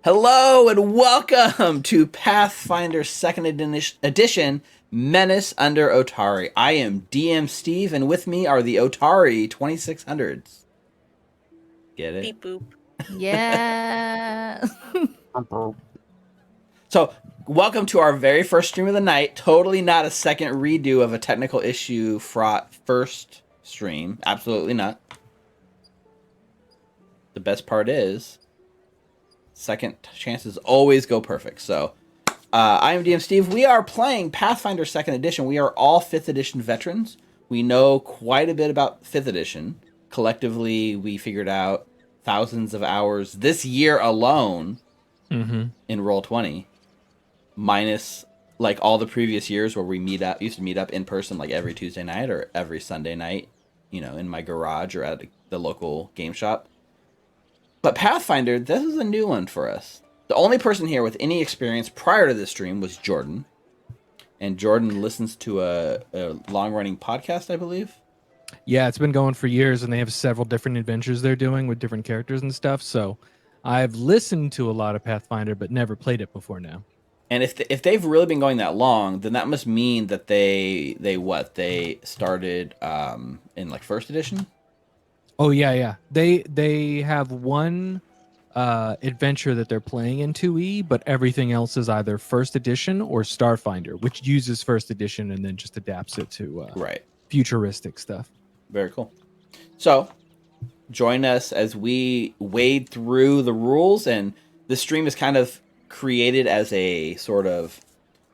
Hello and welcome to Pathfinder 2nd Edition Menace under Otari. I am DM Steve, and with me are the Otari 2600s. Get it? Beep boop. Yeah. So, welcome to our very first stream of the night. Totally not a second redo of a technical issue fraught first stream. Absolutely not. The best part is, second chances always go perfect. So, I am DM Steve. We are playing Pathfinder 2nd Edition. We are all 5th Edition veterans. We know quite a bit about 5th Edition. Collectively, we figured out thousands of hours this year alone in Roll20. Minus, like, all the previous years where we used to meet up in person, like, every Tuesday night or every Sunday night, in my garage or at the local game shop. But Pathfinder, this is a new one for us. The only person here with any experience prior to this stream was Jordan. And Jordan listens to a long-running podcast, I believe. Yeah, it's been going for years, and they have several different adventures they're doing with different characters and stuff. So I've listened to a lot of Pathfinder, but never played it before now. And if they've really been going that long, then that must mean that they started in like 1st edition? Oh yeah. They have one adventure that they're playing in 2E, but everything else is either 1st edition or Starfinder, which uses 1st edition and then just adapts it to futuristic stuff. Very cool. So join us as we wade through the rules, and this stream is kind of created as a sort of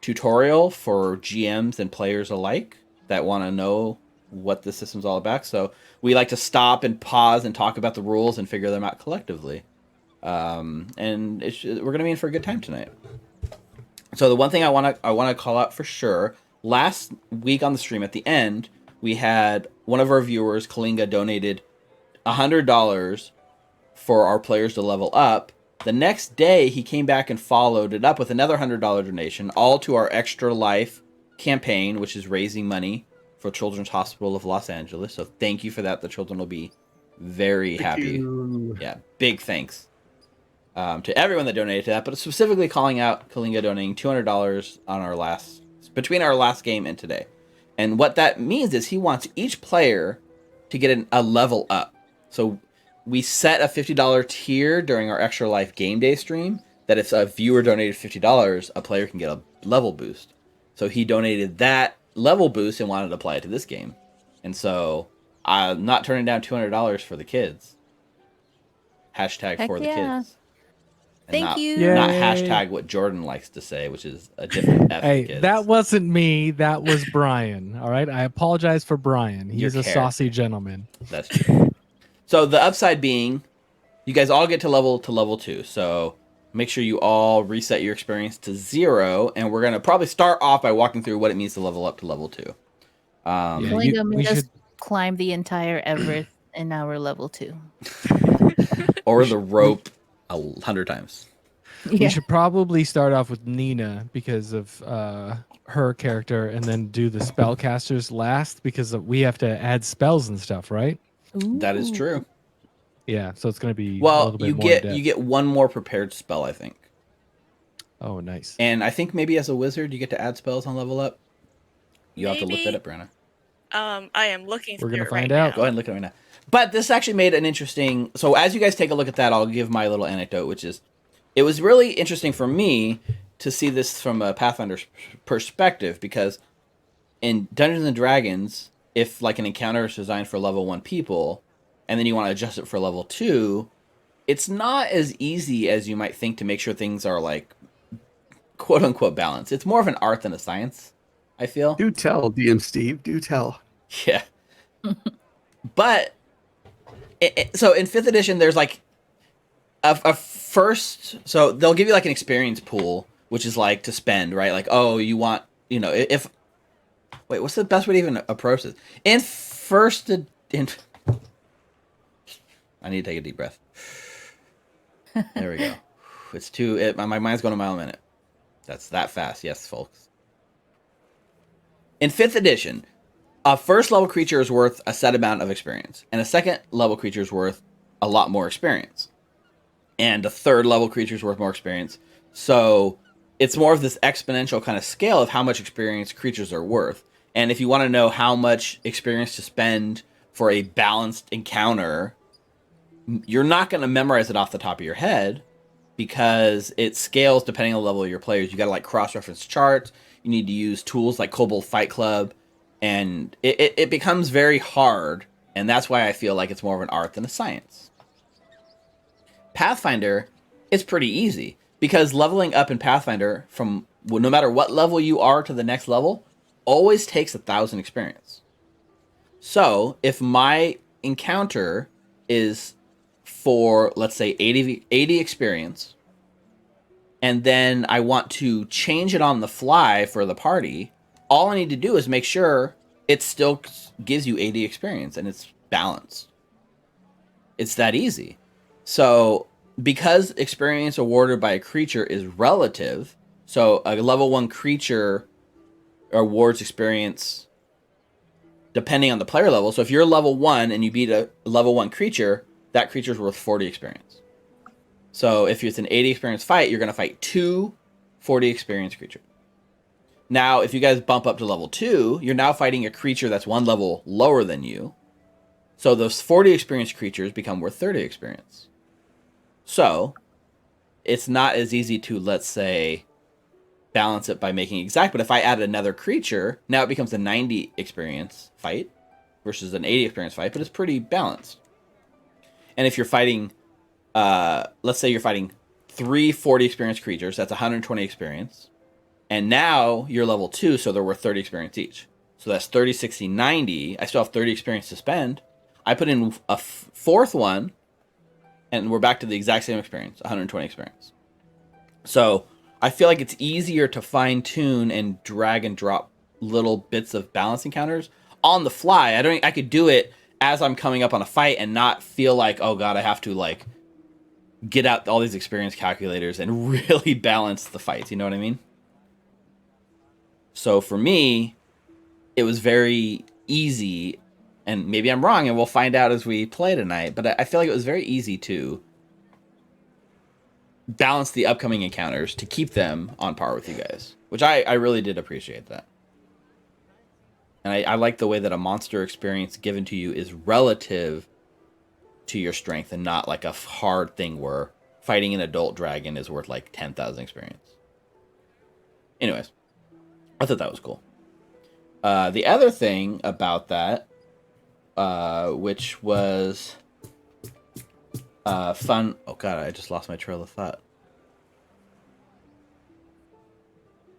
tutorial for GMs and players alike that want to know what the system's all about. So we like to stop and pause and talk about the rules and figure them out collectively. And we're going to be in for a good time tonight. So the one thing I want to call out for sure, last week on the stream at the end, we had one of our viewers, Kalinga, donated $100 for our players to level up. The next day, he came back and followed it up with another $100 donation, all to our Extra Life campaign, which is raising money for Children's Hospital of Los Angeles. So thank you for that. The children will be very happy. Yeah, big thanks to everyone that donated to that, but specifically calling out Kalinga donating $200 on between our last game and today. And what that means is he wants each player to get a level up. So we set a $50 tier during our Extra Life game day stream that if a viewer donated $50, a player can get a level boost. So he donated that level boost and wanted to apply it to this game. And so I'm not turning down $200 for the kids. Hashtag Heck for the yeah. kids. And Thank you. Not Yay. hashtag what Jordan likes to say, which is a different F Hey, kids. that wasn't me. That was Brian. All right. I apologize for Brian. He's Your a care. saucy gentleman. That's true. So the upside being, you guys all get to level 2. So make sure you all reset your experience to 0, and we're gonna probably start off by walking through what it means to level up to level 2. Yeah, Kalinga we made us should- climb the entire Everest in our level 2. Or the rope 100 times. We Yeah. should probably start off with Nina because of her character, and then do the spellcasters last because we have to add spells and stuff, right? That is true. Yeah, so it's going to be a Well, little bit you more get in-depth. you get one more prepared spell, I think. Oh, nice. And I think maybe as a wizard, you get to add spells on level up. You have to look that up, Brianna. I am looking We're through gonna it find right out. now. Go ahead and look at it right now. But this actually made an interesting... So as you guys take a look at that, I'll give my little anecdote, which is... It was really interesting for me to see this from a Pathfinder perspective, because in Dungeons & Dragons, if like an encounter is designed for level 1 people, and then you want to adjust it for level 2, it's not as easy as you might think to make sure things are like quote-unquote balanced. It's more of an art than a science, I feel. Do tell, DM Steve. Do tell. Yeah. But so in 5th edition, there's like a first. So they'll give you like an experience pool, which is like to spend, right? Like, oh, you want, if. Wait, what's the best way to even approach this? In first, I need to take a deep breath. There we go. It's too. My mind's going a mile a minute. That's that fast. Yes, folks. In 5th edition, a first level creature is worth a set amount of experience, and a second level creature is worth a lot more experience. and a third level creature is worth more experience. So it's more of this exponential kind of scale of how much experience creatures are worth. And if you want to know how much experience to spend for a balanced encounter, you're not going to memorize it off the top of your head because it scales depending on the level of your players. You got to like cross-reference charts. You need to use tools like Kobold Fight Club, and it becomes very hard. And that's why I feel like it's more of an art than a science. Pathfinder, it's pretty easy because leveling up in Pathfinder from no matter what level you are to the next level always takes 1,000 experience. So if my encounter is for, let's say, 80 experience, and then I want to change it on the fly for the party, all I need to do is make sure it still gives you 80 experience and it's balanced. It's that easy. So because experience awarded by a creature is relative, so a level 1 creature awards experience depending on the player level. So if you're level 1 and you beat a level 1 creature, that creature's worth 40 experience. So if it's an 80 experience fight, you're going to fight 2 40 experience creatures. Now, if you guys bump up to level 2, you're now fighting a creature that's 1 level lower than you. So those 40 experience creatures become worth 30 experience. So it's not as easy to, let's say, balance it by making exact. But if I add another creature, now it becomes a 90 experience fight versus an 80 experience fight, but it's pretty balanced. And if you're fighting, let's say you're fighting 3 40 experience creatures, that's 120 experience. And now you're level 2, so they're worth 30 experience each. So that's 30, 60, 90. I still have 30 experience to spend. I put in a fourth one, and we're back to the exact same experience, 120 experience. So I feel like it's easier to fine-tune and drag and drop little bits of balance encounters on the fly. I could do it as I'm coming up on a fight and not feel like, oh god, I have to like get out all these experience calculators and really balance the fights. You know what I mean? So for me, it was very easy, and maybe I'm wrong, and we'll find out as we play tonight, but I feel like it was very easy to balance the upcoming encounters to keep them on par with you guys, which I really did appreciate that. And I like the way that a monster experience given to you is relative to your strength and not like a hard thing where fighting an adult dragon is worth like 10,000 experience. Anyways, I thought that was cool. The other thing about that, which was fun. Oh god, I just lost my trail of thought.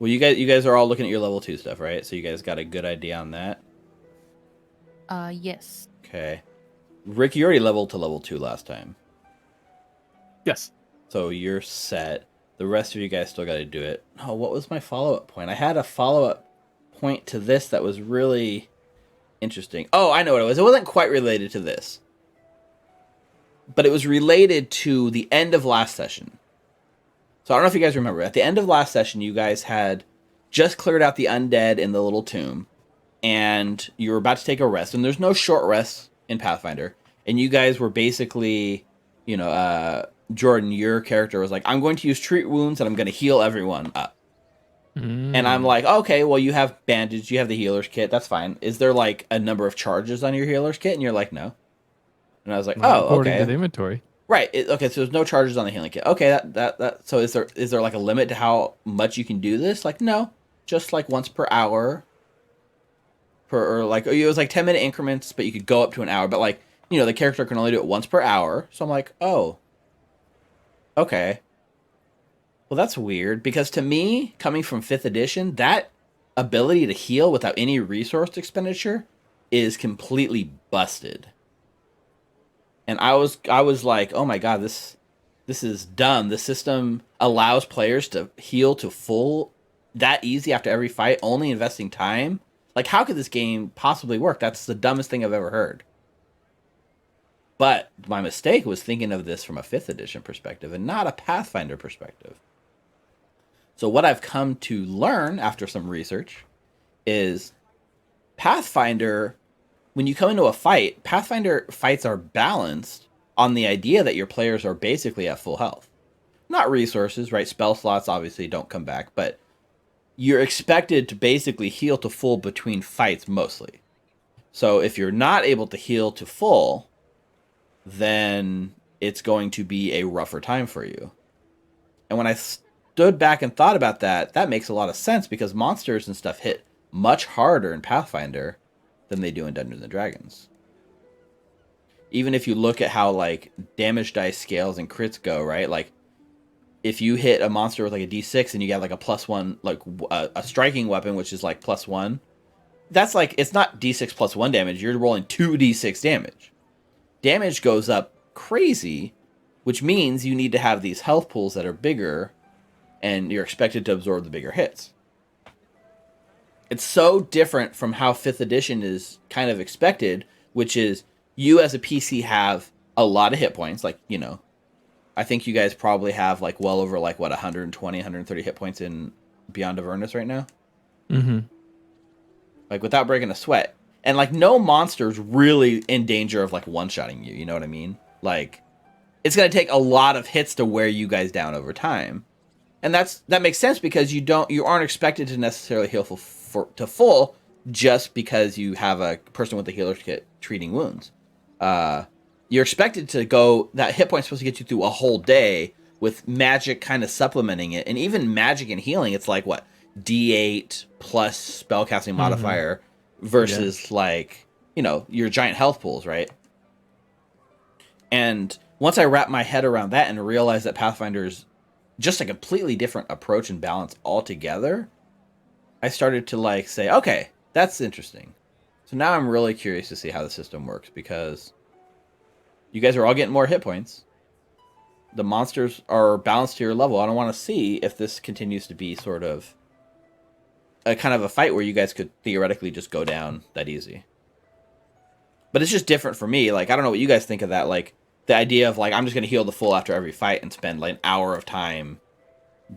Well, you guys are all looking at your level 2 stuff, right? So you guys got a good idea on that. Yes. Okay, Rick, you already leveled to level 2 last time, Yes. so you're set. The rest of you guys still got to do it. Oh, what was my follow-up point? I had a follow-up point to this that was really interesting. Oh, I know what it was. It wasn't quite related to this, but it was related to the end of last session. So I don't know if you guys remember. At the end of last session, you guys had just cleared out the undead in the little tomb, and you were about to take a rest. And there's no short rests in Pathfinder. And you guys were basically, Jordan, your character was like, I'm going to use treat wounds, and I'm going to heal everyone up. And I'm like, okay, well, you have bandage, you have the healer's kit, that's fine. Is there like a number of charges on your healer's kit? And you're like, no. And I was like, Not oh, according okay. to the inventory. Right. Okay, so there's no charges on the healing kit. Okay, that. So is there like a limit to how much you can do this? Like, no, just like once per hour. Or like it was like 10-minute increments, but you could go up to an hour. But like, the character can only do it once per hour. So I'm like, oh, okay. Well, that's weird because to me, coming from 5th edition, that ability to heal without any resource expenditure is completely busted. And I was like, oh my god, this is dumb. The system allows players to heal to full that easy after every fight, only investing time. Like, how could this game possibly work? That's the dumbest thing I've ever heard. But my mistake was thinking of this from a 5th edition perspective and not a Pathfinder perspective. So what I've come to learn after some research is Pathfinder, when you come into a fight, Pathfinder fights are balanced on the idea that your players are basically at full health. Not resources, right? Spell slots obviously don't come back, but you're expected to basically heal to full between fights mostly. So if you're not able to heal to full, then it's going to be a rougher time for you. And when I stood back and thought about that, that makes a lot of sense because monsters and stuff hit much harder in Pathfinder than they do in Dungeons and Dragons. Even if you look at how like damage dice scales and crits go, right? Like if you hit a monster with like a D6 and you get like a +1, like a striking weapon, which is like +1, that's like, it's not D6 +1 damage. You're rolling 2d6 damage. Damage goes up crazy, which means you need to have these health pools that are bigger and you're expected to absorb the bigger hits. It's so different from how 5th edition is kind of expected, which is you as a PC have a lot of hit points. Like, you know, I think you guys probably have like well over like what 120, 130 hit points in Beyond Avernus right now. Mm-hmm. Like without breaking a sweat. And like no monster's really in danger of like one-shotting you, you know what I mean? Like it's going to take a lot of hits to wear you guys down over time. And that makes sense because you aren't expected to necessarily heal to full just because you have a person with a healer's kit treating wounds. You're expected to go, that hit point's supposed to get you through a whole day with magic kind of supplementing it. And even magic and healing, it's like what? D8 plus spellcasting modifier versus like, you know, your giant health pools, right? And once I wrapped my head around that and realized that Pathfinder's just a completely different approach and balance altogether, I started to like say, okay, that's interesting. So now I'm really curious to see how the system works because you guys are all getting more hit points. The monsters are balanced to your level. I don't want to see if this continues to be sort of a kind of a fight where you guys could theoretically just go down that easy. But it's just different for me. Like, I don't know what you guys think of that. Like, the idea of, like, I'm just going to heal the full after every fight and spend, like, an hour of time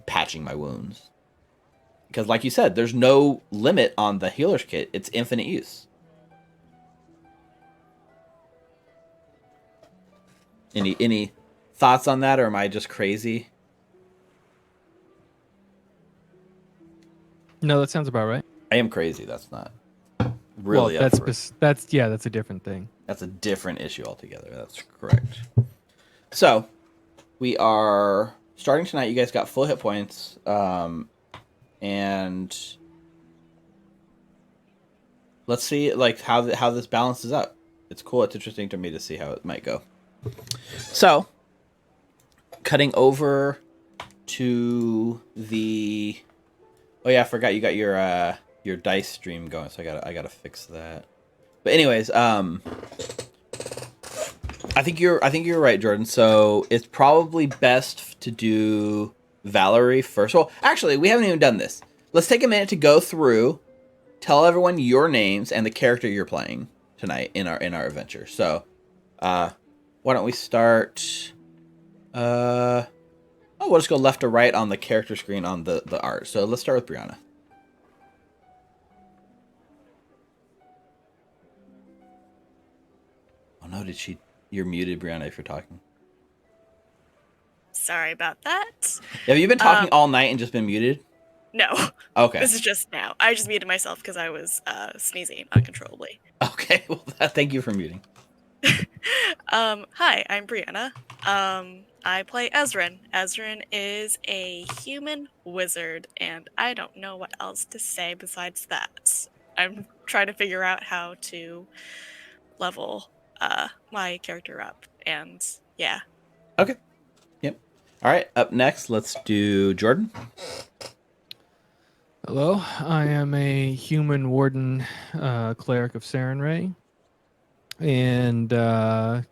patching my wounds. Because, like you said, there's no limit on the healer's kit. It's infinite use. Any thoughts on that, or am I just crazy? No, that sounds about right. I am crazy. That's not really well, up for it. that's a different thing. That's a different issue altogether. That's correct. So, we are starting tonight. You guys got full hit points. And let's see like how this balances up. It's cool. It's interesting to me to see how it might go. So, cutting over to the... Oh yeah, I forgot you got your dice stream going, so I gotta fix that. But anyways, I think you're right, Jordan. So it's probably best to do Valerie first. Well, actually, we haven't even done this. Let's take a minute to go through, tell everyone your names and the character you're playing tonight in our adventure. So, why don't we start? We'll just go left to right on the character screen on the art. So let's start with Brianna. Oh no, you're muted, Brianna, if you're talking. Sorry about that. Have you been talking all night and just been muted? No. Okay. This is just now. I just muted myself because I was sneezing uncontrollably. Okay, well, thank you for muting. Hi, I'm Brianna. I play Ezrin. Ezrin is a human wizard, and I don't know what else to say besides that. I'm trying to figure out how to level my character up, and yeah. Okay. Yep. All right, up next, let's do Jordan. Hello, I am a human warden, cleric of Sarenrae, and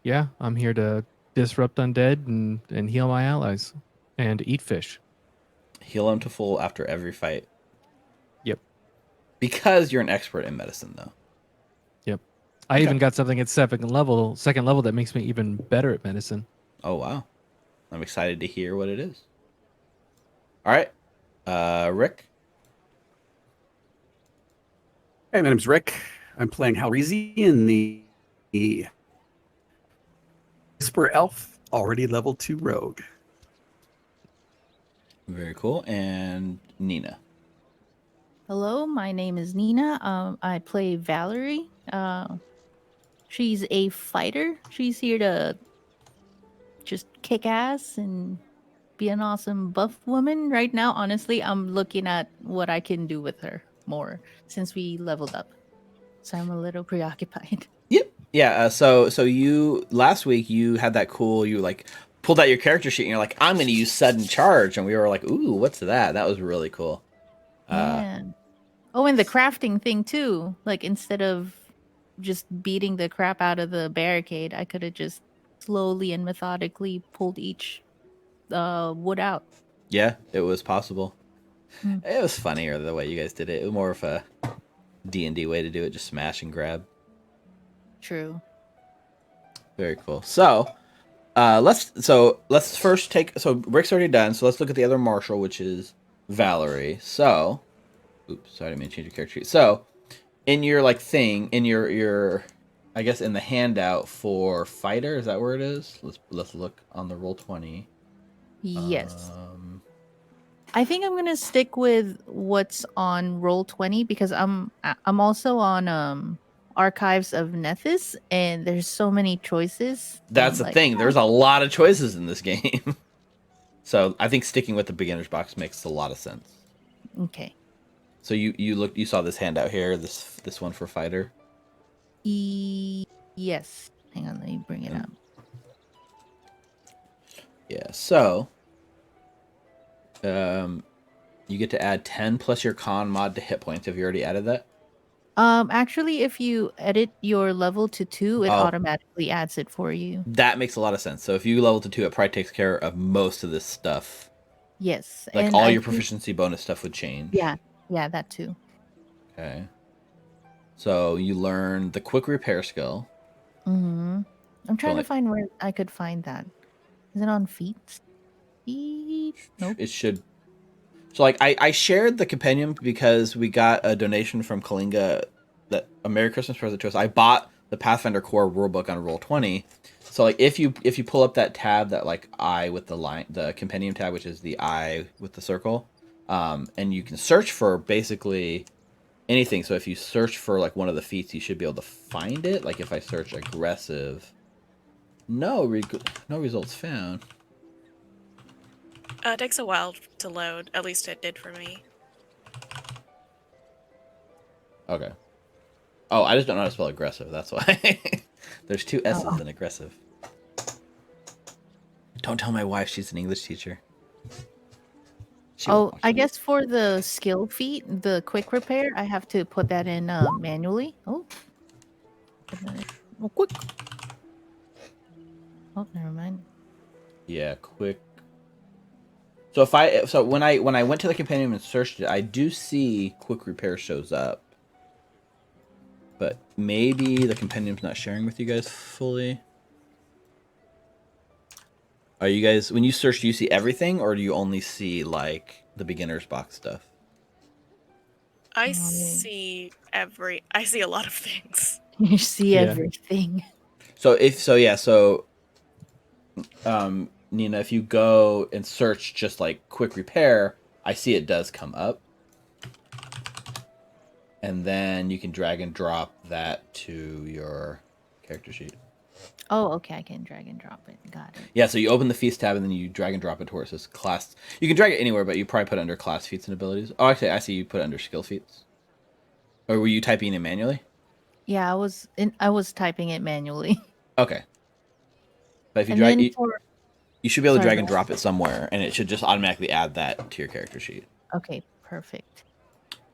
yeah, I'm here to disrupt undead and heal my allies and eat fish. Heal him to full after every fight. Yep. Because you're an expert in medicine, though. Yep. I even got something at second level that makes me even better at medicine. Oh wow, I'm excited to hear what it is. All right, Rick. Hey, my name's Rick. I'm playing Halreezy in the Whisper Elf, already level 2 rogue. Very cool. And Nina. Hello, my name is Nina. I play Valerie. She's a fighter. She's here to just kick ass and be an awesome buff woman. Right now, honestly, I'm looking at what I can do with her more since we leveled up. So I'm a little preoccupied. Yep. Yeah. So you last week you had that cool. You like pulled out your character sheet and you're like, I'm going to use sudden charge, and we were like, ooh, what's that? That was really cool. Yeah. Oh, and the crafting thing too. Like instead of just beating the crap out of the barricade, I could have just slowly and methodically pulled each wood out. Yeah, it was possible. Hmm. It was funnier the way you guys did it. It was more of a D&D way to do it, just smash and grab. True. Very cool. So, let's first take. So Rick's already done. So let's look at the other marshal, which is Valerie. So, oops, sorry, I didn't mean to change your character sheet. So, in your like thing, in your, I guess in the handout for fighter, is that where it is? Let's look on the Roll20. Yes. I think I'm gonna stick with what's on Roll20 because I'm also on Archives of Nethys, and there's so many choices. That's the thing. There's a lot of choices in this game. So I think sticking with the beginner's box makes a lot of sense. Okay. So you saw this handout here, this one for fighter. Yes. Hang on, let me bring it up. Yeah. So, you get to add 10 plus your con mod to hit points. Have you already added that? Actually, if you edit your level to 2, it automatically adds it for you. That makes a lot of sense. So if you level to 2, it probably takes care of most of this stuff. Yes. Like and all your proficiency bonus stuff would change. Yeah, that too. Okay. So you learn the quick repair skill. I'm trying like- to find where I could find that. Is it on feats? Nope. It should. So like I shared the compendium because we got a donation from Kalinga, that a Merry Christmas present to us. I bought the Pathfinder core rulebook on Roll20. So like if you pull up that tab, that like eye with the line, the compendium tab, which is the eye with the circle, and you can search for basically anything. So if you search for like one of the feats, you should be able to find it. Like if I search aggressive, no results found. It takes a while to load. At least it did for me. Okay. Oh, I just don't know how to spell aggressive. That's why. There's 2 S's in aggressive. Don't tell my wife, she's an English teacher. She won't watch I this. guess for the skill feat, the quick repair, I have to put that in manually. Quick. Oh, never mind. Yeah, quick. So when I went to the compendium and searched it, I do see quick repair shows up. But maybe the compendium's not sharing with you guys fully. Are you guys, when you search, do you see everything, or do you only see like the beginner's box stuff? I see a lot of things. You see Yeah. everything. Nina, if you go and search just like quick repair, I see it does come up. And then you can drag and drop that to your character sheet. Oh, okay. I can drag and drop it. Got it. Yeah, so you open the feast tab and then you drag and drop it to where it says class. You can drag it anywhere, but you probably put it under class feats and abilities. Oh, actually, I see you put it under skill feats. Or were you typing it manually? Yeah, I was typing it manually. Okay. But if you And drag, then you should be able to Sorry, drag and go drop it somewhere, and it should just automatically add that to your character sheet. Okay, perfect.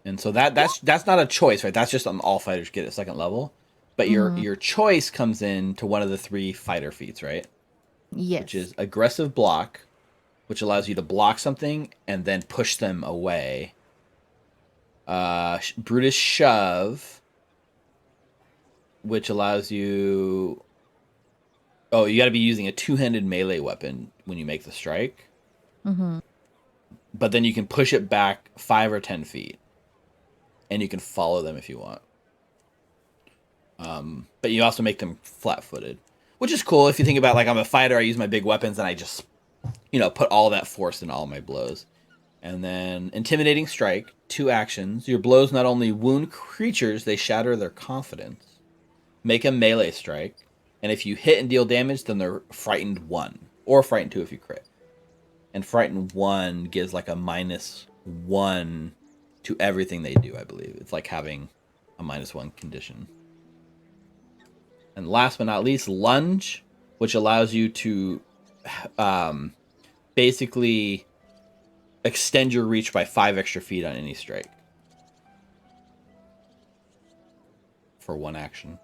And so that's not a choice, right? That's just on all fighters get at second level. But your choice comes in to one of the 3 fighter feats, right? Yes. Which is aggressive block, which allows you to block something and then push them away. Brutus shove, which allows you. Oh, you got to be using a 2-handed melee weapon when you make the strike. Mm-hmm. But then you can push it back 5 or 10 feet, and you can follow them if you want. But you also make them flat-footed. which is cool if you think about like I'm a fighter. I use my big weapons and I just put all that force in all my blows. And then intimidating strike, 2 actions. Your blows not only wound creatures, they shatter their confidence. Make a melee strike, and if you hit and deal damage, then they're frightened 1 or frightened 2 if you crit. And frightened 1 gives like a -1 to everything they do. I believe it's like having a -1 condition. And last but not least, lunge, which allows you to basically extend your reach by 5 extra feet on any strike for 1 action.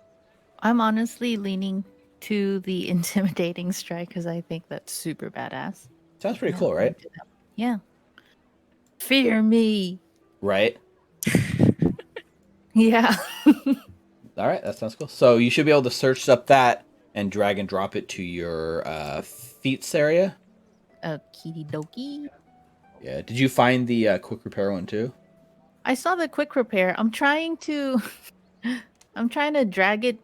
I'm honestly leaning to the intimidating strike because I think that's super badass. Sounds pretty cool, right? Yeah. Fear me. Right? Yeah. All right, that sounds cool. So you should be able to search up that and drag and drop it to your feats area. Okie dokie. Yeah. Did you find the quick repair one too? I saw the quick repair. I'm trying to drag it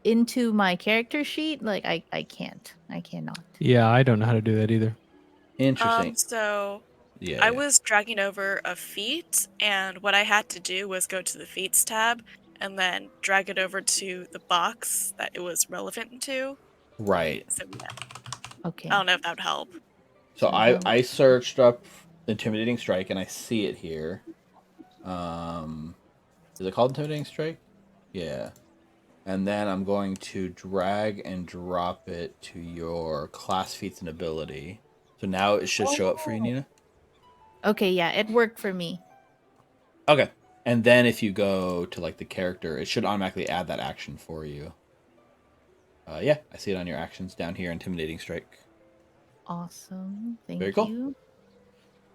into my character sheet. Like I can't. I cannot. Yeah, I don't know how to do that either. Interesting. So Yeah. I was dragging over a feat, and what I had to do was go to the feats tab and then drag it over to the box that it was relevant to. Right. So yeah, Okay. I don't know if that would help. So I searched up intimidating strike and I see it here. Is it called intimidating strike? Yeah. And then I'm going to drag and drop it to your class feats and ability. So now it should show up for you, Nina. Okay, yeah, it worked for me. Okay. And then if you go to like the character, it should automatically add that action for you. Yeah, I see it on your actions down here, intimidating strike. Awesome. Thank Very cool. you.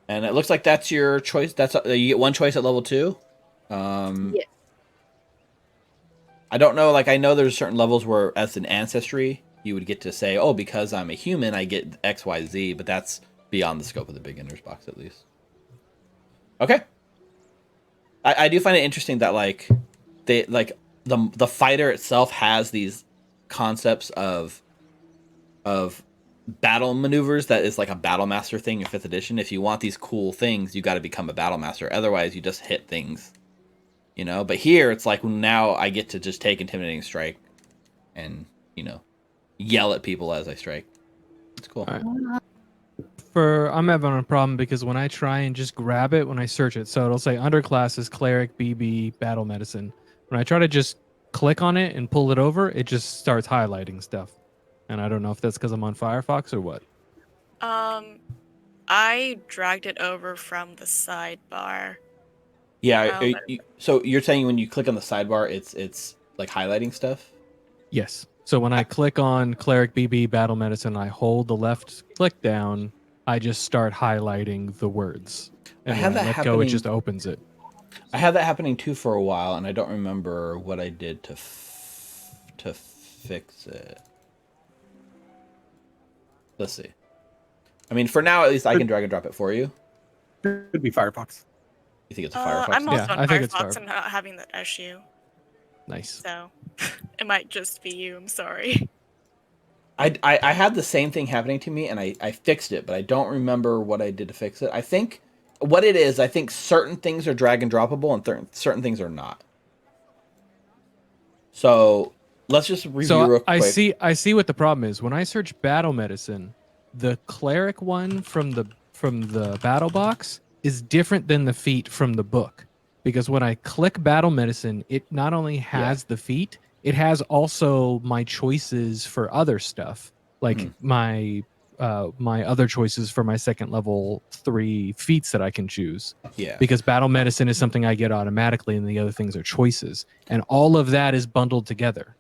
And it looks like that's your choice. That's you get 1 choice at level 2. Yes. I don't know. Like I know there's certain levels where, as an ancestry, you would get to say, "Oh, because I'm a human, I get X, Y, Z." But that's beyond the scope of the beginner's box, at least. Okay. I do find it interesting that like they like the fighter itself has these concepts of battle maneuvers that is like a battle master thing in 5th edition. If you want these cool things, you got to become a battle master. Otherwise, you just hit things, But here it's like now I get to just take intimidating strike and yell at people as I strike. It's cool. All right. I'm having a problem because when I try and just grab it when I search it, so it'll say underclasses, cleric, BB, battle medicine. When I try to just click on it and pull it over, it just starts highlighting stuff. And I don't know if that's because I'm on Firefox or what. I dragged it over from the sidebar. Yeah. So you're saying when you click on the sidebar, it's like highlighting stuff? Yes. So when I click on cleric, BB, battle medicine, I hold the left click down. I just start highlighting the words. And I have when that I let go, it just opens it. I had that happening too for a while, and I don't remember what I did to fix it. Let's see. I mean, for now, at least I can drag and drop it for you. Could be Firefox. You think it's a Firefox? I'm also Yeah, on I think it's Firefox and not having that issue. Nice. So it might just be you. I'm sorry. I had the same thing happening to me, and I fixed it, but I don't remember what I did to fix it. I think what it is, I think certain things are drag and droppable, and certain things are not. So let's just review real quick. I see what the problem is. When I search battle medicine, the cleric one from the battle box is different than the feat from the book. Because when I click battle medicine, it not only has the feat, it has also my choices for other stuff, like my other choices for my second level 3 feats that I can choose. Yeah. Because battle medicine is something I get automatically, and the other things are choices, and all of that is bundled together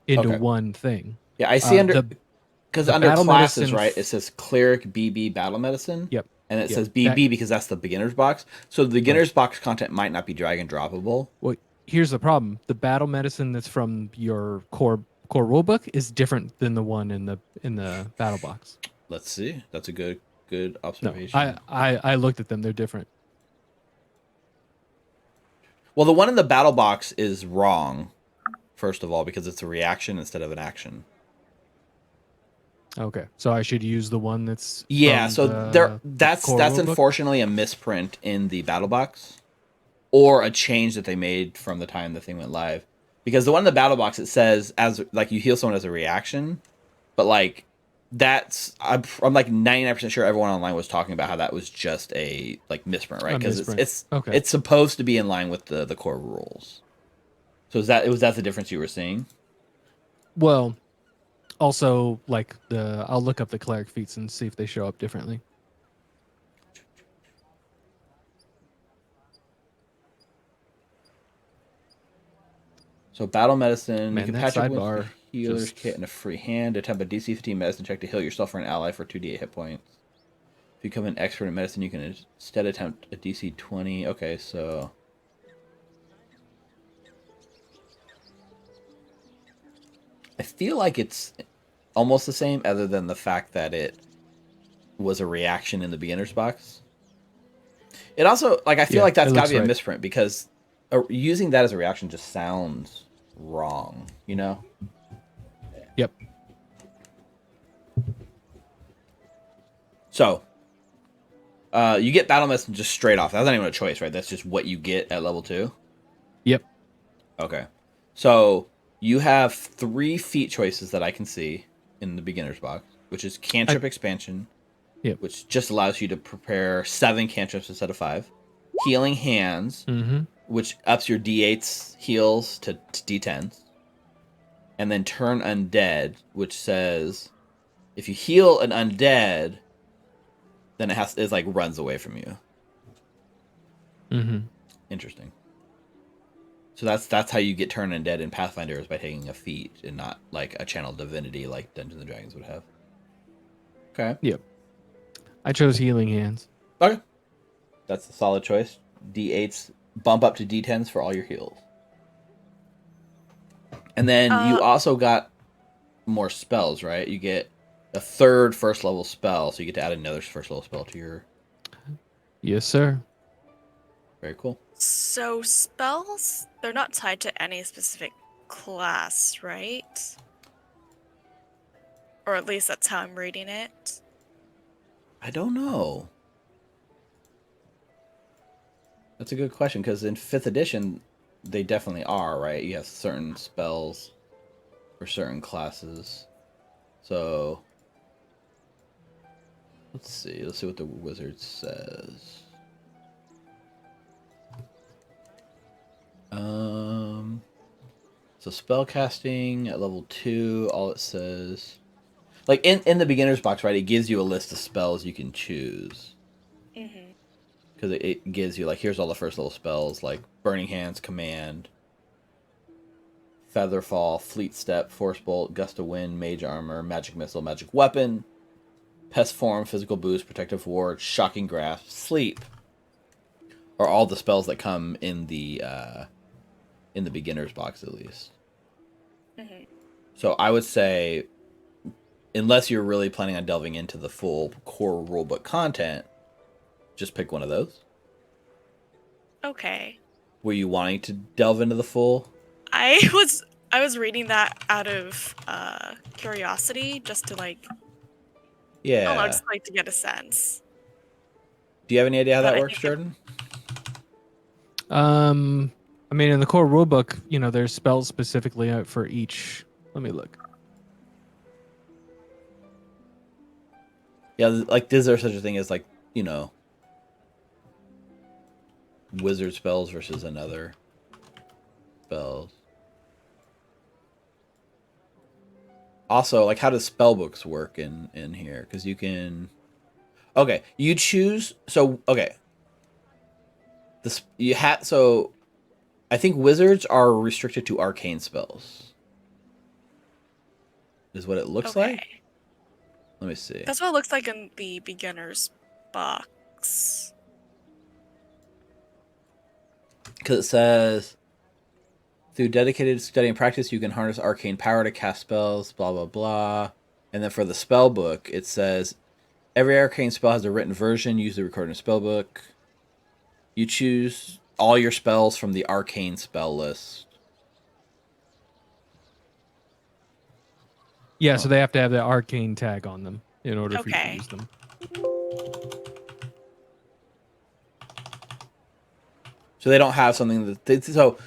into one thing. Yeah, I see under battle classes, medicine right? It says cleric, BB, battle medicine. Yep. And it says BB because that's the beginner's box. So the beginner's box content might not be drag and droppable. Well, here's the problem: the battle medicine that's from your core rulebook is different than the one in the battle box. Let's see. That's a good observation. No, I looked at them; they're different. Well, the one in the battle box is wrong. First of all, because it's a reaction instead of an action. Okay, so I should use the one that's Yeah, from so the that's core rulebook? unfortunately a misprint in the battle box, or a change that they made from the time the thing went live. Because the one in the battle box, it says as like you heal someone as a reaction, but like I'm like 99% sure everyone online was talking about how that was just a like misprint, right? A Because misprint. it's Okay. it's supposed to be in line with the core rules. So was that the difference you were seeing? Well, also like I'll look up the cleric feats and see if they show up differently. So battle medicine, you Man, can that patch up wounds with sidebar a healer's just kit and a free hand. Attempt a DC 15 medicine check to heal yourself or an ally for 2d8 hit points. If you become an expert in medicine, you can instead attempt a DC 20. Okay, so I feel like it's almost the same, other than the fact that it was a reaction in the beginner's box. It also, like, I feel yeah, like that's it got to looks be a right. misprint because using that as a reaction just sounds wrong, you know? Yep. So, you get battle medicine just straight off. That's not even a choice, right? That's just what you get at level 2. Yep. Okay. So, you have 3 feat choices that I can see in the beginner's box, which is cantrip expansion, Yep. which just allows you to prepare 7 cantrips instead of 5. Healing hands, Mm-hmm. which ups your D8's heals to D10s. And then turn undead, which says if you heal an undead, then it like runs away from you. Mm-hmm. Interesting. So that's how you get turn undead in Pathfinder, is by taking a feat and not like a channel divinity like Dungeons and Dragons would have. Okay. Yep. I chose healing hands. Okay. That's a solid choice. D8s bump up to D10s for all your heals. And then you Uh, also got more spells, right? You get a third first level spell, so you get to add another first level spell to your. Yes, sir. Very cool. so spells, they're not tied to any specific class, right? Or at least that's how I'm reading it. I don't know. That's a good question, because in 5th edition, they definitely are, right? You have certain spells for certain classes. So, let's see. Let's see what the wizard says. So spell casting at level 2, all it says, like in the beginner's box, right? It gives you a list of spells you can choose, Mm-hmm. because it gives you like, here's all the first level spells, like Burning Hands, Command, Featherfall, Fleet Step, Force Bolt, Gust of Wind, Mage Armor, Magic Missile, Magic Weapon, Pest Form, Physical Boost, Protective Ward, Shocking Grasp, Sleep, are all the spells that come in the beginner's box, at least. Mm-hmm. So I would say, unless you're really planning on delving into the full core rulebook content, just pick one of those. Okay. Were you wanting to delve into the full? I was reading that out of curiosity, just to like, I don't know, Yeah. just like to get a sense. Do you have any idea how But that I works, think Jordan? I mean, in the core rulebook, there's spells specifically out for each. Let me look. Yeah, like, is there such a thing as, like, wizard spells versus another spells? Also, like, how does spell books work in here? Because you can. Okay, you choose. So okay, this you had so. I think wizards are restricted to arcane spells. Is what it looks like. okay. Let me see. That's what it looks like in the beginner's box. Because it says, through dedicated study and practice, you can harness arcane power to cast spells, blah, blah, blah. And then for the spell book, it says, every arcane spell has a written version, usually recorded in a spell book. You choose all your spells from the arcane spell list. Yeah, Oh. so they have to have the arcane tag on them in order for you to Okay. use them. So they don't have something that so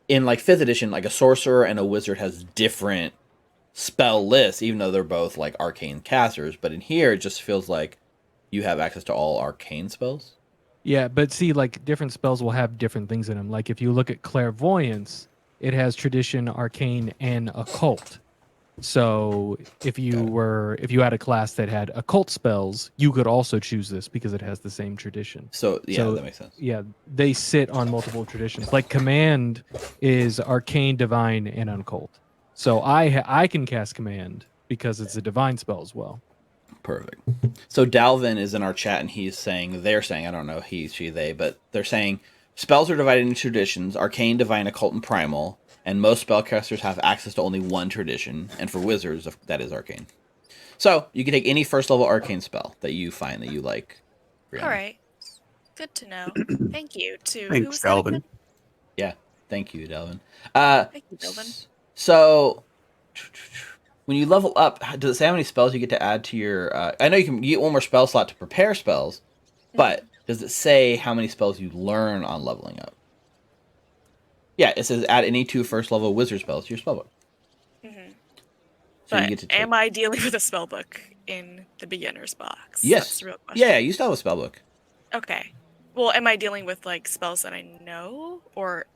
in like 5th edition, like a sorcerer and a wizard has different spell lists, even though they're both like arcane casters. But in here, it just feels like you have access to all arcane spells. Yeah, but see, like different spells will have different things in them. Like if you look at clairvoyance, it has tradition, arcane, and occult. So if you had a class that had occult spells, you could also choose this because it has the same tradition. So yeah, So, that makes sense. Yeah, they sit on multiple traditions. Like command is arcane, divine, and occult. So I can cast command because it's a divine spell as well. Perfect. So Dalvin is in our chat, and they're saying, I don't know, he, she, they, but they're saying spells are divided into traditions: arcane, divine, occult, and primal. And most spellcasters have access to only one tradition, and for wizards, that is arcane. So you can take any first level arcane spell that you find that you like. Brianna. All right. Good to know. Thank you to who Thanks, was that again? Dalvin. Yeah. Thank you, Delvin. Thank you, Delvin. So when you level up, does it say how many spells you get to add to your? I know you can get one more spell slot to prepare spells, but does it say how many spells you learn on leveling up? Yeah, it says add any 2 first level wizard spells to your spellbook. Mm-hmm. So But you get to take... am I dealing with a spellbook in the beginner's box? Yes. That's the real question. Yeah, you still have a spellbook. Okay. Well, am I dealing with like spells that I know, or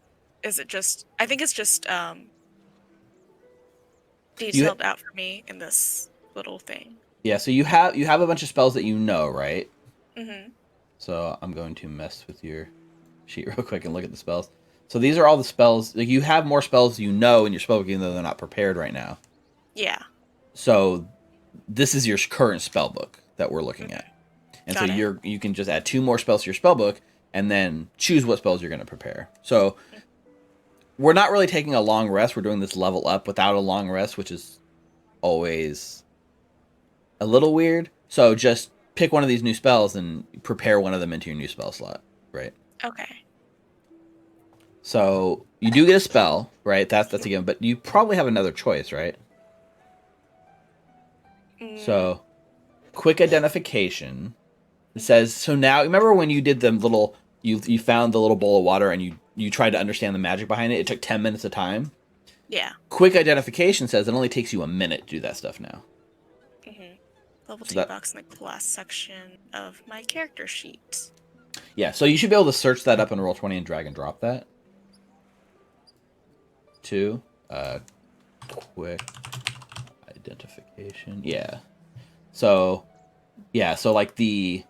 is it just? I think it's just detailed out for me in this little thing. Yeah, so you have a bunch of spells that you know, right? Mm-hmm. So I'm going to mess with your sheet real quick and look at the spells. So these are all the spells. Like, you have more spells you know in your spellbook, even though they're not prepared right now. Yeah. So this is your current spellbook that we're looking at. And Got so it. you can just add 2 more spells to your spellbook and then choose what spells you're going to prepare. So we're not really taking a long rest. We're doing this level up without a long rest, which is always a little weird. So just pick one of these new spells and prepare one of them into your new spell slot, right? Okay. So you do get a spell, right? That's a given, but you probably have another choice, right? So quick identification. It says, so now, remember when you did the little, you found the little bowl of water and you tried to understand the magic behind it? It took 10 minutes of time. Yeah. Quick identification says it only takes you a minute to do that stuff now. Mm-hmm. Level So 2 box in the class section of my character sheet. Yeah, so you should be able to search that up in Roll20 and drag and drop that. 2. Quick identification. Yeah. So, yeah, so like the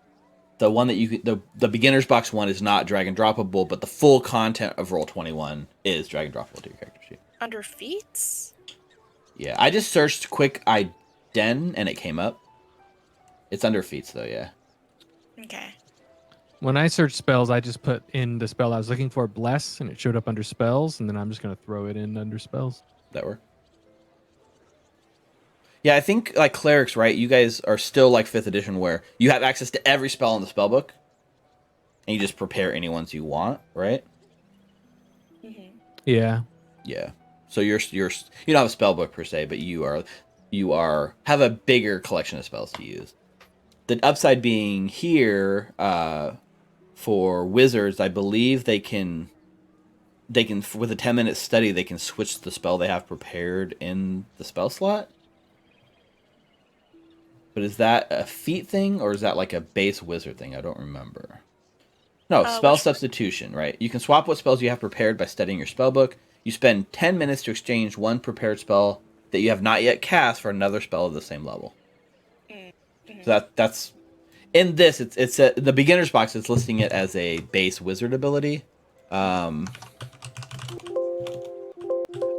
one that you could, the beginner's box one is not drag and droppable, but the full content of Roll21 is drag and droppable to your character sheet. Under feats? Yeah, I just searched quick ident and it came up. It's under feats though, yeah. Okay. When I search spells, I just put in the spell I was looking for, bless, and it showed up under spells, and then I'm just going to throw it in under spells. That work? Yeah, I think like clerics, right? You guys are still like 5th edition where you have access to every spell in the spellbook, and you just prepare any ones you want, right? Mm-hmm. Yeah. Yeah. So you don't have a spellbook per se, but you have a bigger collection of spells to use. The upside being here, for wizards, I believe they can with a 10-minute study they can switch the spell they have prepared in the spell slot. But is that a feat thing or is that like a base wizard thing? I don't remember. No, spell substitution, right? You can swap what spells you have prepared by studying your spellbook. You spend 10 minutes to exchange one prepared spell that you have not yet cast for another spell of the same level. Mm-hmm. So that's in this. It's the beginner's box. It's listing it as a base wizard ability. I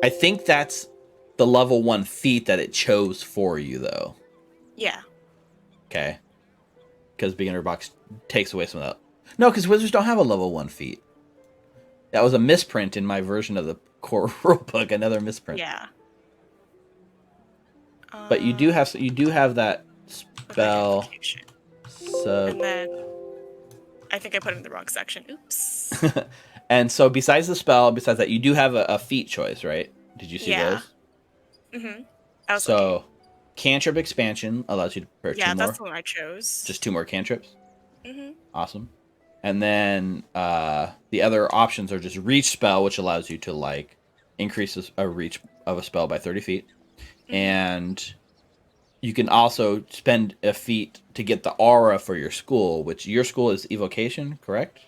think that's the level 1 feat that it chose for you, though. Yeah. Okay. Because beginner box takes away some of that. No, because wizards don't have a level 1 feat. That was a misprint in my version of the core rulebook. Another misprint. Yeah. But you do have that spell. And then I think I put it in the wrong section. Oops. And so besides the spell, besides that, you do have a feat choice, right? Did you see those? Mm-hmm. I was looking. Cantrip expansion allows you to prepare Yeah, two that's more. the one I chose. Just 2 more cantrips. Mm-hmm. Awesome. And then the other options are just reach spell, which allows you to like increase a reach of a spell by 30 feet. Mm-hmm. And you can also spend a feat to get the aura for your school, which your school is evocation, correct?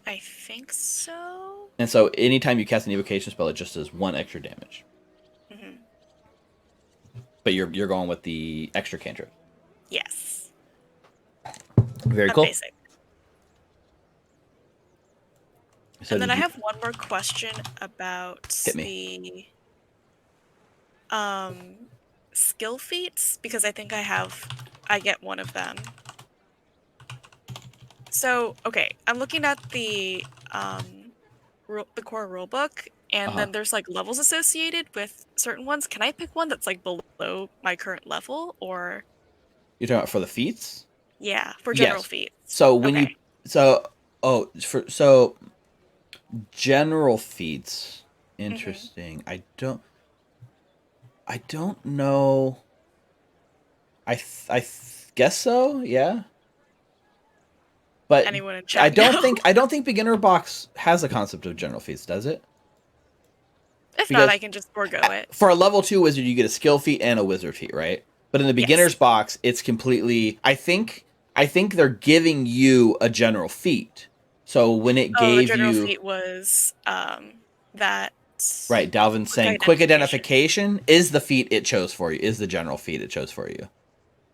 I think so. And so anytime you cast an evocation spell, it just does 1 extra damage. Mm-hmm. But you're going with the extra cantrip. Yes. Very I'm cool. basic. So And then did I you- have one more question about Hit me. the skill feats, because I think I get one of them. So, okay, I'm looking at the the core rulebook, and then there's like levels associated with certain ones. Can I pick one that's like below my current level, or You're talking about for the feats? yeah, for general Yes. feats? So when Okay. so general feats, Mm-hmm. interesting. I don't know. Guess so. Yeah. But Anyone in chat? I don't think beginner box has a concept of general feats, does it? If because- not, I can just forego it. For a level 2 wizard, you get a skill feat and a wizard feat, right? But in the beginner's box, it's completely. I think they're giving you a general feat. So when it The gave general you feat was that. right, Dalvin's saying quick identification is the feat it chose for you. Is the general feat it chose for you.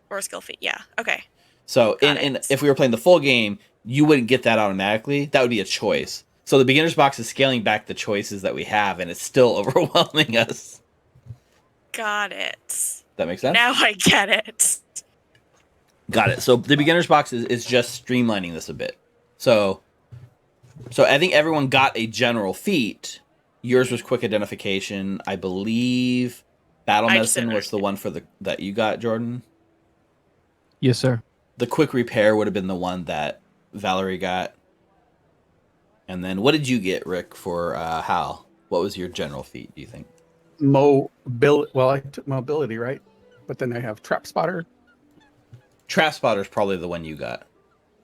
Or skill feat, yeah. Okay. So Got in it. if we were playing the full game, you wouldn't get that automatically. That would be a choice. So the beginner's box is scaling back the choices that we have, and it's still overwhelming us. Got it. That makes sense? Now I get it. Got it. So the beginner's box is just streamlining this a bit. So I think everyone got a general feat. Yours was quick identification. I believe battle I just medicine didn't was the one that you got, Jordan. Yes, sir. The quick repair would have been the one that Valerie got. And then what did you get, Rick, for Hal? What was your general feat, do you think? Mobility. Well, I took mobility, right? But then I have trap spotter. Trap Spotter is probably the one you got.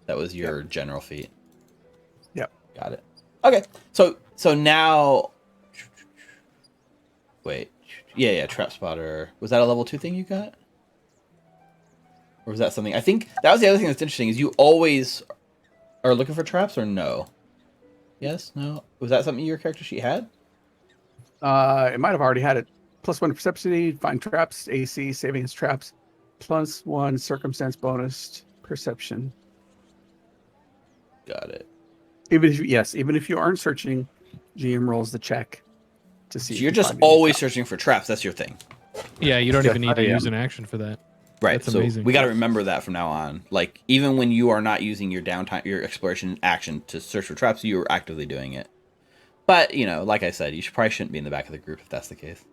That was your general feat. Yep. Got it. Okay. So now wait. Yeah, Trap Spotter. Was that a level 2 thing you got? Or was that something? I think that was the other thing that's interesting is you always are looking for traps or no? Yes? No? Was that something your character sheet had? It might have already had it. +1 perception, find traps, AC, savings traps, +1 circumstance bonus, perception. Got it. Even if you aren't searching, GM rolls the check to see. So if you're you just find any always traps. searching for traps. That's your thing. Yeah, you don't Yeah, even need to I use am. an action for that. Right. That's so amazing. we got to remember that from now on. Like even when you are not using your downtime, your exploration action to search for traps, you are actively doing it. But like I said, you probably shouldn't be in the back of the group if that's the case.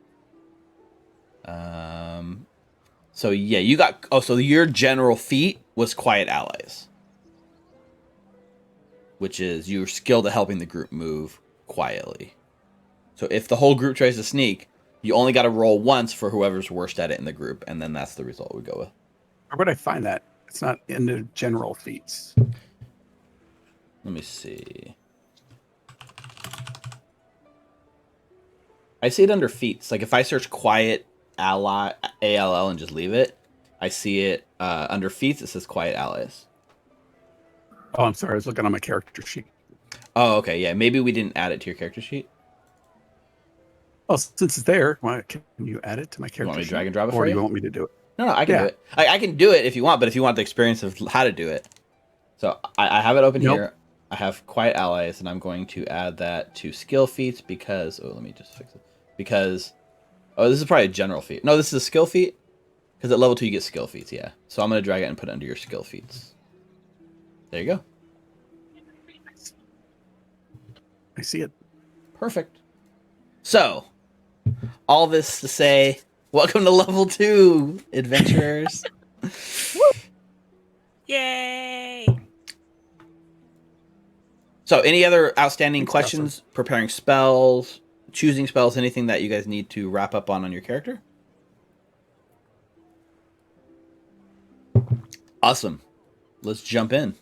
So yeah, you got. Oh, so your general feat was Quiet Allies, which is you're skilled at helping the group move quietly. So if the whole group tries to sneak, you only got to roll once for whoever's worst at it in the group, and then that's the result we go with. Where would I find that? It's not in the general feats. Let me see. I see it under feats. Like if I search Quiet Ally ALL and just leave it, I see it under feats. It says Quiet Allies. Oh, I'm sorry. I was looking on my character sheet. Oh, okay, yeah. Maybe we didn't add it to your character sheet. Well, since it's there, why can you add it to my character You want me to sheet? drag and drop it Or for do you? you want me to do it? No, I can Yeah. do it. I can do it if you want, but if you want the experience of how to do it. So I have it open Nope. here. I have Quiet Allies, and I'm going to add that to skill feats because... Oh, let me just fix it. Because... Oh, this is probably a general feat. No, this is a skill feat. Because at level 2 you get skill feats, yeah. So I'm going to drag it and put it under your skill feats. There you go. I see it. Perfect. So, all this to say, welcome to level 2, adventurers. Yay! So, any other outstanding Thanks, questions? Preparing spells, choosing spells, anything that you guys need to wrap up on your character? Awesome. Let's jump in.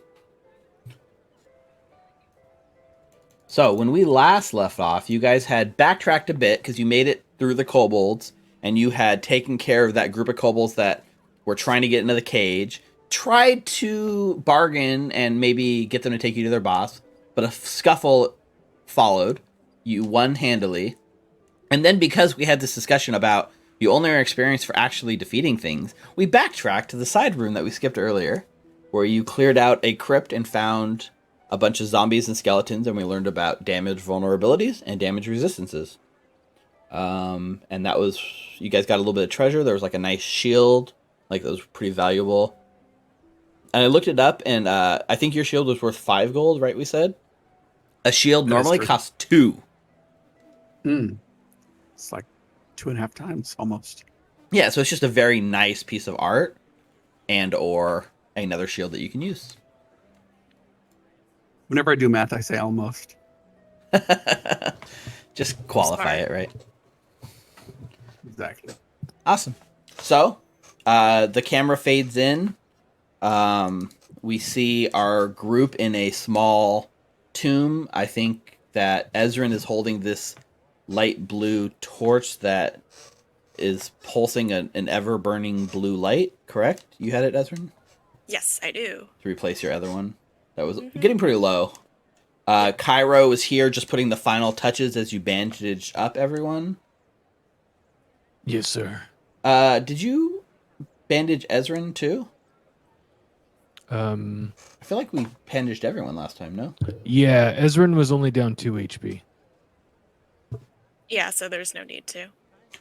So when we last left off, you guys had backtracked a bit because you made it through the kobolds, and you had taken care of that group of kobolds that were trying to get into the cage, tried to bargain and maybe get them to take you to their boss, but a scuffle followed. You won handily. And then because we had this discussion about you only are experienced for actually defeating things, we backtracked to the side room that we skipped earlier, where you cleared out a crypt and found a bunch of zombies and skeletons, and we learned about damage vulnerabilities and damage resistances. And that was, you guys got a little bit of treasure. There was like a nice shield, like that was pretty valuable. And I looked it up, and I think your shield was worth 5 gold, right? We said a shield That is normally true. costs 2. It's like 2.5 times almost. Yeah, so it's just a very nice piece of art, and or another shield that you can use. Whenever I do math, I say almost. Just qualify Smart. it, right? Exactly. Awesome. So, the camera fades in. We see our group in a small tomb. I think that Ezrin is holding this light blue torch that is pulsing an ever-burning blue light, correct? You had it, Ezrin? Yes, I do. To replace your other one. That was getting pretty low. Cairo is here just putting the final touches as you bandage up everyone. Yes, sir. Did you bandage Ezrin too? I feel like we bandaged everyone last time, no? Yeah, Ezrin was only down 2 HP. Yeah, so there's no need to.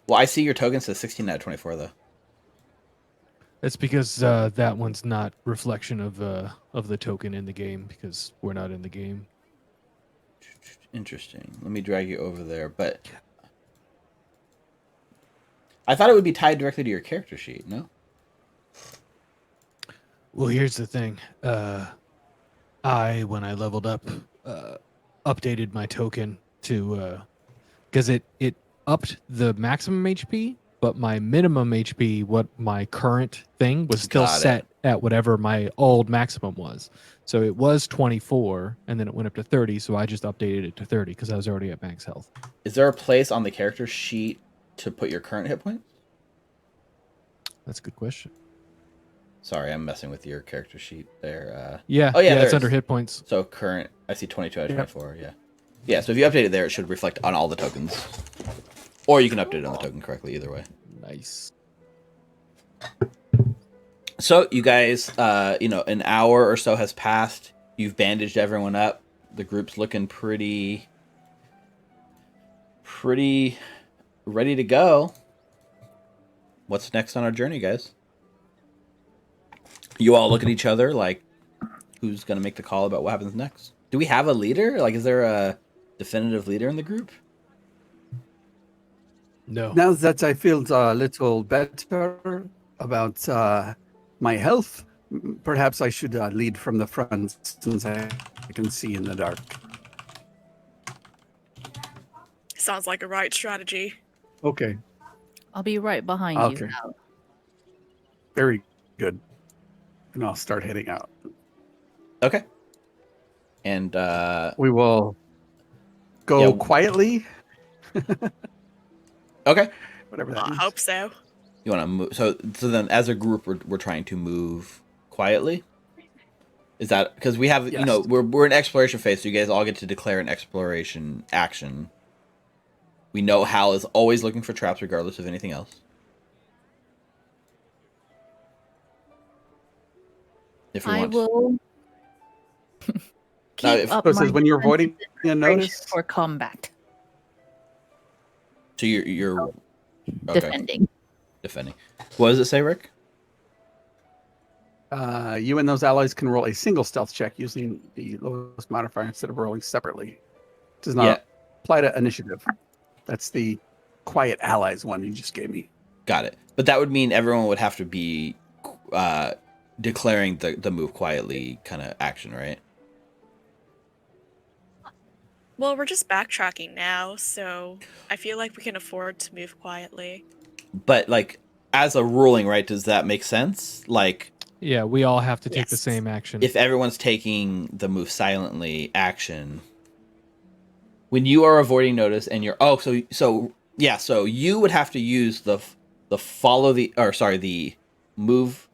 Well, I see your token says 16 out of 24, though. That's because that one's not reflection of the token in the game because we're not in the game. Interesting. Let me drag you over there, but I thought it would be tied directly to your character sheet, no? Well, here's the thing. When I leveled up, updated my token to because it upped the maximum HP, but my minimum HP, what my current thing was still Got it. set at whatever my old maximum was. So it was 24, and then it went up to 30. So I just updated it to 30 because I was already at max health. Is there a place on the character sheet to put your current hit points? That's a good question. Sorry, I'm messing with your character sheet there. Yeah. Oh, yeah, there it's under is. hit points. So current, I see 22 out of Yep. 24, yeah. Yeah, so if you update it there, it should reflect on all the tokens. Or you can update it on the token correctly, either way. Nice. So you guys, an hour or so has passed. You've bandaged everyone up. The group's looking pretty ready to go. What's next on our journey, guys? You all look at each other like, who's going to make the call about what happens next? Do we have a leader? Like, is there a definitive leader in the group? No. Now that I feel a little better about my health, perhaps I should lead from the front since I can see in the dark. Sounds like a right strategy. Okay, I'll be right behind Okay. you. Val. very good. And I'll start heading out. Okay. And We will go Yeah. quietly, okay. whatever Well, that I means. hope so. You want to move? So then, as a group, we're trying to move quietly. Is that because we have Yes. we're in exploration phase, so you guys all get to declare an exploration action. We know Hal is always looking for traps, regardless of anything else. If we I want, will keep if- up So it says my when you're avoiding a preparation notice. for combat, so you're okay, defending. defending. What does it say, Rick? You and those allies can roll a single stealth check using the lowest modifier instead of rolling separately. Does not Yeah. apply to initiative. That's the quiet allies one you just gave me. Got it. But that would mean everyone would have to be declaring the move quietly kind of action, right? Well, we're just backtracking now, so I feel like we can afford to move quietly. But like as a ruling, right? Does that make sense? Like Yeah, we all have to take the Yes. same action. If everyone's taking the move silently action, when you are avoiding notice and you're so you would have to use the move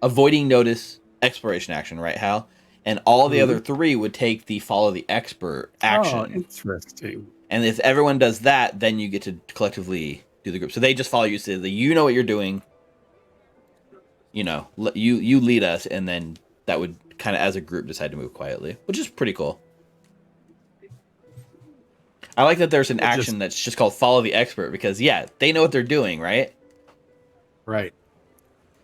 avoiding notice exploration action, right, Hal? And all the other three would take the follow the expert action. Oh, interesting. And if everyone does that, then you get to collectively do the group. So they just follow you, so that you know what you're doing. You know, you lead us, and then that would kind of as a group decide to move quietly, which is pretty cool. I like that there's an action that's just called follow the expert because they know what they're doing, right? Right.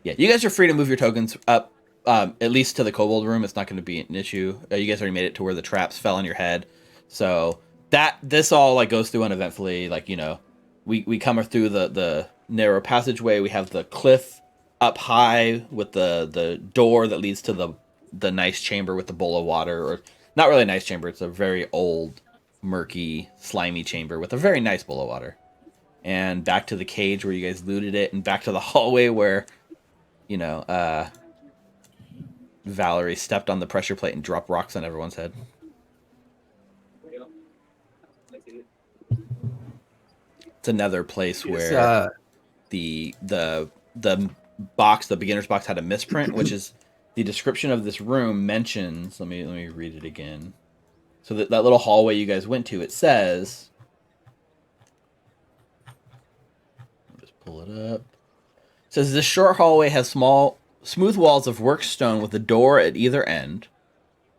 Yeah, you guys are free to move your tokens up, at least to the Kobold room. It's not going to be an issue. You guys already made it to where the traps fell on your head, so this all like goes through uneventfully. Like we come through the narrow passageway. We have the cliff up high with the door that leads to the nice chamber with the bowl of water, or not really a nice chamber. It's a very old, murky, slimy chamber with a very nice bowl of water. And back to the cage where you guys looted it, and back to the hallway where Valerie stepped on the pressure plate and dropped rocks on everyone's head. It's another place where the box, the beginner's box, had a misprint, which is the description of this room mentions. Let me read it again. So that little hallway you guys went to, it says. Just pull it up. It says this short hallway has smooth walls of worked stone with a door at either end.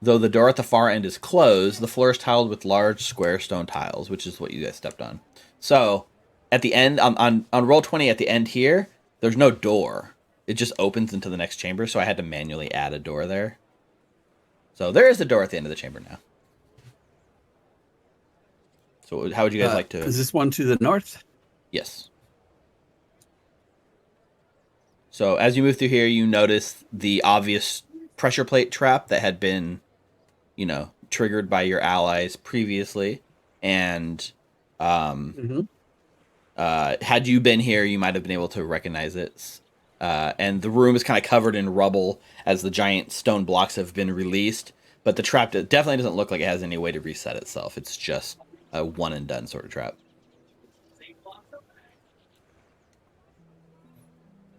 Though the door at the far end is closed, the floor is tiled with large square stone tiles, which is what you guys stepped on. So at the end, on roll 20 at the end here, there's no door. It just opens into the next chamber, so I had to manually add a door there. So there is a door at the end of the chamber now. So how would you guys like to... Is this one to the north? Yes. So as you move through here, you notice the obvious pressure plate trap that had been, triggered by your allies previously. And had you been here, you might have been able to recognize it. And the room is kind of covered in rubble as the giant stone blocks have been released. But the trap definitely doesn't look like it has any way to reset itself. It's just a one and done sort of trap.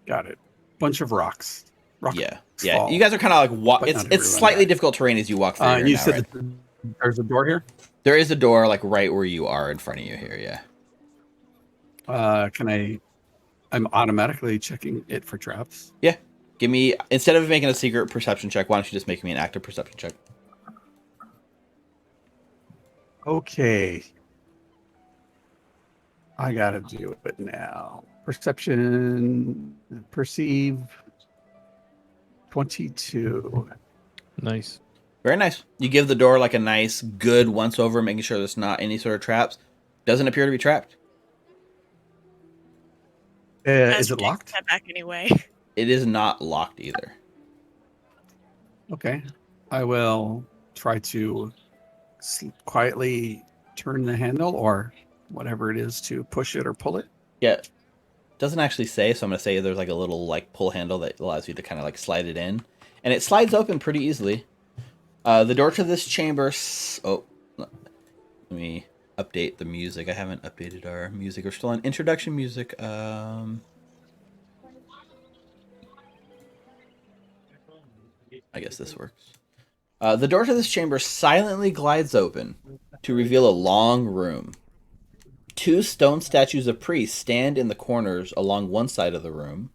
Got it. Bunch of rocks. Yeah. You guys are kind of like it's slightly difficult terrain as you walk through. And you said that there's a door here. There is a door like right where you are in front of you here. Yeah. I'm automatically checking it for traps. Yeah. Give me, instead of making a secret perception check, why don't you just make me an active perception check? Okay. I gotta do it now. Perception, perceive, 22. Nice. Very nice. You give the door like a nice, good once over, making sure there's not any sort of traps. Doesn't appear to be trapped. Is it locked? Step back anyway. It is not locked either. Okay. I will try to quietly turn the handle or whatever it is to push it or pull it. Yeah. Doesn't actually say, so I'm going to say there's like a little like pull handle that allows you to kind of like slide it in. And it slides open pretty easily. The door to this chamber... let me update the music. I haven't updated our music. We're still on introduction music. I guess this works. The door to this chamber silently glides open to reveal a long room. 2 stone statues of priests stand in the corners along one side of the room,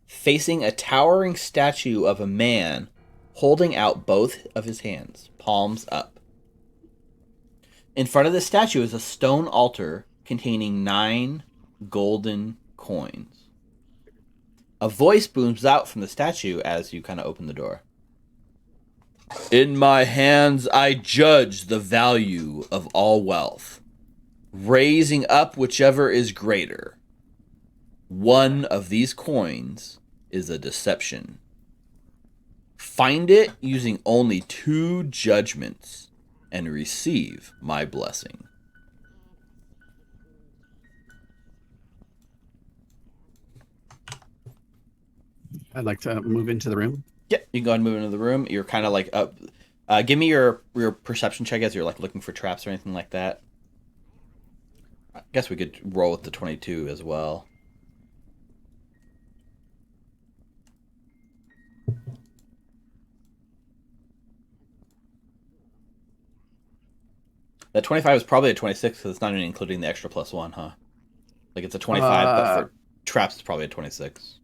facing a towering statue of a man holding out both of his hands, palms up. In front of the statue is a stone altar containing 9 golden coins. A voice booms out from the statue as you kind of open the door. In my hands I judge the value of all wealth, raising up whichever is greater. One of these coins is a deception. Find it using only 2 judgments and receive my blessing. I'd like to move into the room. Yeah, you can go ahead and move into the room. You're kind of like up. Give me your perception check as you're like looking for traps or anything like that. I guess we could roll with the 22 as well. That 25 is probably a 26 because it's not even including the extra +1, huh? Like it's a 25, but for traps it's probably a 26.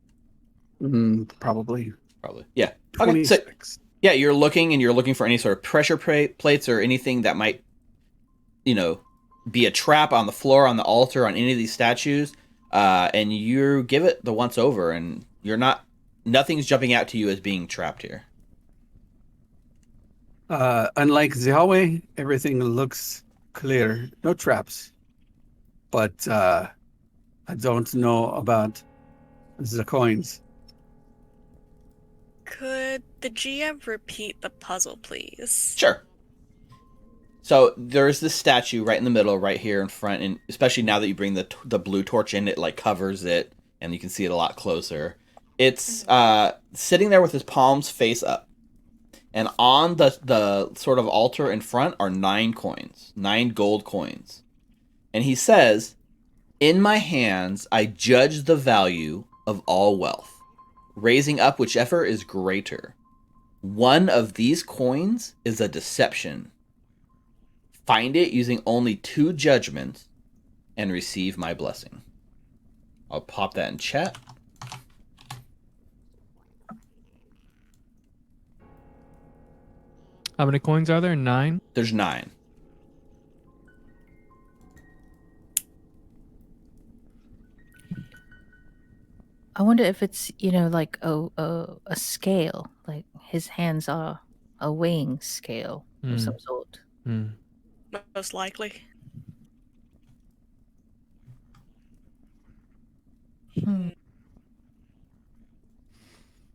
Probably. Probably. Yeah. Okay. So 26. yeah, you're looking for any sort of pressure plates or anything that might, be a trap on the floor, on the altar, on any of these statues, and you give it the once over, and nothing's jumping out to you as being trapped here. Unlike the hallway, everything looks clear. No traps. But I don't know about the coins. Could the GM repeat the puzzle, please? Sure. So there's this statue right in the middle, right here in front, and especially now that you bring the blue torch in, it like covers it, and you can see it a lot closer. It's sitting there with his palms face up, and on the sort of altar in front are 9 coins, 9 gold coins, and he says, "In my hands, I judge the value of all wealth, raising up whichever is greater. One of these coins is a deception. Find it using only 2 judgments and receive my blessing." I'll pop that in chat. How many coins are there? 9? There's 9. I wonder if it's, like a scale. Like his hands are a weighing scale of some sort. Most likely.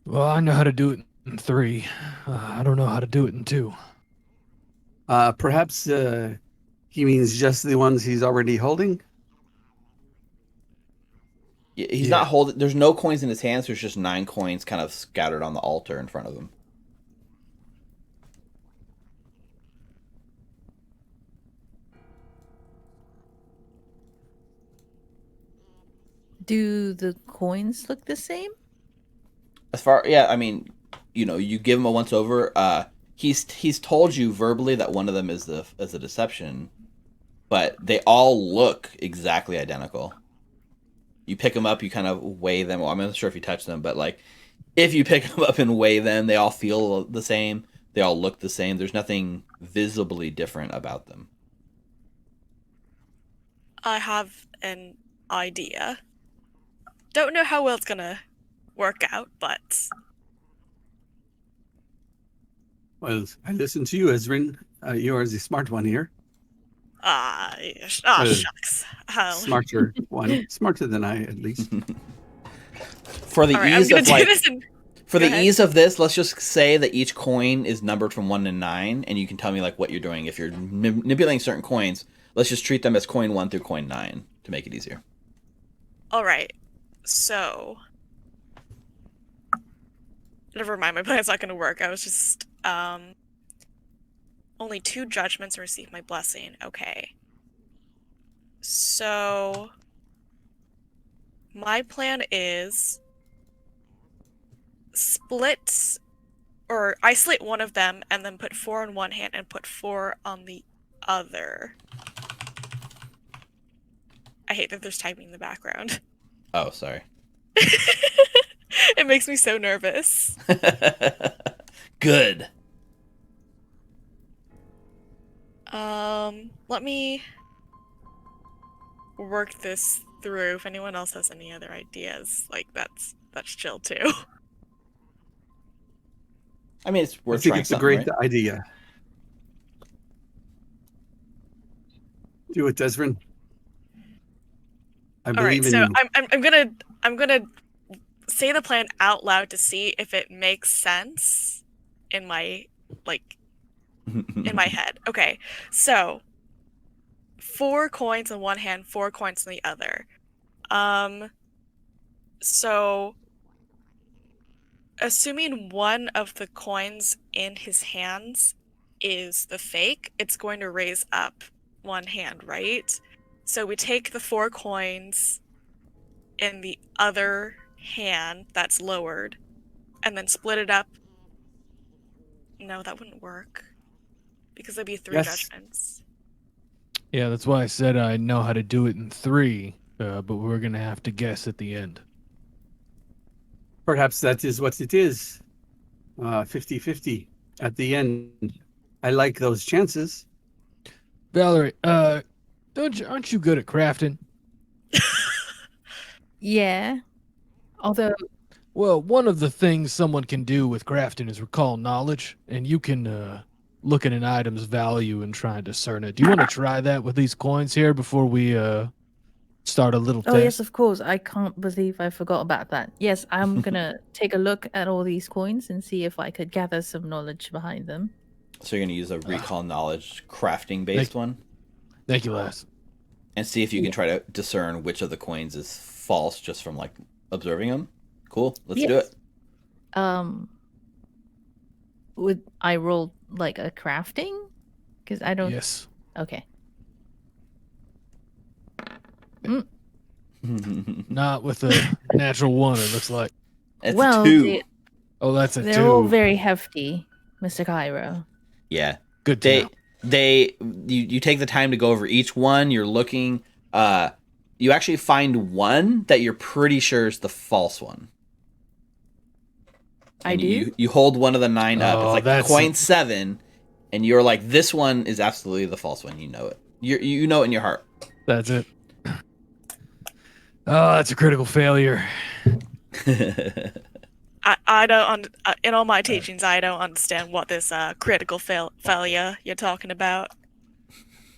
Well, I know how to do it in 3. I don't know how to do it in 2. Perhaps he means just the ones he's already holding. He's not holding. There's no coins in his hands. There's just 9 coins kind of scattered on the altar in front of him. Do the coins look the same? I mean, you give him a once over. He's told you verbally that one of them is a deception, but they all look exactly identical. You pick them up, you kind of weigh them. Well, I'm not sure if you touch them, but like if you pick them up and weigh them, they all feel the same. They all look the same. There's nothing visibly different about them. I have an idea. Don't know how well it's gonna work out, but... Well, I listen to you, Ezrin. You are the smart one here. Shucks. Smarter one. Smarter than I, at least. For the Right, ease of like... For Go the ahead. ease of this, let's just say that each coin is numbered from 1 to 9, and you can tell me like what you're doing. If you're manipulating certain coins, let's just treat them as coin 1 through coin 9 to make it easier. All right. So, never mind. My plan's not going to work. I was just only 2 judgments and receive my blessing. Okay. So, my plan is isolate one of them and then put 4 in one hand and put 4 on the other. I hate that there's typing in the background. Oh, sorry. It makes me so nervous. Good. Let me work this through. If anyone else has any other ideas, like that's chill too. I mean, it's worth I think trying it's a something, great right? idea. Do it, Desrin. I All right, believe in so you. I'm gonna say the plan out loud to see if it makes sense in my in my head. Okay, so 4 coins in one hand, 4 coins in the other. So assuming one of the coins in his hands is the fake, it's going to raise up one hand, right? So we take the 4 coins in the other hand that's lowered and then split it up. No, that wouldn't work because there'd be 3 Yes. judgments. Yeah, that's why I said I know how to do it in 3, but we're going to have to guess at the end. Perhaps that is what it is. 50-50 at the end. I like those chances. Valerie, aren't you good at crafting? Yeah. Although, Well, one of the things someone can do with crafting is recall knowledge, and you can look at an item's value and try and discern it. Do you want to try that with these coins here before we start a little oh test? yes, of course. I can't believe I forgot about that. Yes, I'm gonna take a look at all these coins and see if I could gather some knowledge behind them. So you're going to use a recall knowledge crafting based one Thank you, lass. and see if you can try to discern which of the coins is false just from like observing them. Cool. Let's do Yes. it. Would I roll like a crafting? Because I don't. Yes. Okay. Not with a natural 1, it looks like. It's well, a 2. Oh, that's a 2. they're all very hefty, Mr. Cairo. Yeah. Good to know. You take the time to go over each one. You're looking. You actually find one that you're pretty sure is the false one. I And do. You hold one of the 9 up. Oh, It's like that's coin 7, and you're like, this one is absolutely the false one. You know it. You know it in your heart. That's it. Oh, that's a critical failure. I don't in all my teachings I don't understand what this critical failure you're talking about.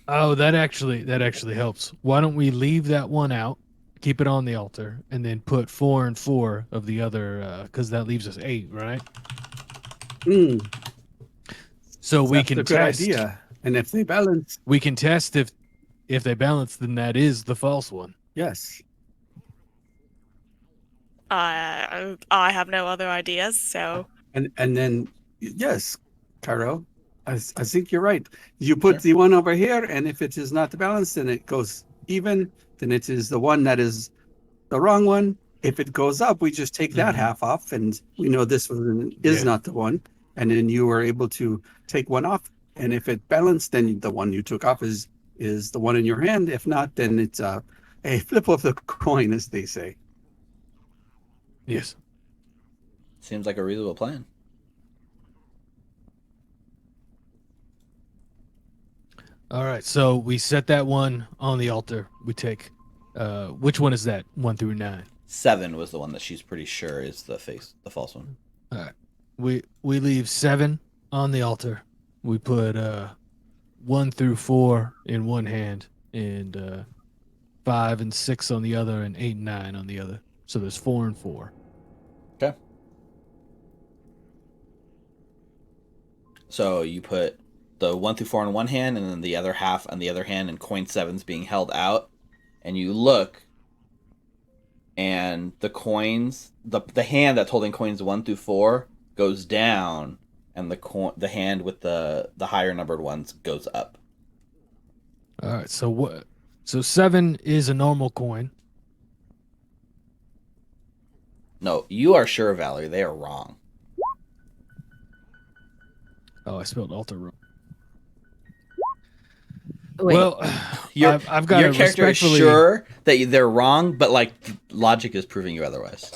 Oh, that actually helps. Why don't we leave that one out, keep it on the altar, and then put 4 and 4 of the other, because that leaves us 8, right? So we That's can a good test. idea. And if they balance, We can test if they balance, then that is the false one. yes. I have no other ideas, so And then yes, Cairo, I think you're right. You put the one over here, and if it is not balanced, then it goes even. Then it is the one that is the wrong one. If it goes up, we just take that half off, and we know this one is not the one. And then you were able to take one off, and if it balanced, then the one you took off is the one in your hand. If not, then it's a flip of the coin, as they say. Yes. Seems like a reasonable plan. All right. So we set that one on the altar. We take, which one is that? 1 through 9. 7 was the one that she's pretty sure is the false one. All right. We leave 7 on the altar. We put 1 through 4 in one hand, and 5 and 6 on the other, and 8 and 9 on the other. So there's 4 and 4. Okay. So you put the 1 through 4 in one hand, and then the other half on the other hand, and coin 7's being held out, and you look, and the coins, the hand that's holding coins 1 through 4 goes down, and the hand with the higher numbered ones goes up. All right. So what? So 7 is a normal coin. No, you are sure, Valerie. They are wrong. Oh, I spelled altar wrong. Wait. Well, I've got your to character is respectfully. sure that they're wrong, but like logic is proving you otherwise.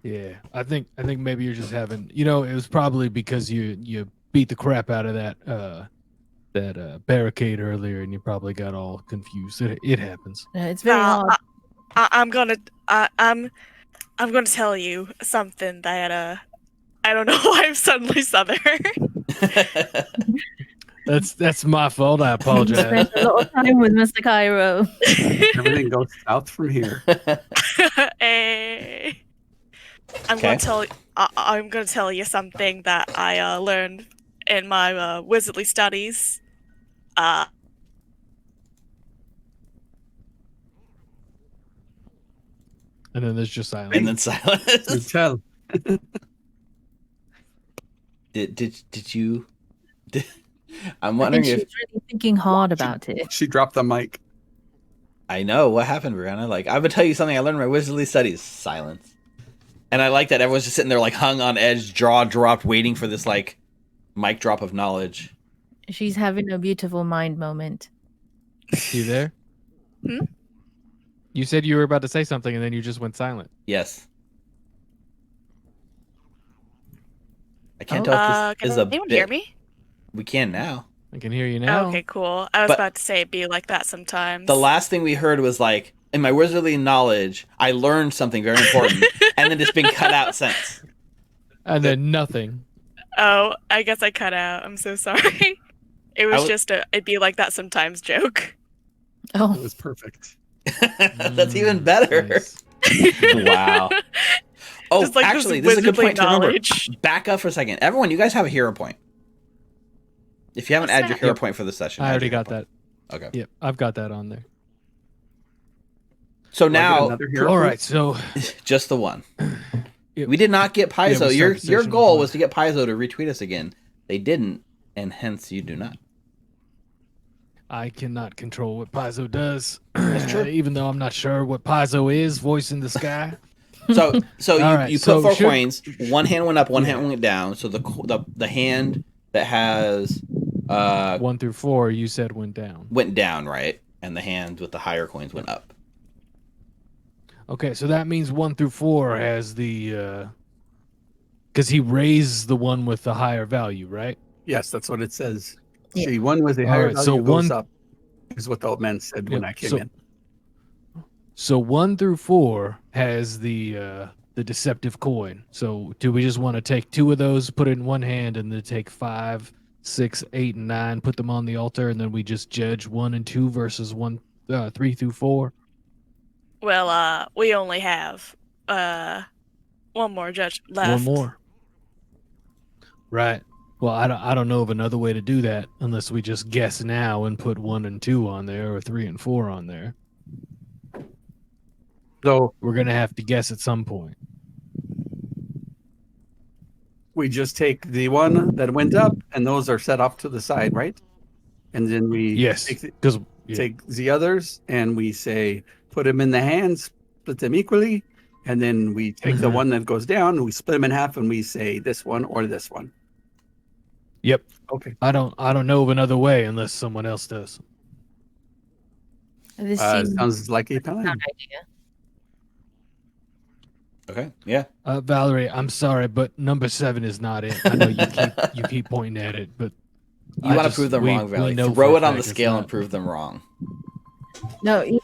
Yeah, I think maybe you're just having. It was probably because you beat the crap out of that barricade earlier, and you probably got all confused. It happens. It's very hard. I'm gonna tell you something that I don't know why I'm suddenly southern. That's my fault. I You apologize. spent a lot of time with Mr. Cairo. Everything goes south from here. Eh. I'm Okay. gonna tell you something that I learned in my wizardly studies. And then there's just silence. And then silence. You tell. Did you? I'm I wondering think if she's really thinking hard about it. She dropped the mic. I know what happened, Brianna. Like, I would tell you something I learned in my wizardly studies: silence. And I like that everyone's just sitting there, like, hung on edge, jaw dropped, waiting for this like mic drop of knowledge. She's having a beautiful mind moment. You there? Hmm? You said you were about to say something and then you just went silent. Yes. I can't Oh. tell if this Can is a anyone bit. hear me? We can now. I can hear you now. Okay, cool. I was But- about to say it'd be like that sometimes. The last thing we heard was like, in my wizardly knowledge, I learned something very important, and then it's been cut out since. And then nothing. Oh, I guess I cut out. I'm so sorry. It was just a it'd be like that sometimes joke. It Oh, was perfect. That's even better. Nice. Wow. Oh, Just like actually, this is a good wizardly point to remember. knowledge. Back up for a second. Everyone, you guys have a hero point. If you haven't What's added your that? hero Yep. point for the session, I add already your hero got that. point. Okay. Yep, I've got that on there. So Do I get now, another hero All point? right, so just the one. Yep. We did not get Paizo. we your started the your session goal with was to get Paizo to retweet us again. They didn't, and hence you do not. I cannot control what Paizo does. That's true. Even though I'm not sure what Paizo is, voice in the sky. So you, All right, you put so four should- coins. One hand went up, one Yeah. hand went down. So the hand that has 1 through 4, you said went down. went down, right? And the hand with the higher coins went up. Okay, so that means 1 through 4 has the because he raised the one with the higher value, right? Yes, that's what it says. Yeah. See, one with the All higher right, value so goes one- up, is what the old man said when Yep, I came so- in. So 1 through 4 has the deceptive coin. So do we just want to take 2 of those, put it in one hand, and then take 5, 6, 8, and 9, put them on the altar, and then we just judge 1 and 2 versus 3 through 4? Well, we only have one more judge left. One more. Right. Well, I don't know of another way to do that unless we just guess now and put 1 and 2 on there or 3 and 4 on there. So We're gonna have to guess at some point. we just take the one that went up, and those are set off to the side, right? And then we Yes, take the, because take the others, and we say put them in the hands, split them equally, and then we take the Mhm. one that goes down, and we split them in half, and we say this one or this one. Yep. Okay. I don't know of another way unless someone else does. this seems Sounds like a a plan. bad idea. Okay. Yeah. Valerie, I'm sorry, but number 7 is not it. I know you keep pointing at it, but You want to prove them wrong, Valley. Throw it on the scale and prove them wrong. No,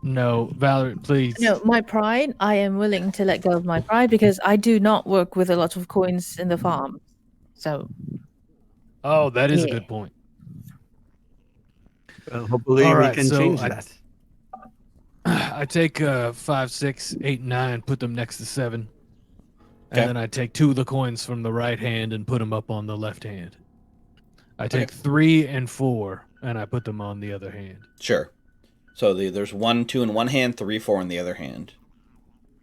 No, Valerie, please. no, my pride. I am willing to let go of my pride because I do not work with a lot of coins in the farm. So Oh, that is a Yeah. good point. Well, hopefully All we right, can so change I- that. I take 5, 6, 8, 9, put them next to 7. Okay. And then I take 2 of the coins from the right hand and put them up on the left hand. I take Okay. 3 and 4 and I put them on the other hand. Sure. So there's 1, 2 in one hand, 3, 4 in the other hand.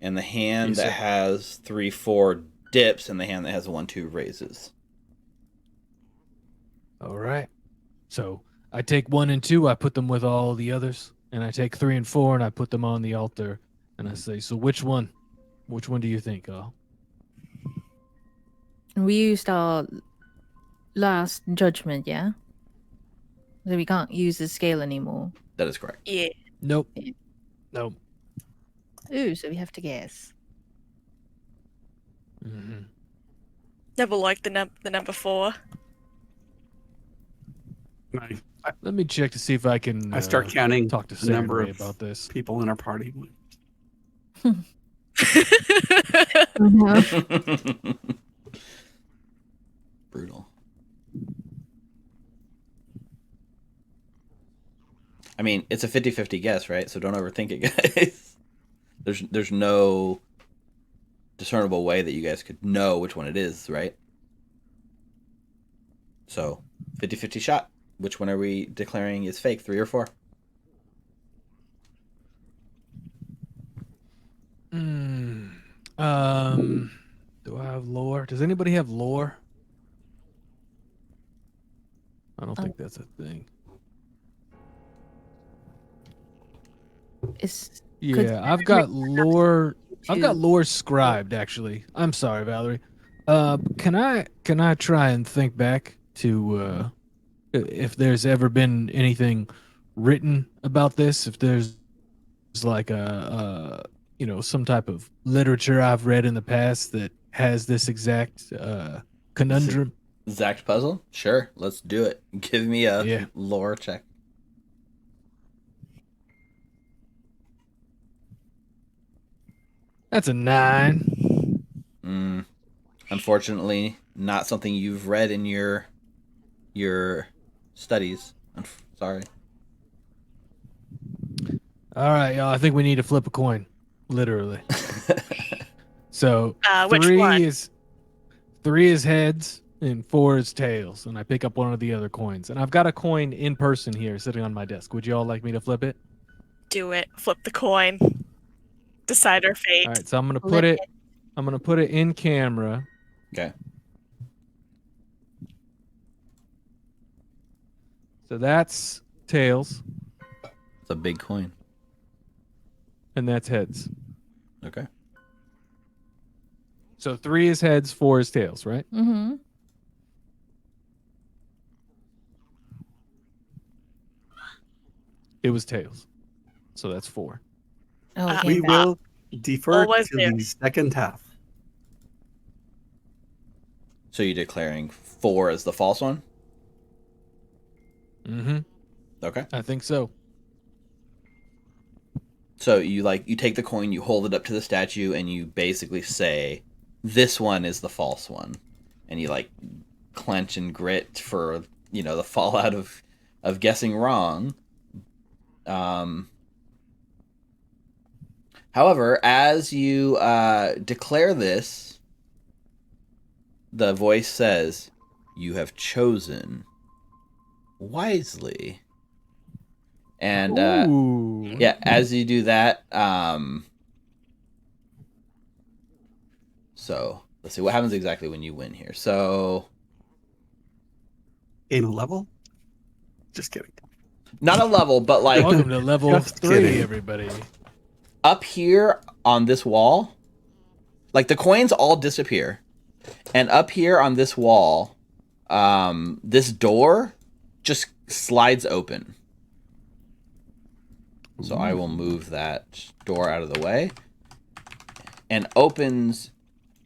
And the hand Yes, that sir. has 3, 4 dips, and the hand that has 1, 2 raises. All right. So I take 1 and 2, I put them with all the others. And I take 3 and 4 and I put them on the altar. And I say, so which one? Which one do you think, Al? we used our last judgment, yeah. So we can't use the scale anymore. That is correct. Yeah. Nope. Yeah. Nope. Ooh, so we have to guess. hmm Never liked the number 4. Let me check to see if I can I start counting talk to the number Sarah of about this. people in our party. Brutal. I mean, it's a 50-50 guess, right? So don't overthink it, guys. There's no discernible way that you guys could know which one it is, right? So, 50-50 shot. Which one are we declaring is fake, 3 or 4? Mm, um, Do I have lore? Does anybody have lore? I don't think that's a thing. It's Yeah, I've got lore. I've got lore scribed actually. I'm sorry, Valerie. Can I try and think back to if there's ever been anything written about this? If there's like some type of literature I've read in the past that has this exact conundrum. Exact puzzle? Sure, let's do it. Give me a lore check. That's a 9. Unfortunately, not something you've read in your studies. I'm sorry. All right, y'all. I think we need to flip a coin, literally. So Which one? three is heads and 4 is tails, and I pick up one of the other coins. And I've got a coin in person here, sitting on my desk. Would you all like me to flip it? Do it. Flip the coin. Decide our fate. All right, so I'm gonna Flip it. I'm gonna put it in camera. Okay. So that's tails, It's a big coin. and that's heads. Okay. So 3 is heads, 4 is tails, right? Mm-hmm. It was tails. So that's 4. Oh, it We came back. will defer Always to there. the second half. So you're declaring 4 as the false one? Mm-hmm. Okay. I think so. So you take the coin, you hold it up to the statue, and you basically say, "This one is the false one," and you clench and grit for the fallout of guessing wrong. However, as you declare this, the voice says, "You have chosen wisely." And Ooh. yeah, as you do that, so let's see what happens exactly when you win here. So In a level? Just kidding. not a level, but Welcome to level Just 3, kidding. everybody. up here on this wall, the coins all disappear, and up here on this wall, this door just slides open. So I will move that door out of the way and opens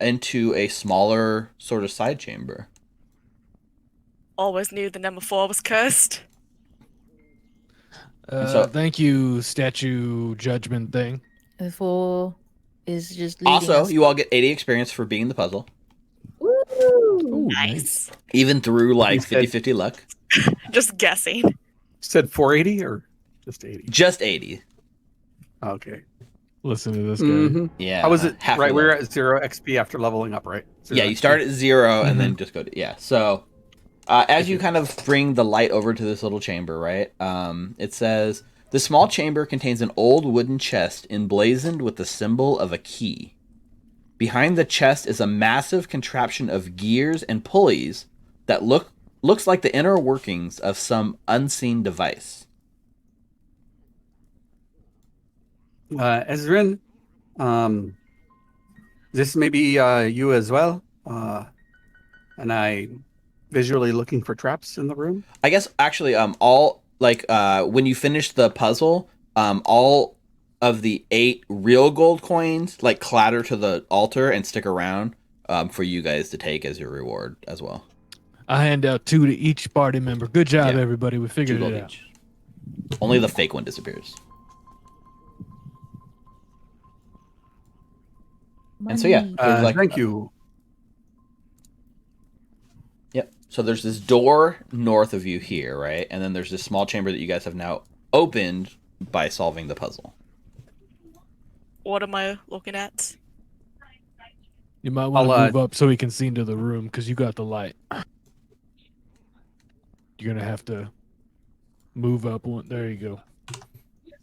into a smaller sort of side chamber. Always knew the number 4 was cursed. so- Thank you, statue judgment thing. The 4 is just leading Also, us. you all get 80 experience for beating the puzzle, Woo! Ooh, Nice. even through You said- 50-50 luck. Just guessing. Said 480 or just 80? Just 80. Okay. Listen to this guy. Mhm. Yeah. How was it? half Right, your we were level. at 0 XP after leveling up, right? Yeah, you start at 0 and then just go to So, as you kind of bring the light over to this little chamber, right? It says the small chamber contains an old wooden chest emblazoned with the symbol of a key. Behind the chest is a massive contraption of gears and pulleys that looks like the inner workings of some unseen device. Ezrin, this may be you as well. And I visually looking for traps in the room. I guess actually, all when you finish the puzzle, all of the 8 real gold coins clatter to the altar and stick around for you guys to take as your reward as well. I hand out 2 to each party member. Good job, Yeah. everybody. We 2 figured gold it out. each. Only the fake one disappears. And so yeah, Money. there's Thank you. Yep. So there's this door north of you here, right? And then there's this small chamber that you guys have now opened by solving the puzzle. What am I looking at? You might want to I'll, move up so we can see into the room because you got the light. You're going to have to move up. There you go.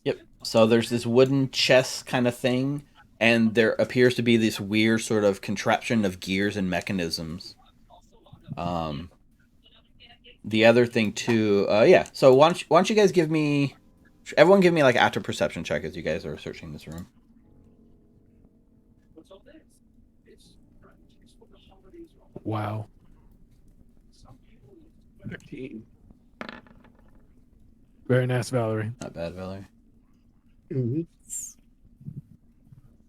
Yep. So there's this wooden chest kind of thing and there appears to be this weird sort of contraption of gears and mechanisms. The other thing too, yeah. So why don't you guys give me, everyone give me like active perception check as you guys are searching this room. Wow. 13. Very nice, Valerie. Not bad, Valerie. Mm-hmm.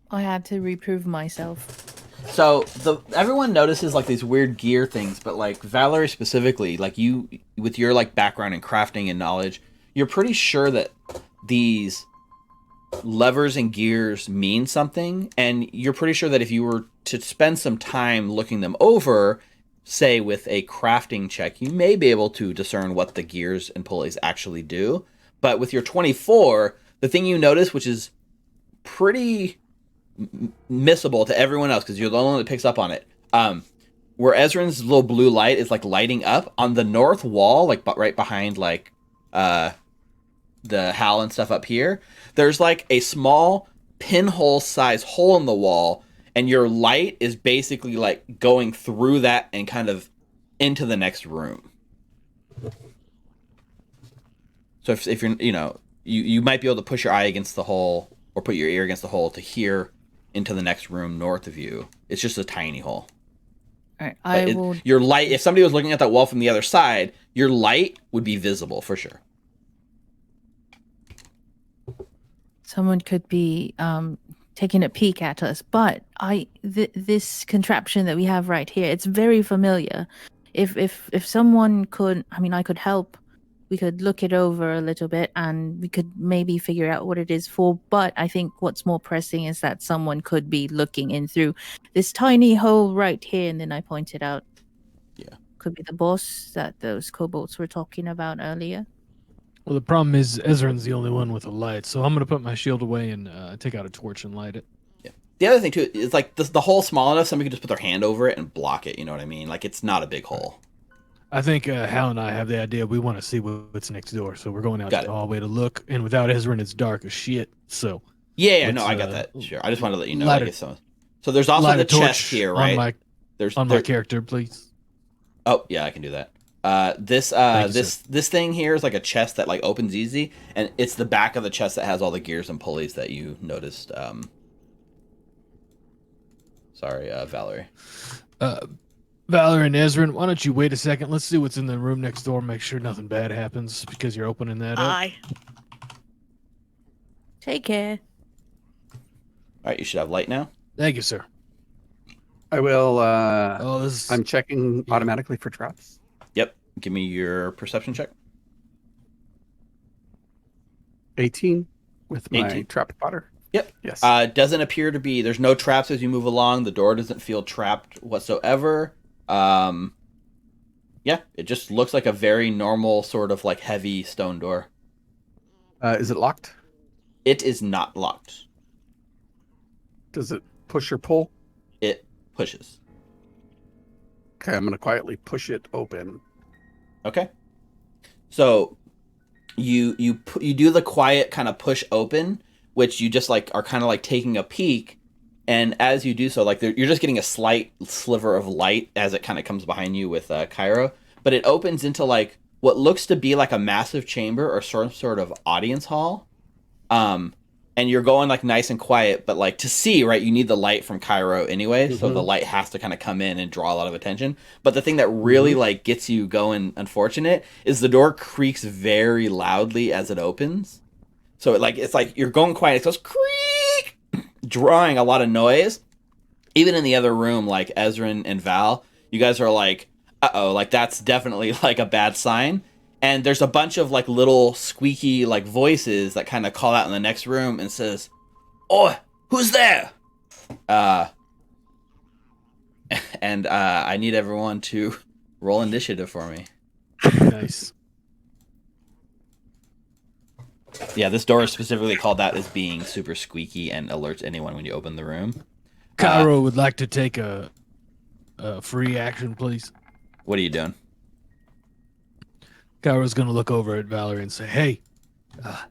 I had to reprove myself. So everyone notices like these weird gear things, but like Valerie specifically, like you with your like background in crafting and knowledge, you're pretty sure that these levers and gears mean something, and you're pretty sure that if you were to spend some time looking them over, say with a crafting check, you may be able to discern what the gears and pulleys actually do. But with your 24, the thing you notice, which is pretty missable to everyone else because you're the only one that picks up on it, where Ezran's little blue light is like lighting up on the north wall, like right behind like the Hal and stuff up here, there's like a small pinhole size hole in the wall, and your light is basically like going through that and kind of into the next room. So if you're, you might be able to push your eye against the hole or put your ear against the hole to hear into the next room north of you. It's just a tiny hole. All right, your light, if somebody was looking at that wall from the other side, your light would be visible for sure. Someone could be taking a peek at us, but this contraption that we have right here, it's very familiar. If someone could, I could help. We could look it over a little bit, and we could maybe figure out what it is for. But I think what's more pressing is that someone could be looking in through this tiny hole right here. And then I pointed out, yeah, could be the boss that those kobolds were talking about earlier. Well, the problem is Ezran's the only one with a light, so I'm going to put my shield away and take out a torch and light it. Yeah. The other thing, too, is like the hole's small enough somebody could just put their hand over it and block it, you know what I mean? Like, it's not a big hole. I think Hal and I have the idea we want to see what's next door, so we're going out to the hallway to look, and without Ezran, it's dark as shit, so... Yeah, no, I got that. Sure. I just wanted to let you know. So there's also the chest here, right? On my character, please. Oh, yeah, I can do that. This thing here is like a chest that like opens easy, and it's the back of the chest that has all the gears and pulleys that you noticed. Sorry, Valerie. Valerie and Ezran, why don't you wait a second? Let's see what's in the room next door. Make sure nothing bad happens because you're opening that up. Aye. Take care. All right, you should have light now. Thank you, sir. I will. I'm checking automatically for traps. Yep. Give me your perception check. 18 with my 18. trap spotter. Yep. Yes. Doesn't appear to be. There's no traps as you move along. The door doesn't feel trapped whatsoever. Yeah, it just looks like a very normal sort of like heavy stone door. Is it locked? It is not locked. Does it push or pull? It pushes. Okay, I'm gonna quietly push it open. Okay. So you do the quiet kind of push open, which you just like are kind of like taking a peek, and as you do so, like you're just getting a slight sliver of light as it kind of comes behind you with Cairo, but it opens into like what looks to be like a massive chamber or some sort of audience hall. And you're going like nice and quiet, but like to see, right, you need the light from Cairo anyway, so the light has to kind of come in and draw a lot of attention. But the thing that really like gets you going, unfortunate, is the door creaks very loudly as it opens. So it's like you're going quiet, it goes creak, drawing a lot of noise. Even in the other room, like Ezran and Val, you guys are like, uh-oh, like that's definitely like a bad sign. And there's a bunch of like little squeaky like voices that kind of call out in the next room and says, "Oh, who's there?" And I need everyone to roll initiative for me. Nice. Yeah, this door is specifically called out as being super squeaky and alerts anyone when you open the room. Cairo would like to take a free action, please. What are you doing? Cairo's going to look over at Valerie and say, "Hey,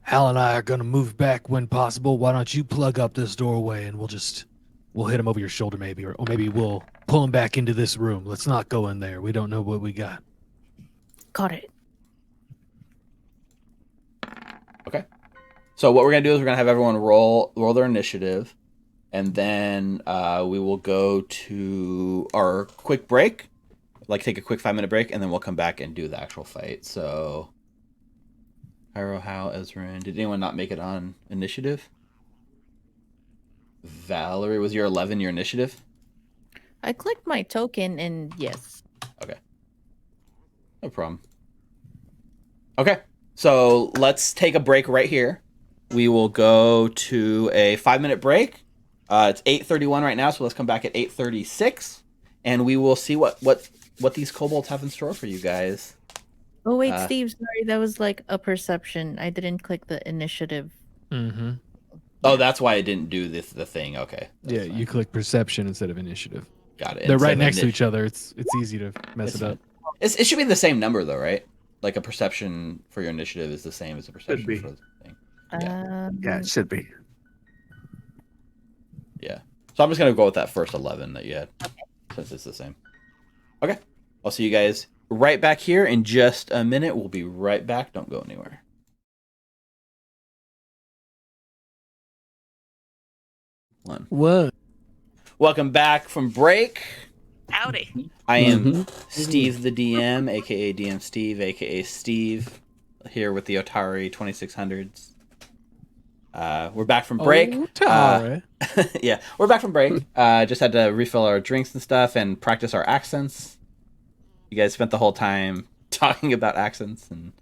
Hal and I are gonna move back when possible. Why don't you plug up this doorway and we'll hit him over your shoulder maybe, or maybe we'll pull him back into this room. Let's not go in there. We don't know what we got. Got it. Okay. So what we're gonna do is we're gonna have everyone roll their initiative, and then we will go to our quick break, like take a quick 5-minute break, and then we'll come back and do the actual fight. So, Pyro, Hal, Ezrin, did anyone not make it on initiative? Valerie, was your 11 your initiative? I clicked my token and yes. Okay. No problem. Okay. So let's take a break right here. We will go to a 5-minute break. It's 8:31 right now, so let's come back at 8:36, and we will see what these kobolds have in store for you guys. Oh wait, Steve, sorry, that was like a perception. I didn't click the initiative. Mm-hmm. Oh, that's why I didn't do the thing. Okay. Yeah, Fine. you click perception instead of initiative. Got it. They're Instead right of next to each other. It's easy to mess It's it up. It should be the same number though, right? Like a perception for your initiative is the same as a perception be. for the thing. Yeah, it should be. Yeah. So I'm just gonna go with that first 11 that you had, since it's the same. Okay. I'll see you guys right back here in just a minute. We'll be right back. Don't go anywhere. What? Welcome back from break. Howdy. I am Steve the DM, aka DM Steve, aka Steve, here with the Otari 2600s. We're back from break. Otari. Yeah, we're back from break. Just had to refill our drinks and stuff and practice our accents. You guys spent the whole time talking about accents and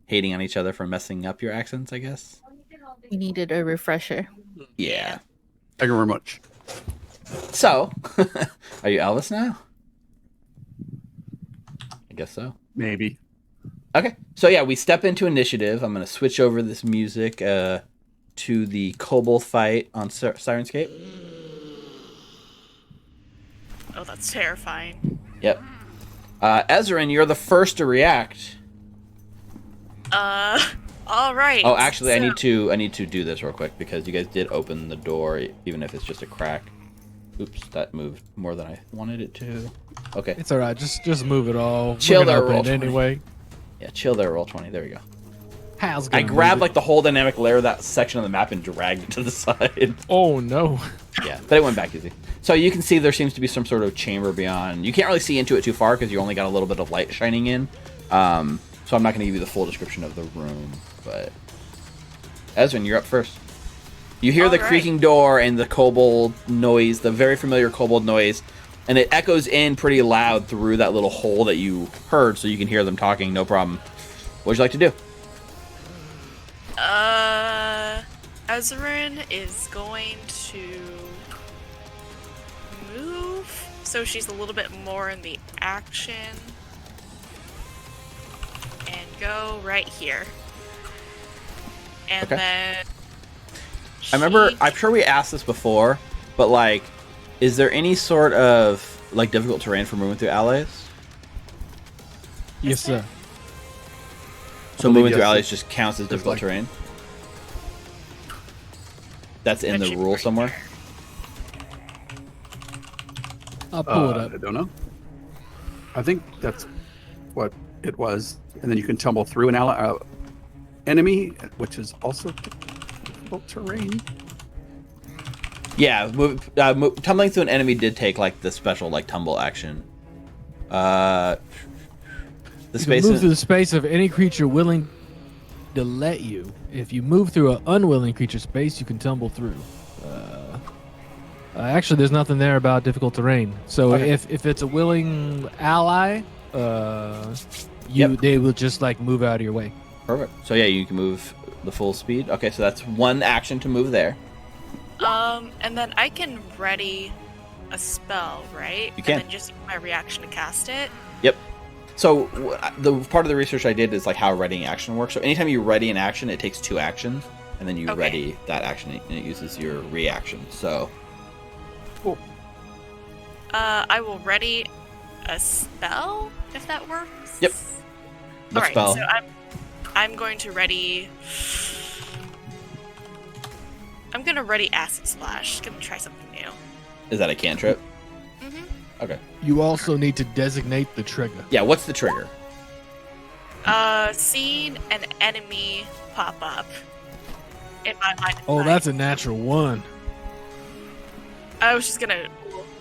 hating on each other for messing up your accents, I guess. We needed a refresher. Yeah. Thank you very much. So, are you Elvis now? I guess so. Maybe. Okay. So yeah, we step into initiative. I'm going to switch over this music to the Kobold fight on Sirenscape. Oh, that's terrifying. Yep. Ezrin, you're the first to react. All right. Oh, actually, so- I need to do this real quick because you guys did open the door, even if it's just a crack. Oops, that moved more than I wanted it to. Okay. It's all right. Just move it all. Chill We're gonna there, open roll it 20. anyway. Yeah, chill there, roll 20. There we go. Hal's I gonna grabbed move like the whole dynamic layer of that section of the map and dragged it to the side. it. Oh no. Yeah, but it went back easy. So you can see there seems to be some sort of chamber beyond. You can't really see into it too far because you only got a little bit of light shining in. So I'm not going to give you the full description of the room, but Ezrin, you're up first. You hear the All right. creaking door and the kobold noise, the very familiar kobold noise, and it echoes in pretty loud through that little hole that you heard, so you can hear them talking, no problem. What would you like to do? Ezrin is going to move, so she's a little bit more in the action, and go right here. And Okay. then I'm sure we asked this before, but like, is there any sort of like difficult terrain for moving through allies? Yes, sir. So believe moving through yes, allies just counts as there's difficult like- terrain? That's in That the should be rule right somewhere? I'll pull it I up. don't know. I think that's what it was. And then you can tumble through an enemy, which is also difficult terrain. Yeah, tumbling through an enemy did take like the special like tumble action. The You space can move through the space of any creature willing to let you. If you move through an unwilling creature space, you can tumble through. Actually, there's nothing there about difficult terrain. So Okay. if it's a willing ally, they will just like move out of your way. Perfect. So yeah, you can move the full speed. Okay, so that's one action to move there. and then I can ready a spell, right? You can. And then just use my reaction to cast it. Yep. So the part of the research I did is like how readying action works. So anytime you ready an action, it takes 2 actions, and then you Okay. ready that action, and it uses your reaction. So I will ready a spell if that works. Yep. What All right, spell? so I'm going to ready. I'm gonna ready Acid Splash. Gonna try something new. Is that a cantrip? Mm-hmm. Okay. You also need to designate the trigger. Yeah, what's the trigger? Seeing an enemy pop up in my line of Oh, sight. that's a natural one. I was just gonna.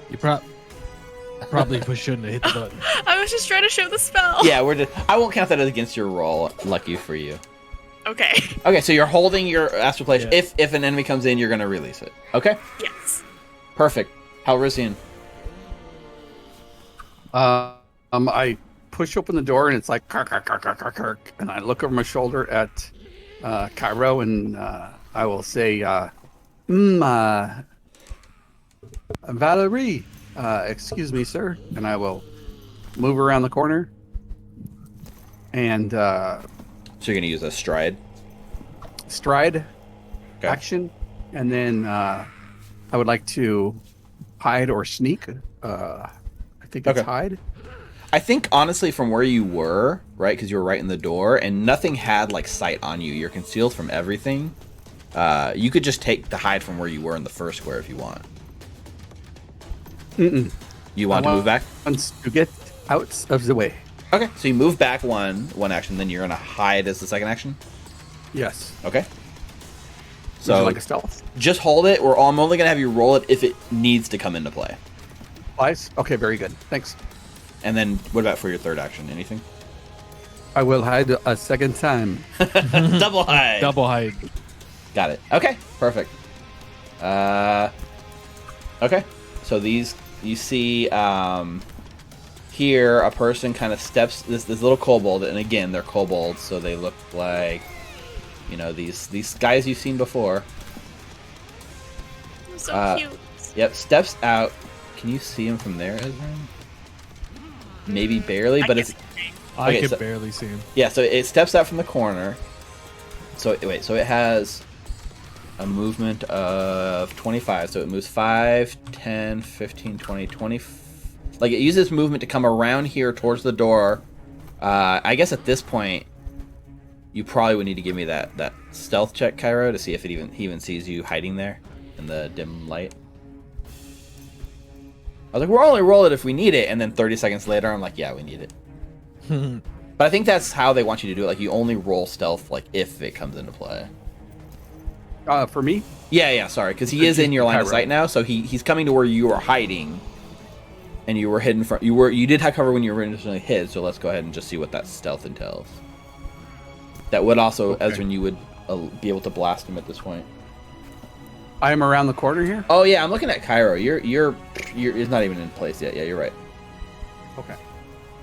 You probably shouldn't have hit the button. I was just trying to show the spell. Yeah, I won't count that as against your roll. Lucky for you. Okay. Okay, so you're holding your astral plate. Yeah. If an enemy comes in, you're gonna release it. Okay. Yes. Perfect. Halrusian. I push open the door and it's like kark, kark, kark, kark, kark, kark, and I look over my shoulder at Cairo and I will say, Valerie, excuse me, sir, and I will move around the corner and So you're gonna use a stride. stride Okay. action, and then I would like to hide or sneak. I think it's Okay. hide. I think honestly, from where you were, right, because you were right in the door, and nothing had like sight on you. You're concealed from everything. You could just take the hide from where you were in the first square if you want. Mm-mm. You want to move back? Wants to get out of the way. Okay, so you move back one action, then you're gonna hide as the second action. Yes. Okay. Would So you like a stealth? just hold it, or I'm only gonna have you roll it if it needs to come into play. Twice? Okay, very good. Thanks. And then what about for your third action? Anything? I will hide a second time. Double hide. Double hide. Got it. Okay, perfect. Okay, so these you see here a person kind of steps this little kobold, and again they're kobolds, so they look like these guys you've seen before. So cute. Yep, steps out. Can you see him from there, Ezra? Maybe barely, but it's I Okay, could so- barely see him. yeah. So it steps out from the corner. So wait, so it has a movement of 25. So it moves 5, 10, 15, 20, 20. Like it uses movement to come around here towards the door. I guess at this point, you probably would need to give me that stealth check, Cairo, to see if he even sees you hiding there in the dim light. I was like, we'll only roll it if we need it, and then 30 seconds later, I'm like, yeah, we need it. But I think that's how they want you to do it. Like, you only roll stealth, like, if it comes into play. For me? Yeah, sorry, because he is in your line of Cairo. sight now, so he's coming to where you are hiding, and you were hidden from. You did have cover when you were originally hid, so let's go ahead and just see what that stealth entails. That would also, Okay. Ezrin, you would be able to blast him at this point. I am around the corner here? Oh yeah, I'm looking at Cairo. You're it's not even in place yet. Yeah, you're right. Okay.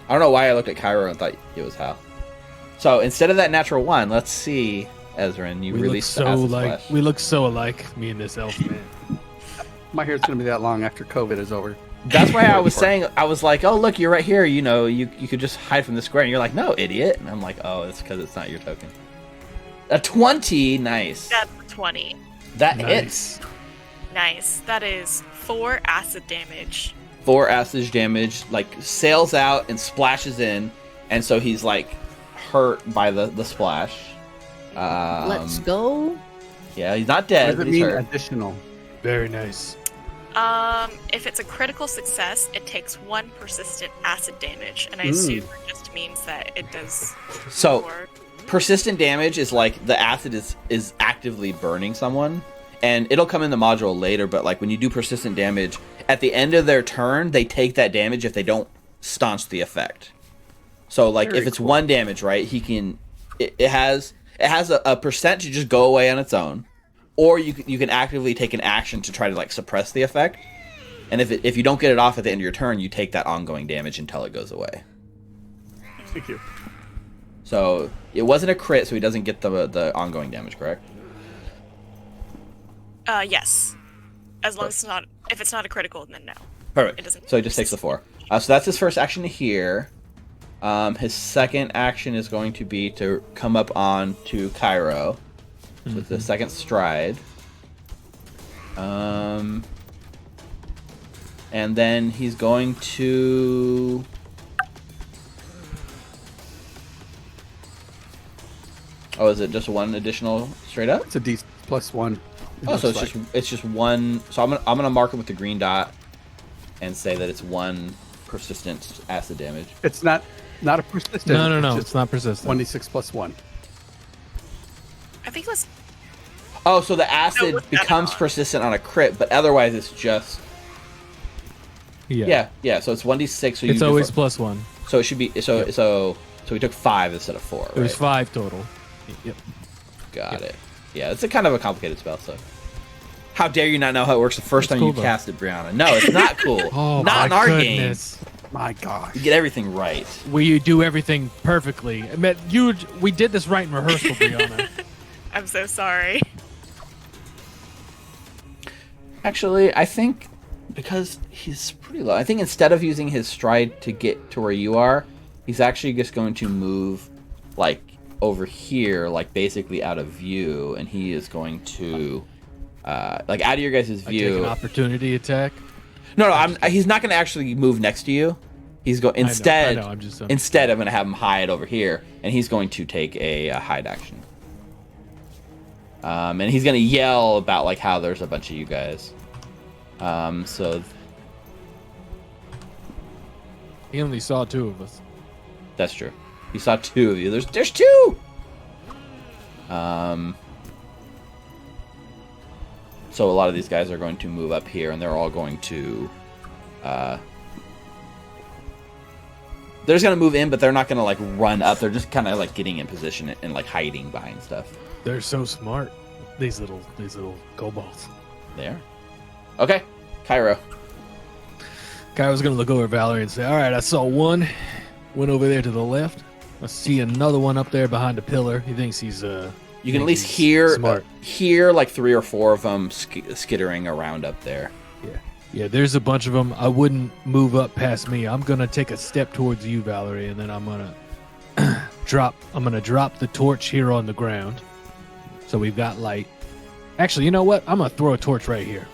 I don't know why I looked at Cairo and thought it was Hal. So instead of that natural one, let's see, Ezrin, you We look release the so acid like splash. we look so alike, me and this elf man. My hair's going to be that long after COVID is over. That's why I was saying, I was like, oh look, you're right here. You know, you could just hide from the square. And you're like, no, idiot. And I'm like, oh, it's because it's not your token. A 20, nice. That's 20. That Nice. hits. Nice. That is 4 acid damage. 4 acid damage, like sails out and splashes in, and so he's like hurt by the splash. Let's go. Yeah, he's not What dead, does but it he's mean hurt. additional? Very nice. If it's a critical success, it takes 1 persistent acid damage, and I assume that just means that it does So 4. persistent damage is like the acid is actively burning someone, and it'll come in the module later. But like when you do persistent damage at the end of their turn, they take that damage if they don't staunch the effect. So like Very if it's cool. 1 damage, right? He can. It has a percent to just go away on its own, or you can actively take an action to try to like suppress the effect. And if you don't get it off at the end of your turn, you take that ongoing damage until it goes away. Thank you. So it wasn't a crit, so he doesn't get the ongoing damage, correct? Yes. As long as if it's not a critical, then no. Perfect. It doesn't- So he just takes the 4. So that's his first action here. His second action is going to be to come up on to Cairo with the second stride. And then he's going to... Oh, is it just one additional straight up? It's a D plus 1. Oh, so it's just one. So I'm gonna mark it with the green dot, and say that it's one persistent acid damage. It's not a persistent. No. It's not persistent. 1d6 plus 1. I think it was. Oh, so the acid what's that becomes on? persistent on a crit, but otherwise it's just yeah. So it's 1d6. So It's always plus 1. So it should be so we took 5 instead of 4. It was right? 5 total. Yep. Got it. Yeah, it's a kind of a complicated spell. So how dare you not know how it works the first time cool, you though. cast it, Brianna? No, it's not cool. Oh, not in my our goodness. My gosh. game. You get everything right. We do everything perfectly. We did this right in rehearsal, Brianna. I'm so sorry. Actually, I think because he's pretty low, I think instead of using his stride to get to where you are, he's actually just going to move like over here, like basically out of view, and he is going to like out of your guys' I view. take an opportunity attack. No, he's not going to actually move next to you. He's going instead. I know, I'm just instead, I'm going to have him hide over here, and he's going to take a hide action. And he's going to yell about like how there's a bunch of you guys. So He only saw 2 of us. that's true. He saw 2 of you. There's 2. So a lot of these guys are going to move up here, and they're all going to. They're just gonna move in, but they're not gonna like run up. They're just kind of like getting in position and like hiding behind stuff. They're so smart. These little kobolds. There. Okay, Cairo. Guy was gonna look over at Valerie and say, "All right, I saw one. Went over there to the left. I see another one up there behind a pillar. He thinks he's You can at least hear smart. hear like 3 or 4 of them skittering around up there. Yeah, there's a bunch of them. I wouldn't move up past me. I'm gonna take a step towards you, Valerie, and then I'm gonna drop the torch here on the ground. So we've got light. Actually, you know what? I'm gonna throw a torch right here.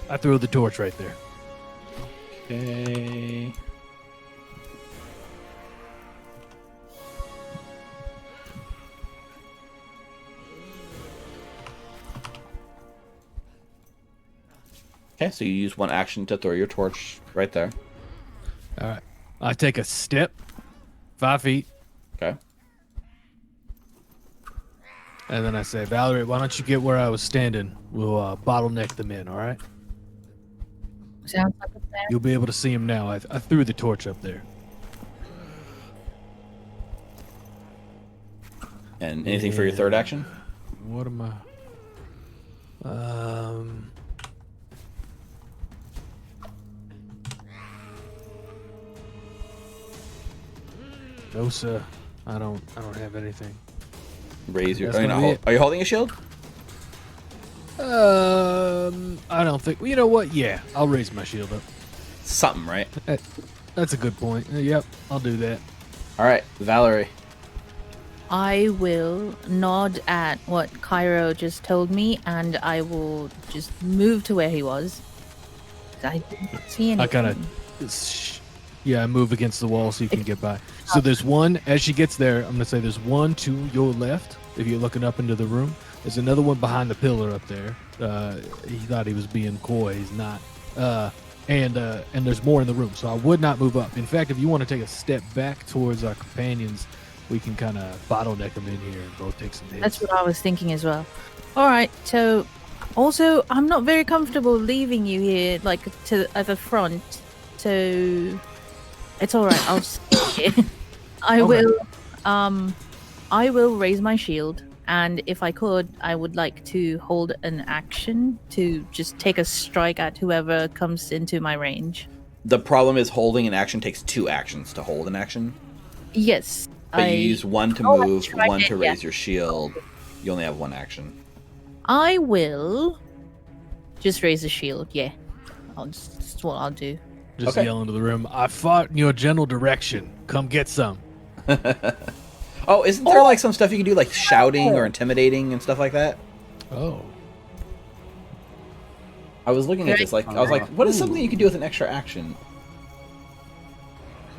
I threw the torch right there. Okay. Okay, so you use one action to throw your torch right there. All right. I take a step, 5 feet, Okay. and then I say, Valerie, why don't you get where I was standing? We'll bottleneck them in, all right? Sounds like a plan. You'll be able to see them now. I threw the torch up there. And anything for your third action? What am I? No, sir. I don't have anything. Raise your. That's gonna be it. Are you holding a shield? I don't think. Well, you know what? Yeah, I'll raise my shield up. Something, right? That's a good point. Yep, I'll do that. All right, Valerie. I will nod at what Cairo just told me, and I will just move to where he was. I didn't see anything. I kind of, yeah, I move against the wall so you can get by. So there's one, as she gets there, I'm going to say there's one to your left, if you're looking up into the room. There's another one behind the pillar up there. He thought he was being coy. He's not. And there's more in the room, so I would not move up. In fact, if you want to take a step back towards our companions, we can kind of bottleneck them in here and both take some hits. That's what I was thinking as well. All right, so also I'm not very comfortable leaving you here, like at the front. So it's all right. I'll stay here. I will raise my shield, and if I could, I would like to hold an action to just take a strike at whoever comes into my range. The problem is holding an action takes 2 actions to hold an action. Yes. But you use one to Oh, move, that's right, one to yeah. raise your shield. You only have 1 action. I will just raise the shield. Yeah, that's what I'll do. Just Okay. yell into the room, I fought in your general direction. Come get some. Oh, isn't there like some stuff you can do, like shouting or intimidating and stuff like that? Oh. I was looking at this, like I was like, what is something you can do with an extra action?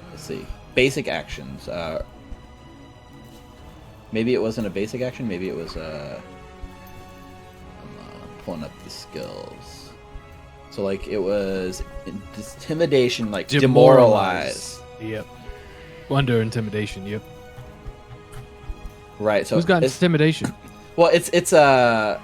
Let's see. basic actions. Maybe it wasn't a basic action. Maybe it was I'm pulling up the skills. So like it was intimidation, like demoralize. Yep. Under intimidation. Yep. Right. So who's got intimidation? Well, it's yeah.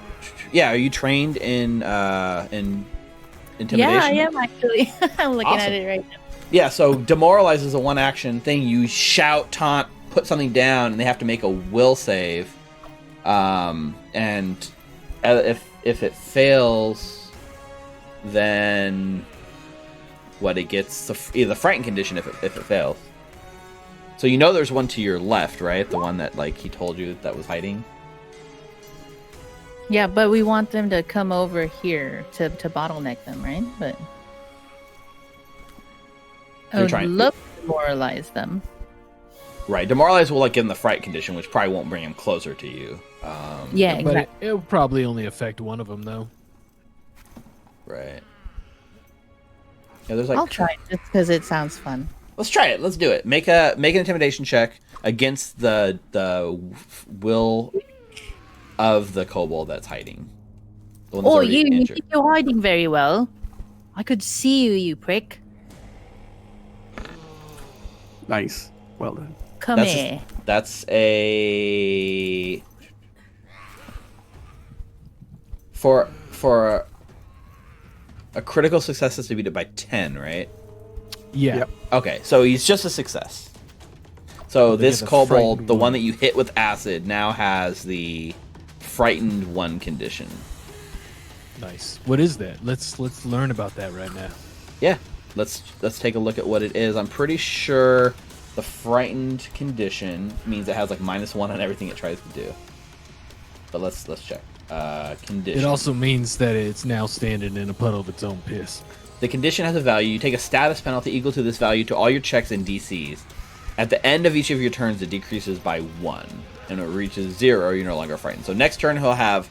Are you trained in intimidation? Yeah, I am actually. I'm looking Awesome. at it right now. Yeah. So demoralize is a one action thing. You shout, taunt, put something down, and they have to make a will save. And if it fails, then what it gets the frightened condition if it fails. So you know there's one to your left, right? The one that like he told you that was hiding. Yeah, but we want them to come over here to bottleneck them, right? But I You're would trying- love to demoralize them. Right. Demoralize will like give him the fright condition, which probably won't bring him closer to you. Yeah, But exactly. it'll probably only affect one of them, though. Right. Yeah, there's like. I'll try it just because it sounds fun. Let's try it. Let's do it. Make an intimidation check against the will of the kobold that's hiding. The one that's Oh, already you injured. think you're hiding very well. I could see you, you prick. Nice. Well done. Come That's here. That's a for a critical success is to beat it by 10, right? Yeah. Yep. Okay, so he's just a success. So They this get the kobold, frightened the one one. that you hit with acid, now has the frightened one condition. Nice. What is that? Let's learn about that right now. Yeah, let's take a look at what it is. I'm pretty sure the frightened condition means it has like -1 on everything it tries to do. But let's check. Condition. It also means that it's now standing in a puddle of its own piss. The condition has a value. You take a status penalty equal to this value to all your checks and DCs. At the end of each of your turns, it decreases by 1. And when it reaches 0, you're no longer frightened. So next turn, he'll have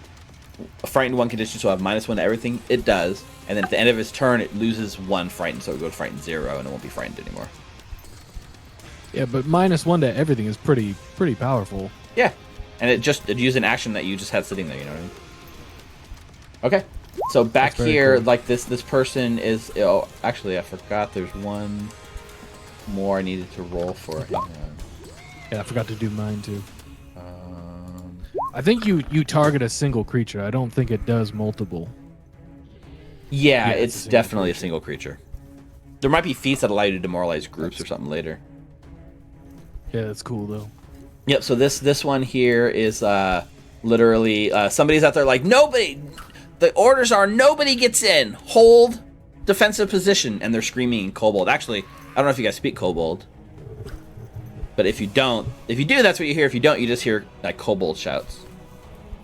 a frightened 1 condition, so he'll have -1 to everything it does. And then at the end of his turn, it loses 1 frightened, so it goes to frightened 0, and it won't be frightened anymore. Yeah, but -1 to everything is pretty powerful. Yeah. And it used an action that you just had sitting there, you know what I mean? Okay. So back That's very here, cool. like this person is... Oh, actually, I forgot there's one more I needed to roll for. Hang on. Yeah, I forgot to do mine too. I think you target a single creature. I don't think it does multiple. Yeah, Yeah, it's a it's single definitely a creature. single creature. There might be feats that allow you to demoralize groups or something later. Yeah, that's cool though. Yep, so this one here is literally somebody's out there like, nobody... The orders are nobody gets in. Hold defensive position. And they're screaming in Kobold. Actually, I don't know if you guys speak Kobold. But if you do, that's what you hear. If you don't, you just hear like Kobold shouts.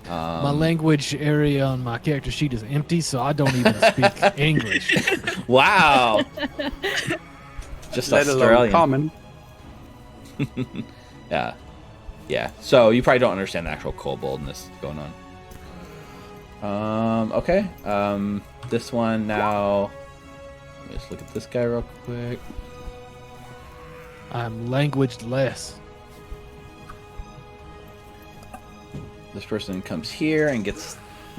My language area on my character sheet is empty, so I don't even speak English. Wow. Just Let alone Australian. common. Yeah. Yeah. So you probably don't understand the actual Koboldness going on. Okay. This one now. Let me just look at this guy real quick. I'm language-less. This person comes here and gets,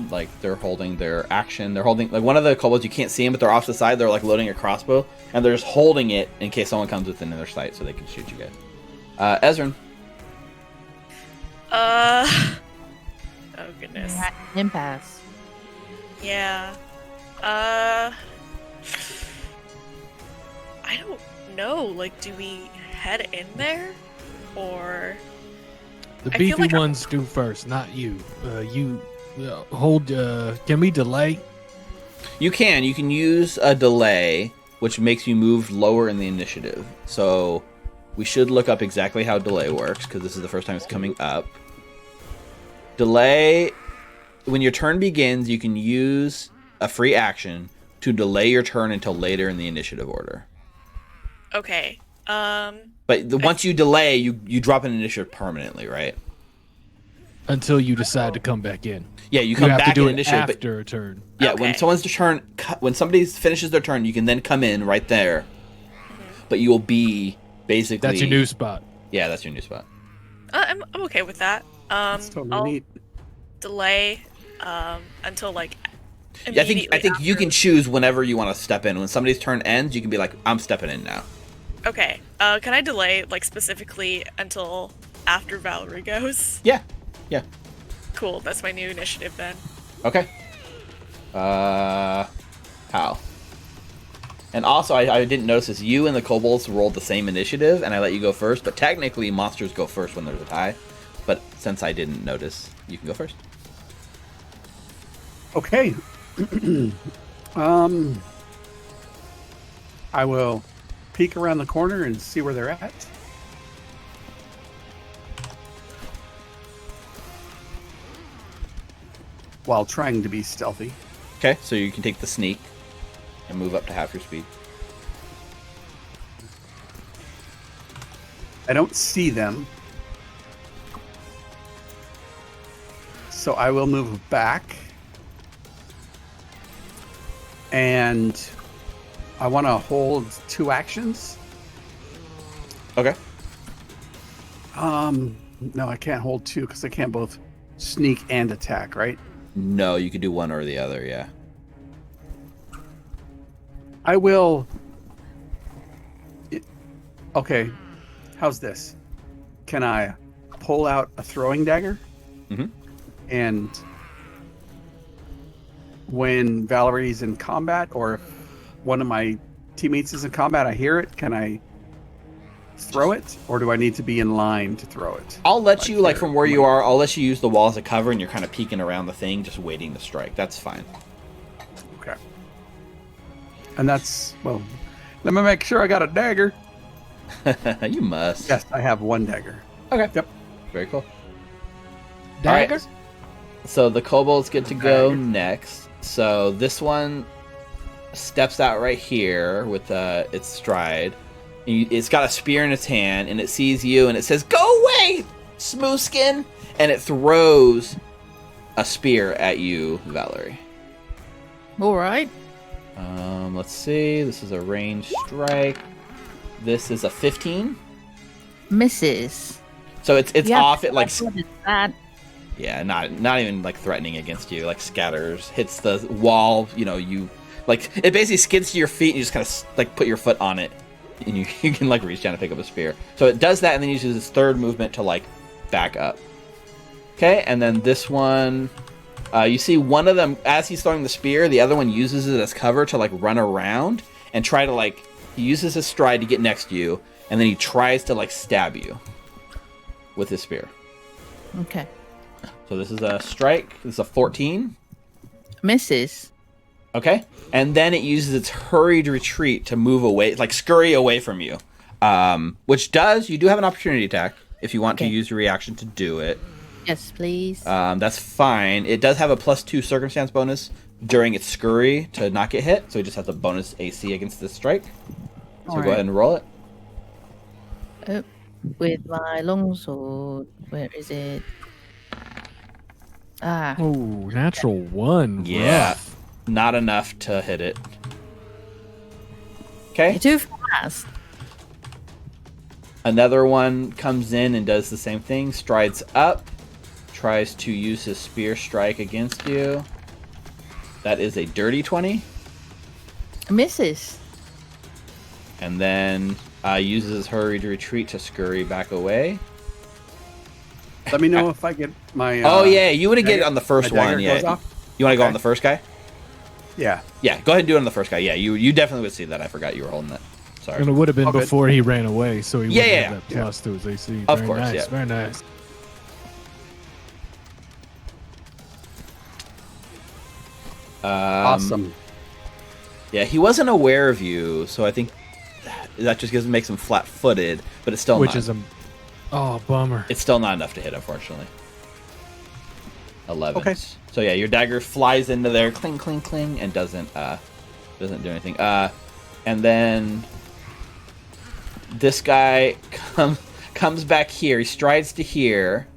like, they're holding their action. They're holding, like, one of the kobolds, you can't see them, but they're off to the side. They're, like, loading a crossbow, and they're just holding it in case someone comes within their sight so they can shoot you guys. Ezrin. Oh goodness. We're at an impasse. Yeah. I don't know. Like, do we head in there, or? The I feel beefy like ones do first, not you. You hold. Can we delay? You can use a delay, which makes you move lower in the initiative. So we should look up exactly how delay works, because this is the first time it's coming up. Delay, when your turn begins, you can use a free action to delay your turn until later in the initiative order. Okay. But once you delay, you drop an initiative permanently, right? Until you decide to come back in. Yeah, you You come have to back do in it initiative. But after a turn. yeah, when Okay. someone's when somebody finishes their turn, you can then come in right there. But you will be basically That's your new spot. Yeah, that's your new spot. I'm okay with that. That's totally I'll neat. delay until like Yeah, immediately I think you after- can choose whenever you want to step in. When somebody's turn ends, you can be like, I'm stepping in now. Okay. Can I delay like specifically until after Valerie goes? Yeah. Cool. That's my new initiative then. Okay. How? And also, I didn't notice this. You and the kobolds rolled the same initiative, and I let you go first. But technically, monsters go first when there's a tie. But since I didn't notice, you can go first. Okay. I will peek around the corner and see where they're at. While trying to be stealthy. Okay, so you can take the sneak and move up to half your speed. I don't see them. So I will move back. And I want to hold 2 actions. Okay. No, I can't hold 2 because I can't both sneak and attack, right? No, you could do one or the other, yeah. I will. Okay, how's this? Can I pull out a throwing dagger? Mhm. And when Valerie's in combat, or if one of my teammates is in combat, I hear it. Can I throw it, or do I need to be in line to throw it? I'll let you, like, here, from where you are, I'll let you use the wall as a cover, and you're kind of peeking around the thing, just waiting to strike. That's fine. Okay. And that's, well, let me make sure I got a dagger. You must. Yes, I have 1 dagger. Okay. Yep. Very cool. Dagger? All right. So the kobolds get to go Dagger. next. So this one steps out right here with its stride. It's got a spear in its hand, and it sees you, and it says, "Go away, smooth skin!" And it throws a spear at you, Valerie. All right. Let's see. This is a ranged strike. This is a 15. Misses. So it's Yeah, off. It like what is that? yeah, not even like threatening against you. Like scatters, hits the wall. You know, you like it basically skids to your feet, and you just kind of like put your foot on it, and you can like reach down and pick up a spear. So it does that, and then uses its third movement to like back up. Okay, and then this one, you see one of them as he's throwing the spear, the other one uses it as cover to like run around and try to like he uses his stride to get next to you, and then he tries to like stab you with his spear. Okay. So this is a strike. This is a 14. Misses. Okay. And then it uses its hurried retreat to move away, like scurry away from you. Which you do have an opportunity attack if you want to Okay. use your reaction to do it. Yes, please. That's fine. It does have a +2 circumstance bonus during its scurry to not get hit. So it just has a bonus AC against this strike. So All go ahead right. and roll it. With my longsword. Where is it? Ah. Oh, natural 1. Yeah. Rough. Not enough to hit it. Okay. You're too fast. Another one comes in and does the same thing. Strides up. Tries to use his spear strike against you. That is a dirty 20. Misses. And then uses his hurried retreat to scurry back away. Let me know if I get my. Oh, yeah. You want to get dagger- it on the first my dagger one. Yeah. goes off? You want to go Okay. on the first guy? Yeah. Yeah. Go ahead and do it on the first guy. Yeah. You definitely would see that. I forgot you were holding that. Sorry. And it would have been All good. before he ran away, so he Yeah, wouldn't yeah, have that yeah. plus to his AC. Of Very course, nice, yeah. Very nice. Awesome. Yeah. He wasn't aware of you, so I think that just makes him flat-footed, but it's still Which not. is a... Oh, bummer. It's still not enough to hit, unfortunately. 11. Okay. So yeah, your dagger flies into there, cling, cling, cling, and doesn't do anything. And then this guy comes back here. He strides to here,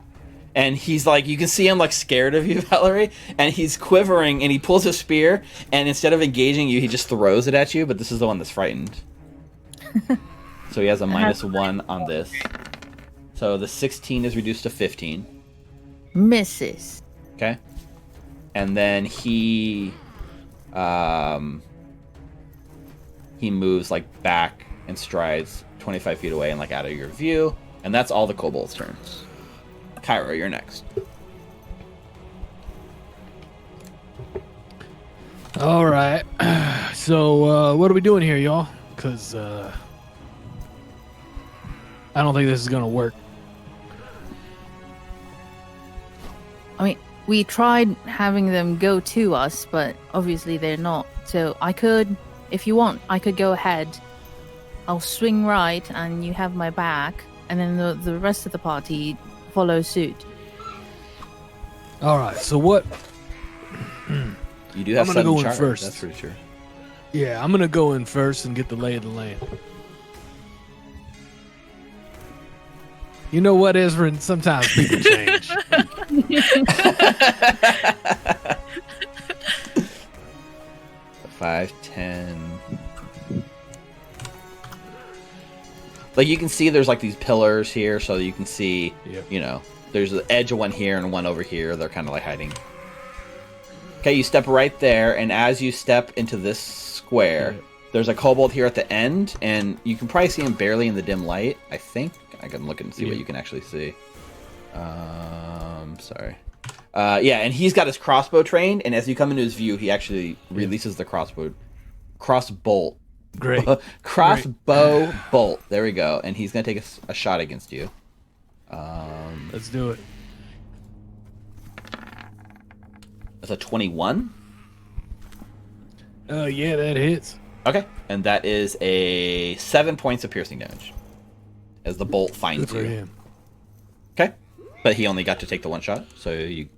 and he's like, you can see him like scared of you, Valerie, and he's quivering, and he pulls a spear, and instead of engaging you, he just throws it at you. But this is the one that's frightened. So he has a -1 on this. So the 16 is reduced to 15. Misses. Okay. And then he moves like back and strides 25 feet away and like out of your view. And that's all the kobold's turns. Cairo, you're next. All right. So, what are we doing here, y'all? Because I don't think this is going to work. I mean, we tried having them go to us, but obviously they're not. So I could, if you want, I could go ahead. I'll swing right, and you have my back, and then the rest of the party follow suit. All right. So what? You do have I'm gonna sudden go in charge, first. that's pretty sure. Yeah, I'm going to go in first and get the lay of the land. You know what, Ezra? Sometimes people change. 5, 10. Like you can see there's like these pillars here, so you can see, Yep. you know, there's the edge of one here and one over here. They're kind of like hiding. Okay, you step right there, and as you step into this square, there's a kobold here at the end, and you can probably see him barely in the dim light, I think. I can look and see what you can actually see. Sorry. Yeah, and he's got his crossbow trained, and as you come into his view, he actually releases the crossbow bolt. Great. Crossbow bolt. There we go. And he's gonna take a shot against you. Let's do it. That's a 21. Oh, yeah, that hits. Okay, and that is a 7 points of piercing damage as the bolt Good finds for you. him. Okay, but he only got to take the one shot, so you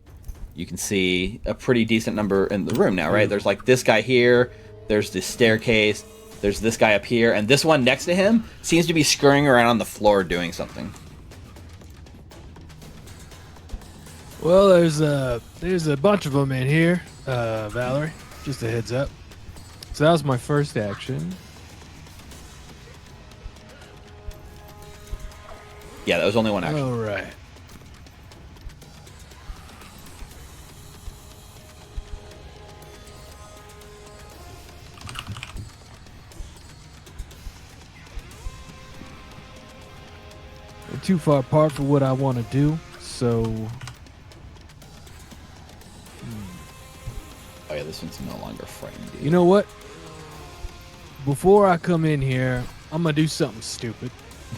can see a pretty decent number in the room now, right? There's like this guy here. There's this staircase. There's this guy up here, and this one next to him seems to be scurrying around on the floor doing something. Well, there's a bunch of them in here, Valerie. Just a heads up. So that was my first action. Yeah, that was only one action. All right. We're too far apart for what I want to do, so Oh yeah, this one's no longer frightened. you know what? Before I come in here, I'm gonna do something stupid.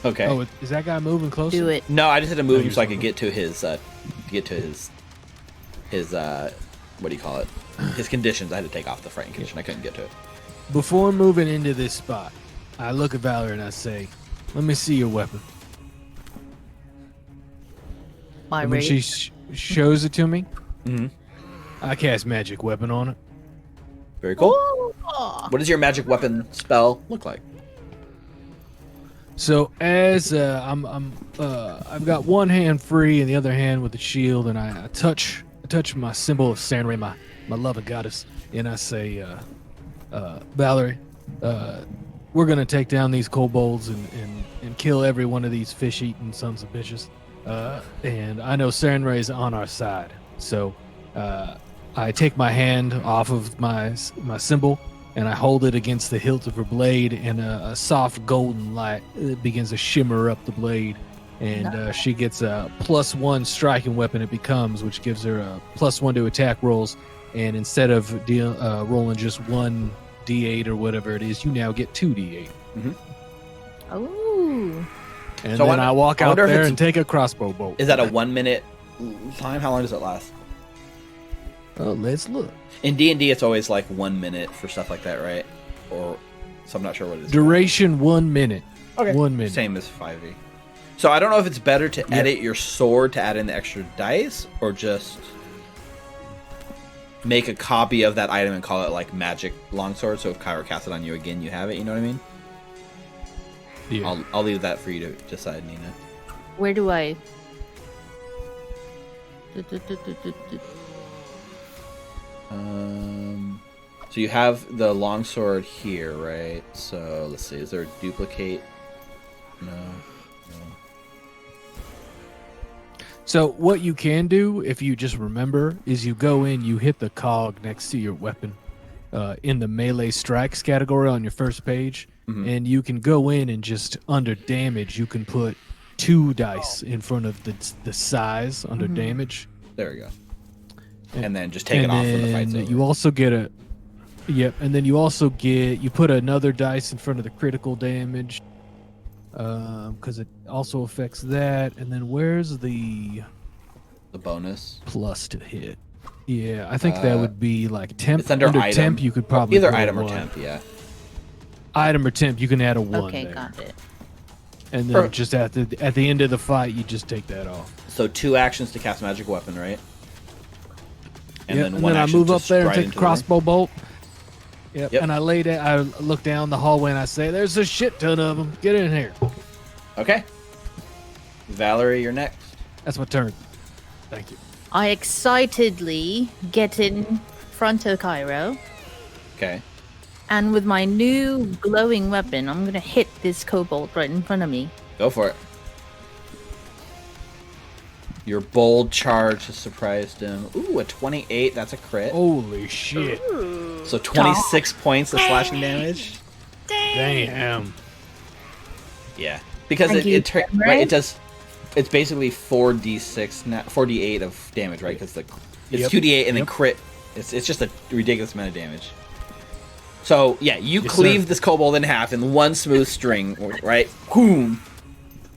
Okay. Oh, is that guy moving closer? Do it. No, I just had to move No, him you're so I could fine. get to his what do you call it? His conditions. I had to take off the frightened condition. I couldn't get to it. Before moving into this spot, I look at Valerie and I say, "Let me see your weapon." My And when rage. she shows it to me, Mhm. I cast magic weapon on it. Very cool. Oh. What does your magic weapon spell look like? So as I've got one hand free and the other hand with the shield, and I touch my symbol of Sanray, my loving goddess, and I say, Valerie, we're gonna take down these kobolds and kill every one of these fish-eating sons of bitches. And I know Sanray's on our side, so I take my hand off of my symbol and I hold it against the hilt of her blade, and a soft golden light begins to shimmer up the blade, and she gets a +1 striking weapon it becomes, which gives her a +1 to attack rolls, and instead of rolling just 1 d8 or whatever it is, you now get 2 d8. Oh. And So then I walk out wonder if there it's- and take a crossbow bolt. Is that a 1 minute time? How long does it last? Oh, let's look. In D&D, it's always like 1 minute for stuff like that, right? Or so I'm not sure what it is. Duration 1 minute. Okay. 1 minute. Same as 5e. So I don't know if it's better to edit your sword to add in the extra dice, or just make a copy of that item and call it like magic longsword. So if Kyra casts it on you again, you have it. You know what I mean? Yeah. I'll leave that for you to decide, Nina. Where do I? So you have the longsword here, right? So let's see. Is there a duplicate No. So what you can do, if you just remember, is you go in, you hit the cog next to your weapon in the melee strikes category on your first page, Mhm. and you can go in and just under damage, you can put 2 dice in front of the size under damage. There we go. And then just take it off when the fight's over. You also get and then you also you put another dice in front of the critical damage. Because it also affects that. And then where's the bonus? plus to hit? Yeah, I think that would be like temp. It's under item. Temp, you could probably either put a item or 1. temp. Yeah. Item or temp, you can add a 1 Okay, there. got it. And then just at the end of the fight, you just take that off. So 2 actions to cast magic weapon, right? And then then 1 I action move to up there and stride take into a the ring. crossbow bolt. Yep. Yep. And I look down the hallway and I say, "There's a shit ton of them. Get in here." Okay. Valerie, you're next. That's my turn. Thank you. I excitedly get in front of Cairo, Okay. and with my new glowing weapon, I'm gonna hit this kobold right in front of me. Go for it. Your bold charge has surprised him. Ooh, a 28. That's a crit. Holy shit. Ooh. So 26 points of slashing damage. Dang. Damn. Yeah. Because Thank you, right, right? it does. It's basically 4d8 of damage, right? Because it's Yep. 2d8 and then Yep. crit. It's just a ridiculous amount of damage. So yeah, you Yes, cleave sir. this kobold in half in one smooth string, right? Boom!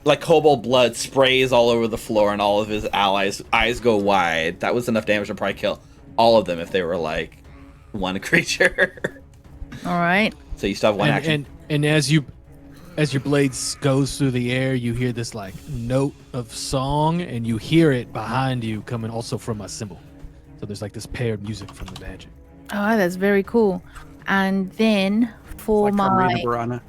Like kobold blood sprays all over the floor, and all of his allies' eyes go wide. That was enough damage to probably kill all of them if they were like one creature. All right. So you still have one action. And as your blades goes through the air, you hear this like note of song, and you hear it behind you coming also from a cymbal. So there's like this paired music from the magic. Oh, that's very cool. And then for Like Karina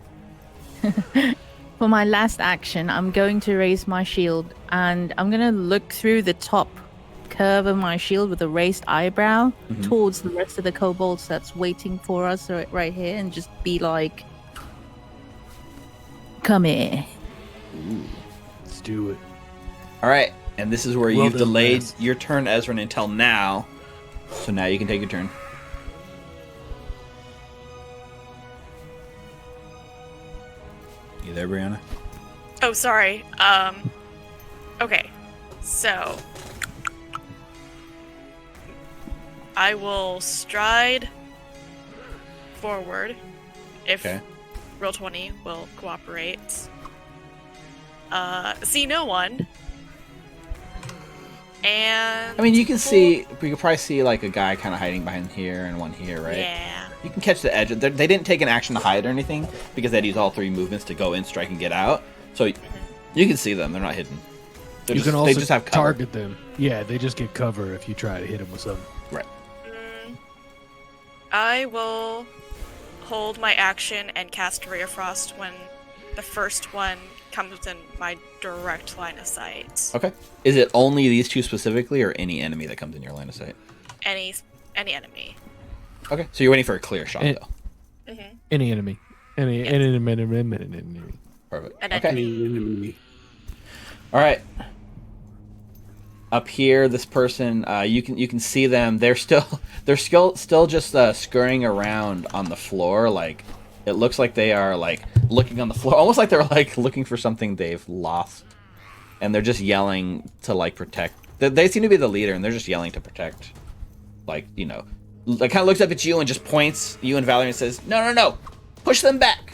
Burana. for my last action, I'm going to raise my shield, and I'm gonna look through the top curve of my shield with a raised eyebrow towards the rest of the kobolds that's waiting for us right here, and just be like, "Come here." Let's do it. All right, and this is where Well you've done, delayed Menace. your turn, Ezra, until now. So now you can take your turn. You there, Brianna? Oh, sorry. Okay. So I will stride forward if Okay. Roll 20 will cooperate. See no one. And I mean, you can see. We could probably see like a guy kind of hiding behind here and one here, right? Yeah. You can catch the edge. They didn't take an action to hide or anything because they'd use all 3 movements to go in, strike, and get out. So you can see them. They're not hidden. You can also they just have cover. target them. Yeah, they just get cover if you try to hit them with something. Right. I will hold my action and cast Ray of Frost when the first one comes within my direct line of sight. Okay. Is it only these 2 specifically, or any enemy that comes in your line of sight? Any enemy. Okay. So you're waiting for a clear shot, And- though. Any enemy. Any enemy. Perfect. An Okay. enemy. All right. Up here, this person, you can see them. They're still just scurrying around on the floor. Like it looks like they are like looking on the floor, almost like they're like looking for something they've lost, and they're just yelling to like protect. They seem to be the leader, and they're just yelling to protect. Like like kind of looks up at you and just points you and Valerie and says, "No, push them back."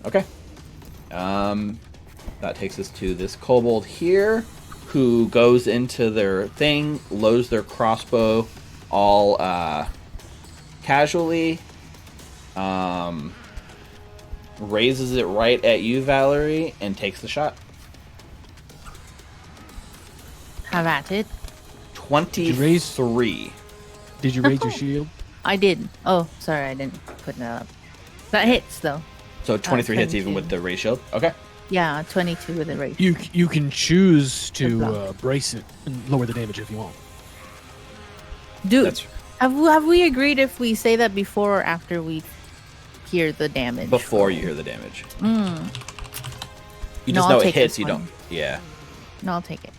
Okay. That takes us to this kobold here, who goes into their thing, loads their crossbow all casually, raises it right at you, Valerie, and takes the shot. Have at it. 23. Did you raise your shield? I did. Oh, sorry, I didn't put that up. That hits though. So 23 hits 22. even with the ray shield. Okay. Yeah, 22 with a raise. You can choose Good to luck. brace it and lower the damage if you want. Dude, That's have we agreed if we say that before or after we hear the damage. Before you hear the damage. Mm. You No, just I'll know it take hits. this You one. don't. Yeah. No, I'll take it.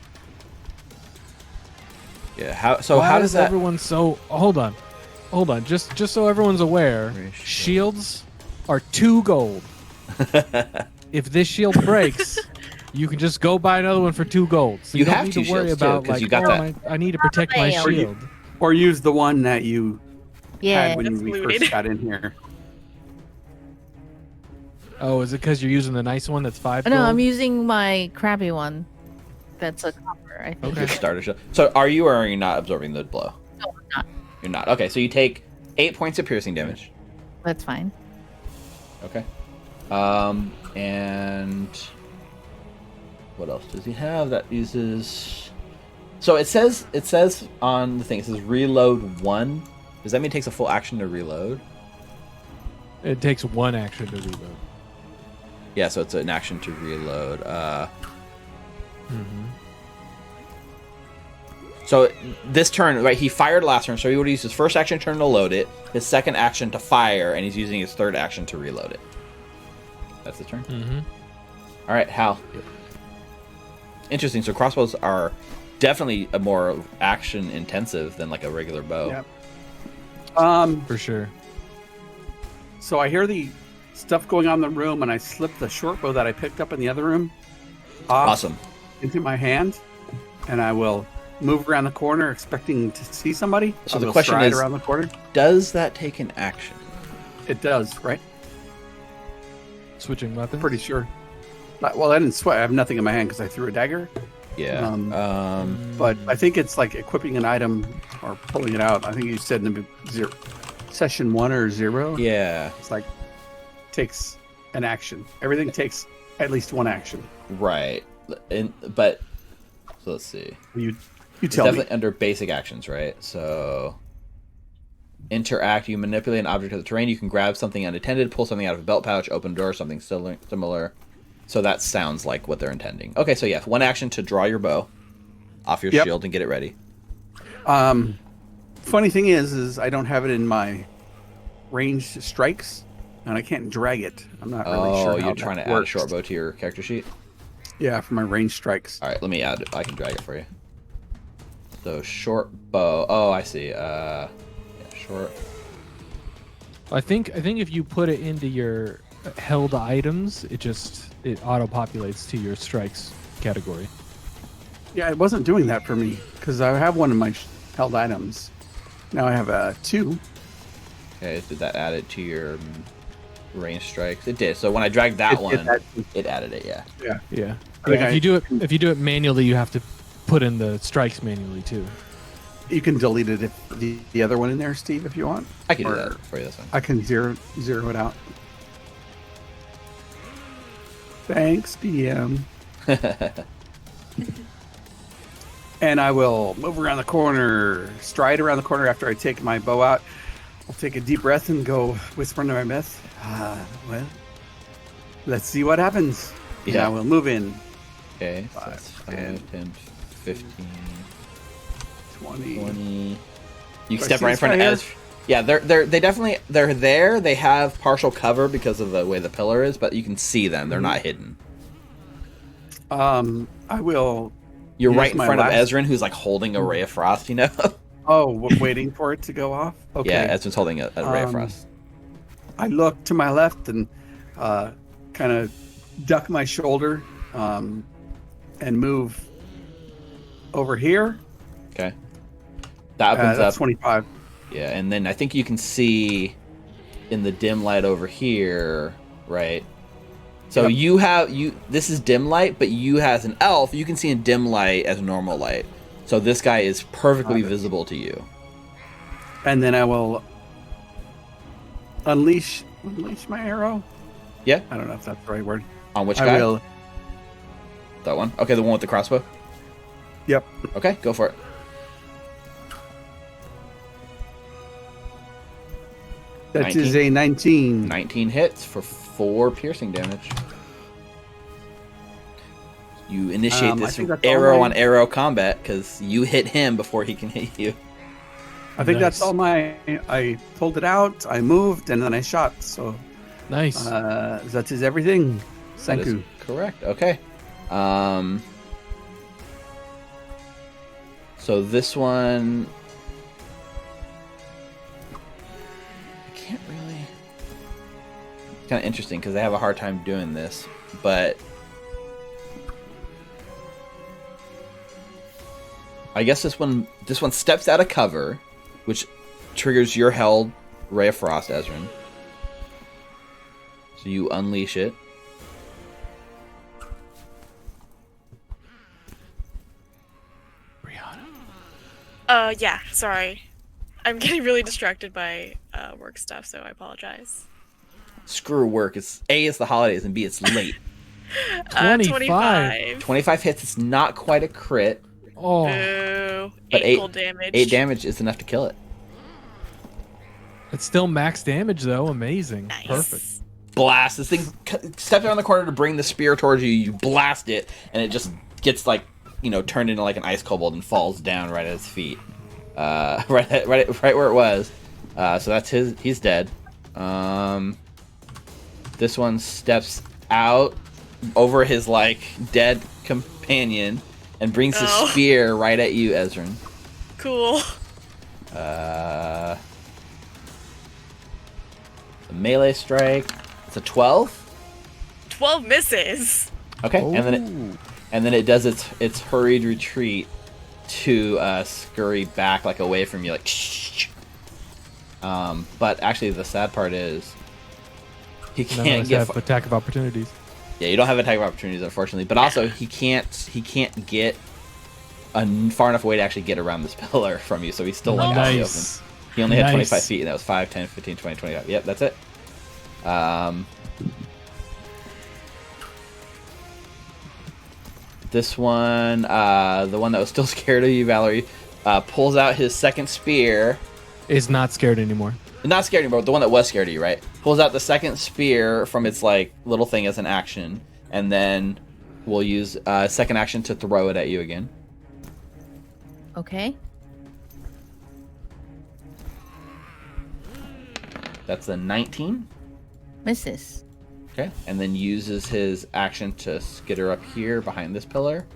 Yeah. How Why does that? everyone so? Hold on. Just so everyone's aware, shields are 2 gold. If this shield breaks, you can just go buy another one for 2 gold. So You don't have need 2 to worry shields, too, about 'cause like, you got oh, that. I need to protect my Bam. shield. Or use the one that you Yeah. had when It's we looted. first got in here. Oh, is it because you're using the nice one that's 5 No, gold? I'm using my crappy one. That's a copper, I think. Okay. Your starter shield. So are you or are you not absorbing the blow? No, I'm not. You're not. Okay, so you take 8 points of piercing damage. That's fine. Okay. And what else does he have that uses? So it says on the thing, it says reload 1. Does that mean it takes a full action to reload? It takes 1 action to reload. Yeah, so it's an action to reload. So this turn, right, he fired last turn, so he would use his first action turn to load it, his second action to fire, and he's using his third action to reload it. That's the turn? Mm-hmm. All right, Hal. Interesting. So crossbows are definitely a more action intensive than like a regular bow. Yep. For sure. So I hear the stuff going on in the room, and I slip the short bow that I picked up in the other room off Awesome. into my hand, and I will move around the corner, expecting to see somebody. So I the will question stride is- around the corner. Does that take an action? It does, right? Switching weapons. Pretty sure. Well, I didn't sweat. I have nothing in my hand because I threw a dagger. Yeah. But I think it's like equipping an item or pulling it out. I think you said in the session 1 or 0. Yeah. It's like takes an action. Everything takes at least 1 action. Right. But so let's see. You It's tell me. definitely under basic actions, right? So interact. You manipulate an object of the terrain. You can grab something unattended, pull something out of a belt pouch, open a door, something similar. So that sounds like what they're intending. Okay, so yeah, 1 action to draw your bow off your Yep. shield and get it ready. Funny thing is I don't have it in my ranged strikes, and I can't drag it. I'm not really sure. Oh, how you're that trying to add a works. short bow to your character sheet? Yeah, for my ranged strikes. All right, let me add it. I can drag it for you. So short bow. Oh, I see. Yeah, short. I think if you put it into your held items, it auto populates to your strikes category. Yeah, it wasn't doing that for me because I have one of my held items. Now I have 2. Okay, did that add it to your range strikes? It did. So when I dragged that It did one, that. it added it. Yeah. Yeah. I think If you do it manually, you have to put in the strikes manually too. You can delete it if the other one in there, Steve, if you want. I can do Or that for you this one. I can zero it out. Thanks, DM. And I will move around the corner, stride around the corner after I take my bow out. I'll take a deep breath and go whisper into my myth. Well, let's see what happens. Yeah. Yeah, we'll move in. Okay, so 5, that's 10, 5, 10, 15, 20. 20. You Do I step see right in this front of guy here? Ez. Yeah, they're there. They have partial cover because of the way the pillar is, but you can see them. They're not hidden. I will. You're Use right in my front of last- Ezrin, who's like holding a ray of frost. You know? Waiting for it to go off. Okay. Yeah, Ezrin's holding a ray of frost. I look to my left and kind of duck my shoulder and move over here. Okay. That opens That's up. 25. Yeah, and then I think you can see in the dim light over here, right? So Yep. this is dim light, but you as an elf, you can see in dim light as normal light. So this guy is perfectly visible to you. And then I will unleash my arrow. Yeah. I don't know if that's the right word. On which I guy? will. That one? Okay, the one with the crossbow? Yep. Okay, go for it. That is a 19. 19 hits for 4 piercing damage. You initiate I this think that's all arrow my- on arrow combat because you hit him before he can hit you. I think that's Nice. all I pulled it out, I moved, and then I shot. So Nice. That is everything. Thank That is you. correct. Okay. So this one, I can't really. It's kind of interesting because I have a hard time doing this, but I guess this one steps out of cover, which triggers your held Ray of Frost, Ezrin. So you unleash it. Yeah, sorry. I'm getting really distracted by work stuff, so I apologize. Screw work. It's A, it's the holidays, and B, it's late. 25. 25 hits. It's not quite a crit, Oh, Boo. but 8 cold damage. 8 damage is enough to kill it. it's still max damage though. Amazing. Nice. Perfect. Blast. This thing steps around the corner to bring the spear towards you. You blast it, and it just gets like, turned into like an ice kobold and falls down right at his feet. Right where it was. So that's he's dead. This one steps out over his like dead companion and brings his spear right at you, Ezrin. Cool. A melee strike. It's a 12. 12 misses. Okay, and then it does its hurried retreat to scurry back like away from you, like. But actually, the sad part is he can't get attack of opportunities. Yeah, you don't have attack of opportunities, unfortunately. But also, he can't get a far enough away to actually get around this pillar from you. So he's still like out in the open. He only had 25 feet, and that was 5, 10, 15, 20, 25. Yep, that's it. This one, the one that was still scared of you, Valerie, pulls out his second spear. Is not scared anymore. Not scared anymore, but the one that was scared of you, right? Pulls out the second spear from its like little thing as an action, and then we'll use second action to throw it at you again. Okay. That's a 19. Misses. Okay, and then uses his action to skitter up here behind this pillar.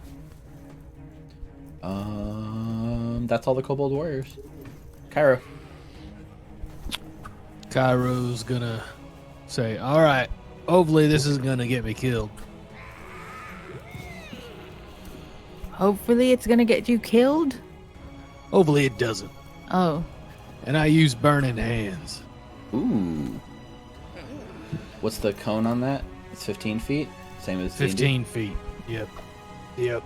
That's all the Kobold Warriors. Cairo. Cairo's gonna say, all right, hopefully this is gonna get me killed. Hopefully it's gonna get you killed. Hopefully it doesn't. Oh. And I use burning hands. Ooh. What's the cone on that? It's 15 feet? Same as D&D? 15 feet. Yep.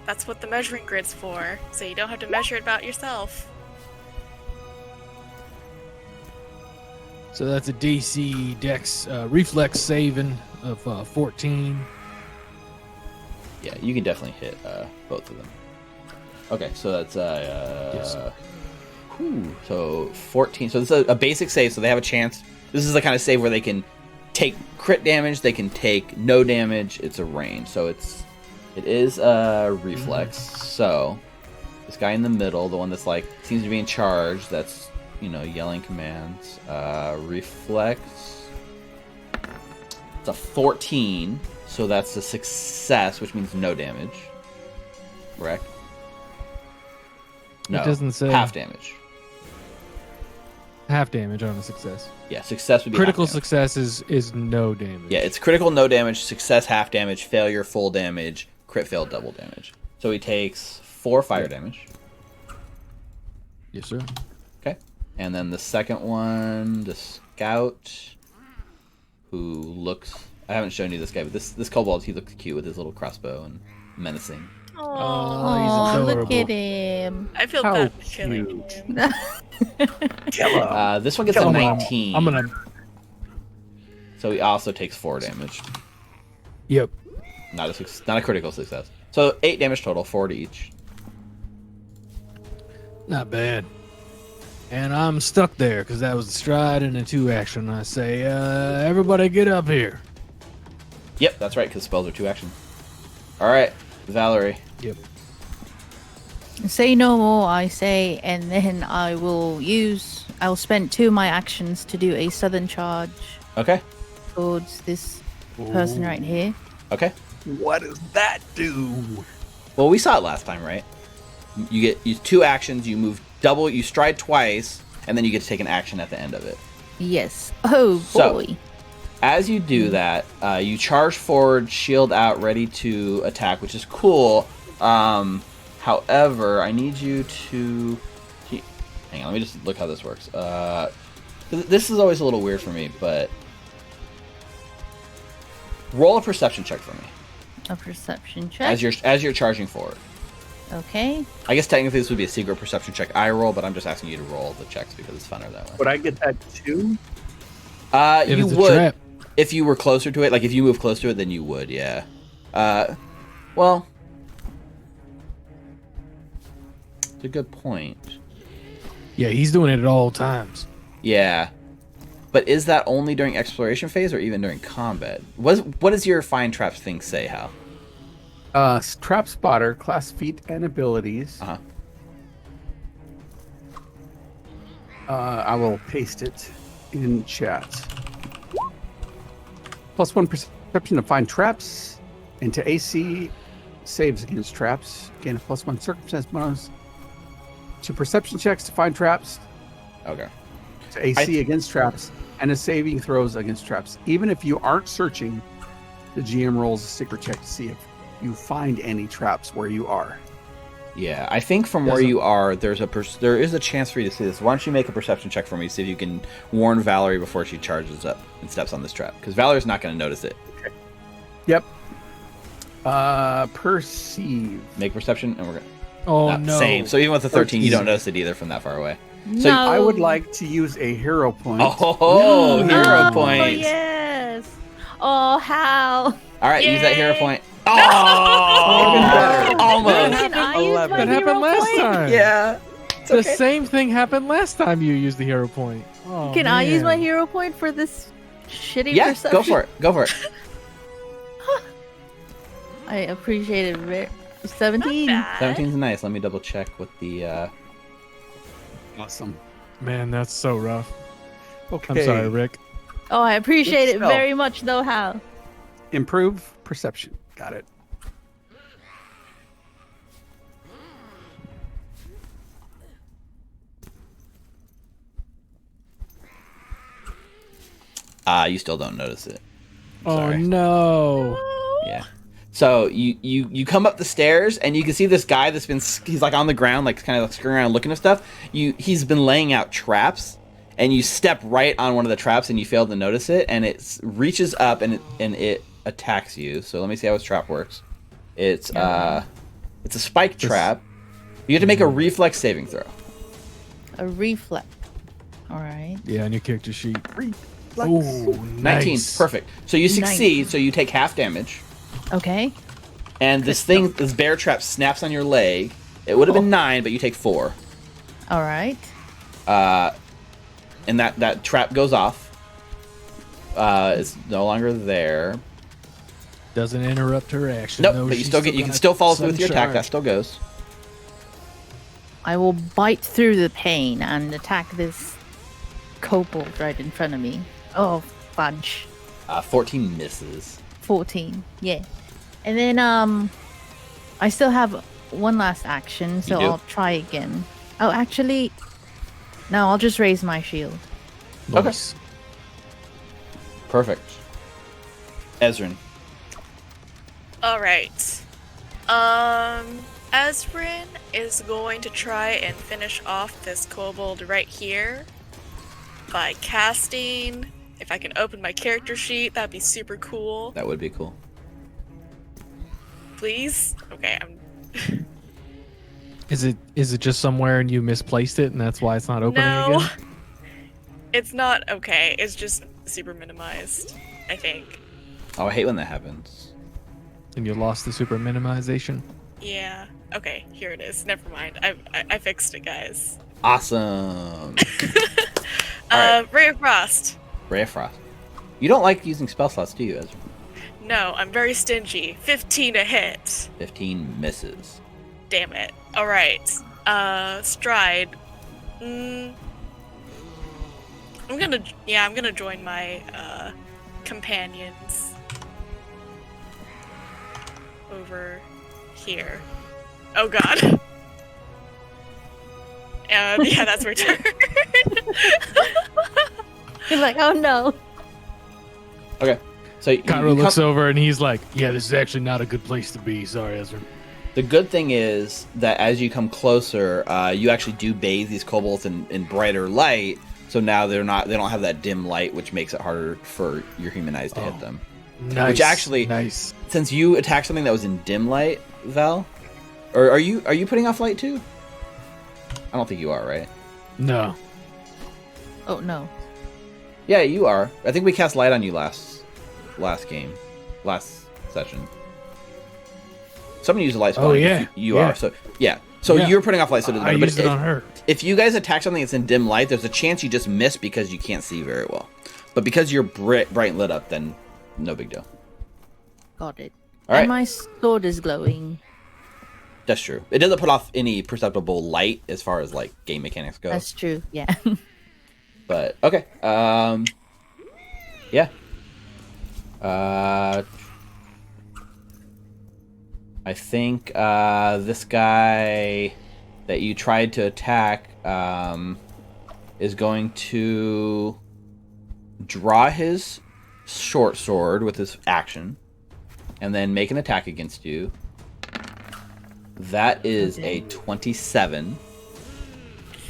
That's what the measuring grid's for, so you don't have to measure it about yourself. So that's a DC Dex reflex saving of 14. Yeah, you can definitely hit both of them. Okay, so that's Yes. So 14. So this is a basic save, so they have a chance. This is the kind of save where they can take crit damage, they can take no damage. It's a range, so it is a reflex. So this guy in the middle, the one that's like seems to be in charge, that's yelling commands. Reflex. It's a 14, so that's a success, which means no damage. Correct? No, It doesn't say. half damage. Half damage on a success. Yeah, success would be Critical half damage. success is no damage. Yeah, it's critical, no damage, success, half damage, failure, full damage, crit fail, double damage. So he takes 4 fire damage. Yes, sir. Okay. And then the second one, the scout, who looks... I haven't shown you this guy, but this kobold, he looks cute with his little crossbow and menacing. Oh, he's look adorable. at him. I feel How bad for killing him. Kill him. This one gets a I'm gonna- 19. I'm gonna. So he also takes 4 damage. Yep. Not a critical success. So 8 damage total, 4 to each. Not bad. And I'm stuck there because that was a stride and a 2 action. I say, everybody get up here. Yep, that's right, because spells are 2 action. Alright, Valerie. Yep. Say no more, I say, and then I'll spend 2 of my actions to do a southern charge. Okay. towards this person right here. Okay. What does that do? Well, we saw it last time, right? You get 2 actions. You move double. You stride twice, and then you get to take an action at the end of it. Yes. Oh So- boy. As you do that, you charge forward, shield out, ready to attack, which is cool. However, I need you to... Hang on, let me just look how this works. This is always a little weird for me, but... Roll a perception check for me. A perception check. As you're charging forward. Okay. I guess technically this would be a secret perception check I roll, but I'm just asking you to roll the checks because it's funner that way. Would I get that too? If You it's a would. trap. If you were closer to it, like if you move close to it, then you would, yeah. Well, it's a good point. Yeah, he's doing it at all times. Yeah. But is that only during exploration phase or even during combat? What does your find traps thing say, Hal? Trap spotter, class feat and abilities. Uh-huh. I will paste it in chat. +1 perception to find traps, and to AC saves against traps. Gain a +1 circumstance bonus to perception checks to find traps, Okay. to AC against traps, and to saving throws against traps. Even if you aren't searching, the GM rolls a secret check to see if you find any traps where you are. Yeah, I think from where you are, there is a chance for you to see this. Why don't you make a perception check for me, see if you can warn Valerie before she charges up and steps on this trap? Because Valerie's not going to notice it. Okay. Yep. Perceive. Make perception, and we're going to... Oh no. Same. So even with the 13, you don't Easy. notice it either from that far away. No. I would like to use a hero point. Oh, hero Oh, points. yes. Oh, how? All right, use that hero Yay. point. Even better. Almost. Can I use 11. my That happened hero last point? time. Yeah. The same thing happened last time you used the hero point. Oh, Can I use my man. hero point for this shitty Yeah, perception? go for it. Go for it. I appreciate it very 17. Bad. 17's nice. Let me double check what the... Awesome. Man, that's so rough. Okay. I'm sorry, Rick. Oh, I appreciate Good it spell. very much, though. How? Improve perception. Got it. You still don't notice it. I'm Oh sorry. no. Yeah. So you come up the stairs and you can see this guy that's been he's like on the ground, like kind of like scurrying around looking at stuff. He's been laying out traps, and you step right on one of the traps and you fail to notice it, and it reaches up and it attacks you. So let me see how his trap works. It's a spike trap. You have to make a reflex saving throw. A reflex. All right. Yeah, on your character sheet. Like, Ooh, 19, nice. perfect. So you succeed. Nice. So you take half damage. Okay. And this bear trap snaps on your leg. It would have been 9, but you take 4. All right. And that trap goes off. It's no longer there. Doesn't interrupt her action. Nope, though. but you She's still get you can got still follow through with your attack. sunshine. That still goes. I will bite through the pain and attack this kobold right in front of me. Oh, fudge. 14 misses. 14. Yeah. And then I still have one last action, so You do? I'll try again. Oh, actually, no, I'll just raise my shield. Nice. Perfect. Ezrin. All right. Ezrin is going to try and finish off this kobold right here by casting. If I can open my character sheet, that'd be super cool. That would be cool. Please? Okay, I'm. Is it just somewhere and you misplaced it and that's why it's not opening No. again? It's not okay. It's just super minimized, I think. Oh, I hate when that happens. And you lost the super minimization? Yeah. Okay, here it is. Never mind. I fixed it, guys. Awesome. Alright. Ray of Frost. Ray of Frost. You don't like using spell slots, do you, Ezrin? No, I'm very stingy. 15 to hit. 15 misses. Damn it. Alright. Stride. I'm gonna join my companions over here. Oh god. Yeah, that's my turn. You're like, oh no. Okay. So Cairo looks over and he's like, "Yeah, this is actually not a good place to be. Sorry, Ezra." the good thing is that as you come closer, you actually do bathe these kobolds in brighter light. So now they don't have that dim light, which makes it harder for your human eyes to hit them. Nice. Which actually, nice. Since you attacked something that was in dim light, Val, or are you putting off light too? I don't think you are, right? No. Oh no. Yeah, you are. I think we cast light on you last session. Someone used a light spell. Oh yeah, you are. So yeah. So Yeah. you're putting off light, so it doesn't I matter. used it on her. If you guys attack something that's in dim light, there's a chance you just miss because you can't see very well. But because you're bright and lit up, then no big deal. Got it. All right. And my sword is glowing. That's true. It doesn't put off any perceptible light as far as like game mechanics go. That's true. Yeah. But okay. Yeah. I think this guy that you tried to attack is going to draw his short sword with his action and then make an attack against you. That is a 27.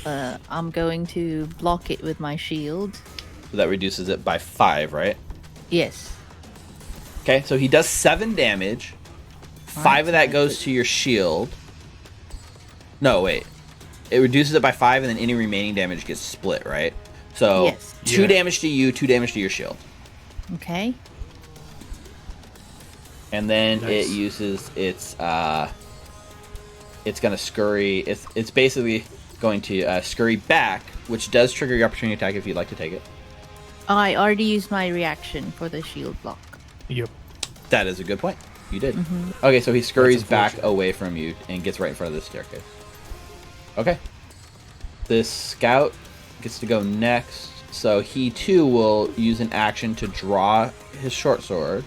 I'm going to block it with my shield. So that reduces it by 5, right? Yes. Okay, so he does 7 damage. 5 of that goes to your shield. No, wait. It reduces it by 5, and then any remaining damage gets split, right? So Yes. 2 damage to you, 2 damage to your shield. Okay. And then Nice. it uses its it's gonna scurry. It's basically going to scurry back, which does trigger your opportunity attack if you'd like to take it. I already used my reaction for the shield block. Yep. That is a good point. You did. Okay, so he scurries That's back unfortunate. away from you and gets right in front of the staircase. Okay. This scout gets to go next, so he too will use an action to draw his short sword.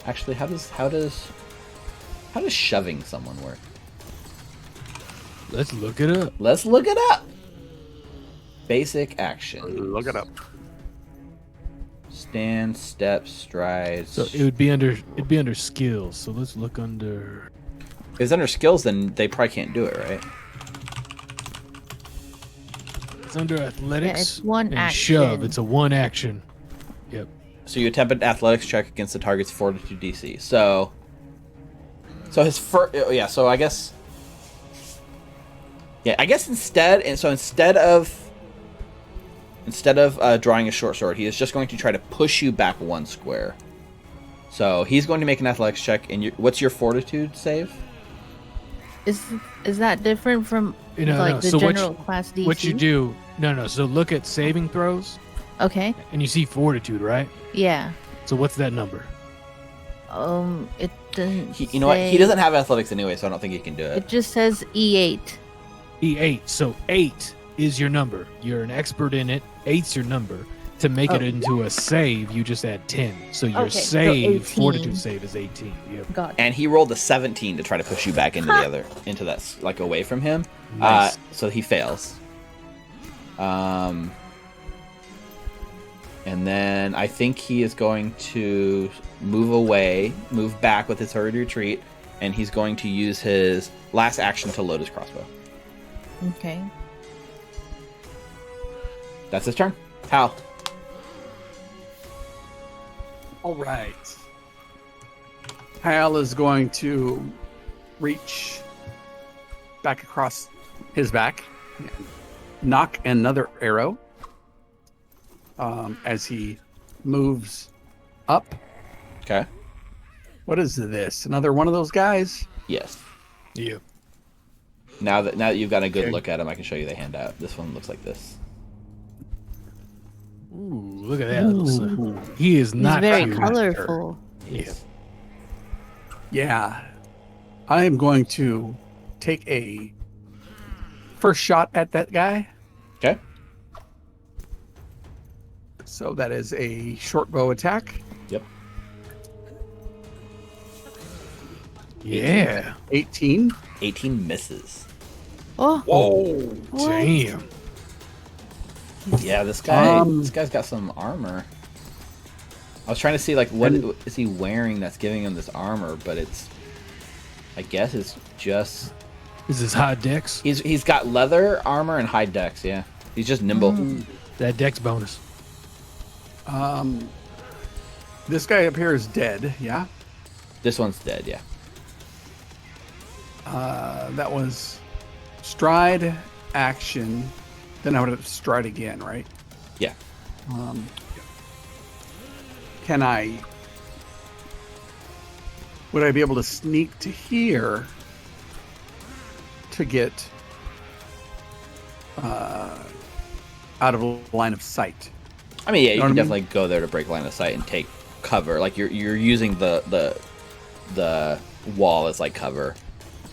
Actually, how does shoving someone work? Let's look it up. Let's look it up. Basic action. Look it up. Stand, step, strides. So it would be under skills. So let's look under. If it's under skills, then they probably can't do it, right? It's under athletics. it's one and action. shove. It's a one action. Yep. So you attempt an athletics check against the target's fortitude DC. So his yeah. So I guess instead of drawing a short sword, he is just going to try to push you back 1 square. So he's going to make an athletics check. And what's your fortitude save? Is that different from No. the So general class DC? what you do? No. So look at saving throws, Okay. and you see fortitude, right? Yeah. So what's that number? It doesn't. You know what? He say- doesn't have athletics anyway, so I don't think he can do it. It just says E8. E8. So 8 is your number. You're an expert in it. 8's your number. To make it Oh. into a save, you just add 10. So your Okay, so save, 18. fortitude save is 18. Yep. Got it. And he rolled a 17 to try to push you back into into that, like away from him. Nice. So he fails. And then I think he is going to move back with his hurried retreat, and he's going to use his last action to load his crossbow. Okay. That's his turn. Hal. All right. Hal is going to reach back across his back and knock another arrow as he moves up. Okay. What is this? Another one of those guys? Yes. Yep. Now that you've got a good Okay. look at him, I can show you the handout. This one looks like this. Ooh, look at that. Little son. He is He's not very cute. colorful. Yeah. Yeah. I am going to take a first shot at that guy. Okay. So that is a short bow attack. Yep. Yeah. 18. 18 misses. Oh, Whoa. what? Damn. Yeah, this guy. Um, This guy's got some armor. I was trying to see like what And- is he wearing that's giving him this armor, but it's. I guess it's just. Is this high dex? He's got leather armor and high dex. Yeah, he's just nimble. That dex bonus. This guy up here is dead. Yeah. This one's dead. Yeah. That was stride, action. Then I would have stride again, right? Yeah. Can I? Would I be able to sneak to here to get out of line of sight? I mean, yeah, you Know what can I mean? definitely go there to break line of sight and take cover. Like you're using the wall as like cover,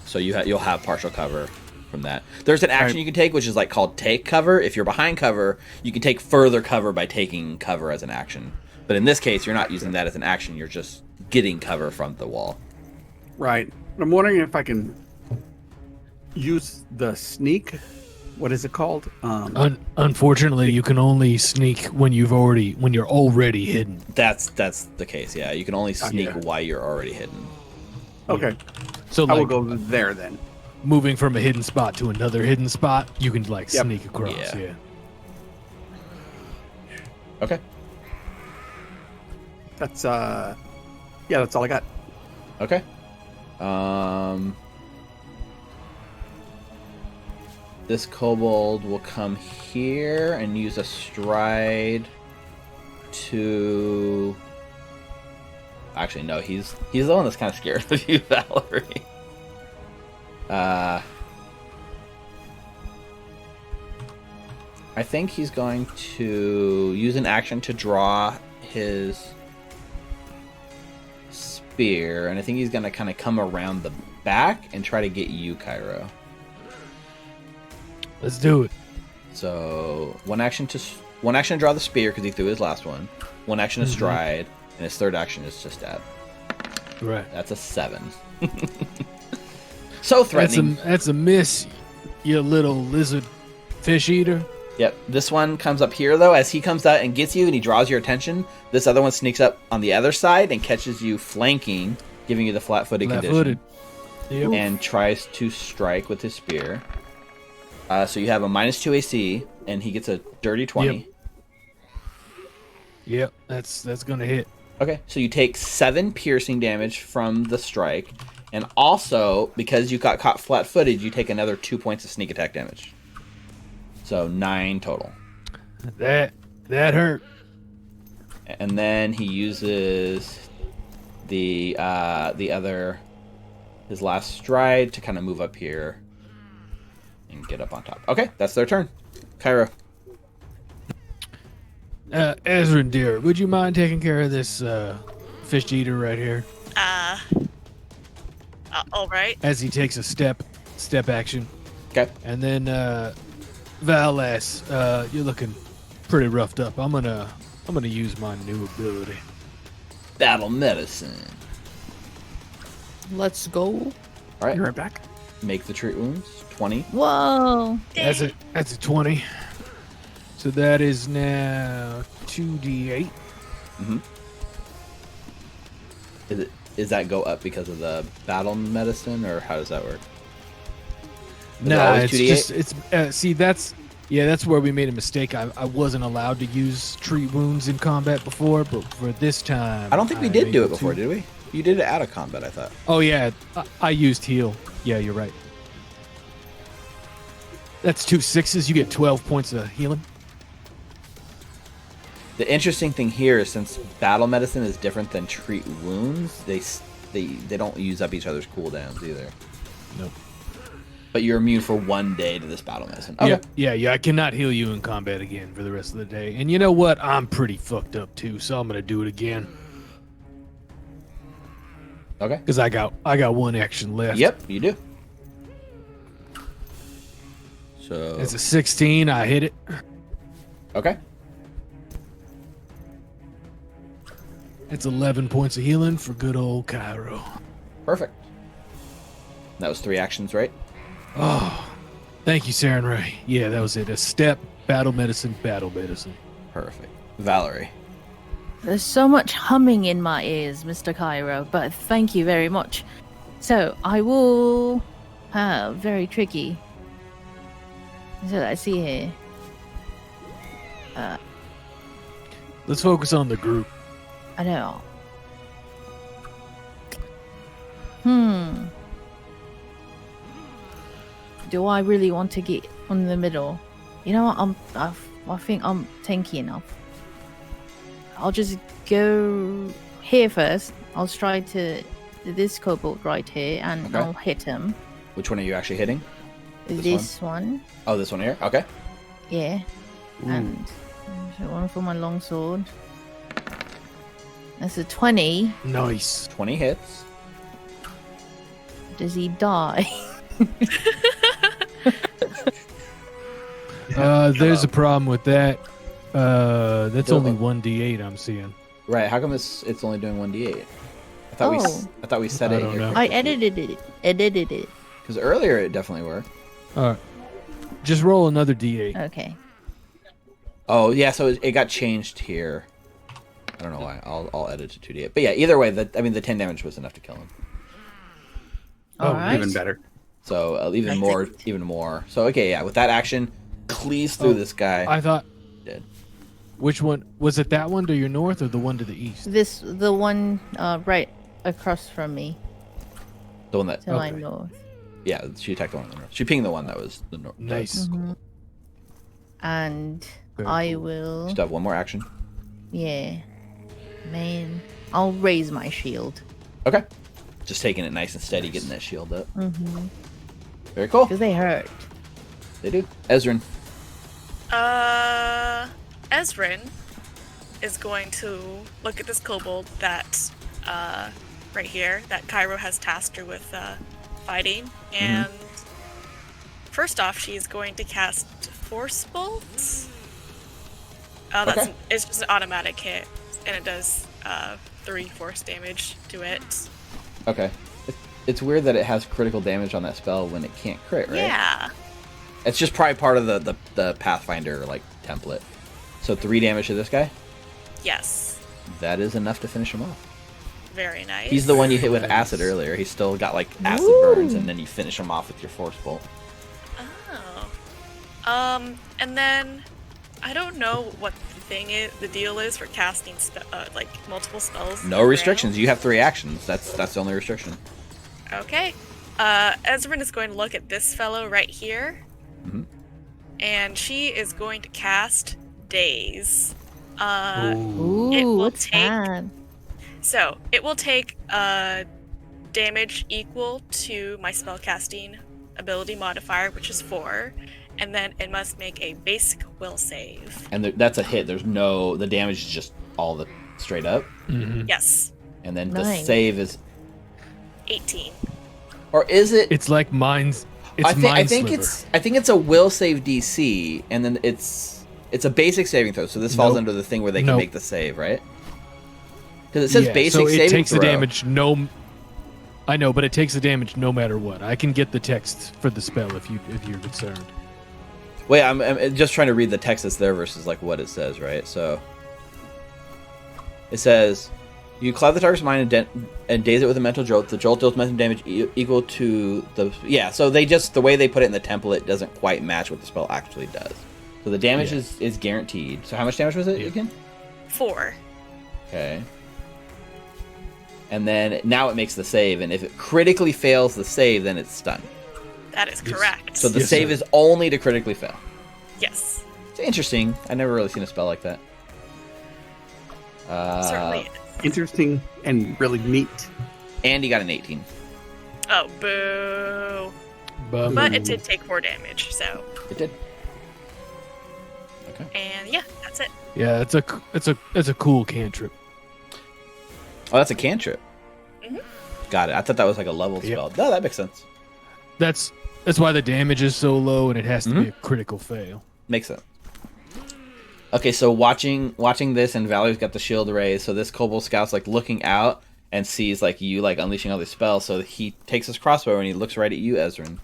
so you'll have partial cover from that. There's an action Right. you can take, which is like called take cover. If you're behind cover, you can take further cover by taking cover as an action. But in this case, you're not using that as an action. You're just getting cover from the wall. Right. I'm wondering if I can use the sneak. What is it called? Unfortunately, you can only sneak when you're already hidden. That's the case. Yeah, you can only sneak yeah. while you're already hidden. Okay. So I will like go there then. moving from a hidden spot to another hidden spot, you can like Yep. sneak across. Yeah. Yeah. Okay. That's that's all I got. Okay. This kobold will come here and use a stride to. Actually, no. He's the one that's kind of scared of you, Valerie. I think he's going to use an action to draw his spear, and I think he's going to kind of come around the back and try to get you, Cairo. Let's do it. So one action to draw the spear because he threw his last one. One action to stride, and his third action is to stab. Right. That's a 7. So threatening. That's a miss, you little lizard fish eater. Yep. This one comes up here though. As he comes out and gets you, and he draws your attention. This other one sneaks up on the other side and catches you flanking, giving you the flat-footed condition, Yep. and tries to strike with his spear. So you have a -2 AC, and he gets a dirty 20. Yep. That's gonna hit. Okay, so you take 7 piercing damage from the strike, and also because you got caught flat-footed, you take another 2 points of sneak attack damage. So 9 total. That hurt. And then he uses the other his last stride to kind of move up here and get up on top. Okay, that's their turn. Cairo. Ezra, dear, would you mind taking care of this fish eater right here All right. as he takes a step action? Okay. And then Valas, you're looking pretty roughed up. I'm gonna use my new ability. Battle medicine. Let's go. All right. Be right back. Make the treat wounds. 20. Whoa. That's a 20. So that is now 2d8. Is that go up because of the battle medicine, or how does that work? Is it No, always it's 2d8? just see that's where we made a mistake. I wasn't allowed to use treat wounds in combat before, but for this time, I don't think we did I'm do it able before, to. did we? You did it out of combat, I thought. Oh yeah, I used heal. Yeah, you're right. That's 2 6s. You get 12 points of healing. The interesting thing here is since battle medicine is different than treat wounds, they don't use up each other's cooldowns either. Nope. But you're immune for 1 day to this battle medicine. Okay. Yeah. I cannot heal you in combat again for the rest of the day. And you know what? I'm pretty fucked up too, so I'm gonna do it again Okay. because I got one action left. Yep, you do. So It's a 16. I hit it. okay. It's 11 points of healing for good old Cairo. Perfect. That was 3 actions, right? Oh, thank you, Saren Ray. Yeah, that was it. A step, battle medicine, battle medicine. Perfect. Valerie. There's so much humming in my ears, Mr. Cairo, but thank you very much. So I will. Very tricky. So I see here. Let's focus on the group. I know. Do I really want to get on the middle? You know what? I think I'm tanky enough. I'll just go here first. I'll try to this kobold right here, and Okay. I'll hit him. Which one are you actually hitting? This one. Oh, this one here? Okay. Yeah. Ooh. And there's one for my longsword. That's a 20. Nice. 20 hits. Does he die? There's a problem with that. That's Still only a- 1d8 I'm seeing. Right. How come it's only doing 1d8? I thought we set I it don't here. know. I edited it. Because earlier it definitely worked. All right. Just roll another d8. Okay. Oh, yeah, so it got changed here. I don't know why. I'll edit to 2d8. But yeah, either way, the 10 damage was enough to kill him. Alright. Even better. So even more. So okay, yeah, with that action, cleaves through this guy. I thought. Dead. Which one was it? That one to your north or the one to the east? The one right across from me The one that, to my Okay. north. yeah, she attacked the one on the north. She pinged the one that was the north. Nice. And Very I cool. will. Still have one more action. Yeah. Man. I'll raise my shield. Okay. Just taking it nice and steady, getting that shield up. Mm-hmm. Very cool. Because they hurt. They do. Ezrin. Ezrin is going to look at this kobold that, right here, that Cairo has tasked her with fighting, and first off, she's going to cast Force Bolt. Okay. It's just an automatic hit, and it does 3 force damage to it. Okay. It's weird that it has critical damage on that spell when it can't crit, right? Yeah. It's just probably part of the Pathfinder like template. So 3 damage to this guy. Yes. That is enough to finish him off. Very nice. He's the one you hit with acid earlier. He's still got like acid burns, and then you finish him off with your force bolt. Oh. And then I don't know what the deal is for casting like multiple spells. No restrictions. You have 3 actions. That's the only restriction. Okay. Ezrin is going to look at this fellow right here. Mhm. And she is going to cast Daze. Ooh, It will what's take- that? So it will take damage equal to my spellcasting ability modifier, which is 4, and then it must make a basic will save. And that's a hit. The damage is just all the straight up, Yes, and then the Nice. save is, 18. or is it? It's like mine's. It's I think Mind it's a will save DC, and then it's a basic saving throw. So this falls Nope. under the thing where they can Nope. make the save, right? Because it says basic so it saving takes throw. the damage. No, I know, but it takes the damage no matter what. I can get the text for the spell if you're concerned. Wait, I'm just trying to read the text that's there versus like what it says, right? So it says, you cloud the target's mind and daze it with a mental jolt. The jolt deals mental damage equal to the... Yeah, so the way they put it in the template doesn't quite match what the spell actually does. So the damage is guaranteed. So how much damage was it again? 4. Okay. And then now it makes the save, and if it critically fails the save, then it's stunned. That is correct. So the Yes, save sir. is only to critically fail. Yes, It's interesting. I've never really seen a spell like that. certainly is. Interesting and really neat. Andy got an 18. Oh, boo. But But it did take 4 damage, so... It did. Okay. And yeah, that's it. yeah, it's a cool cantrip. Oh, that's a cantrip. Mhm. Got it. I thought that was like a level Yep. spell. No, that makes sense. That's why the damage is so low and it has to be a critical fail. Makes sense. Okay, so watching this, and Valerie's got the shield raised. So this Kobold Scout's like looking out and sees like you like unleashing all these spells. So he takes his crossbow and he looks right at you, Ezrin,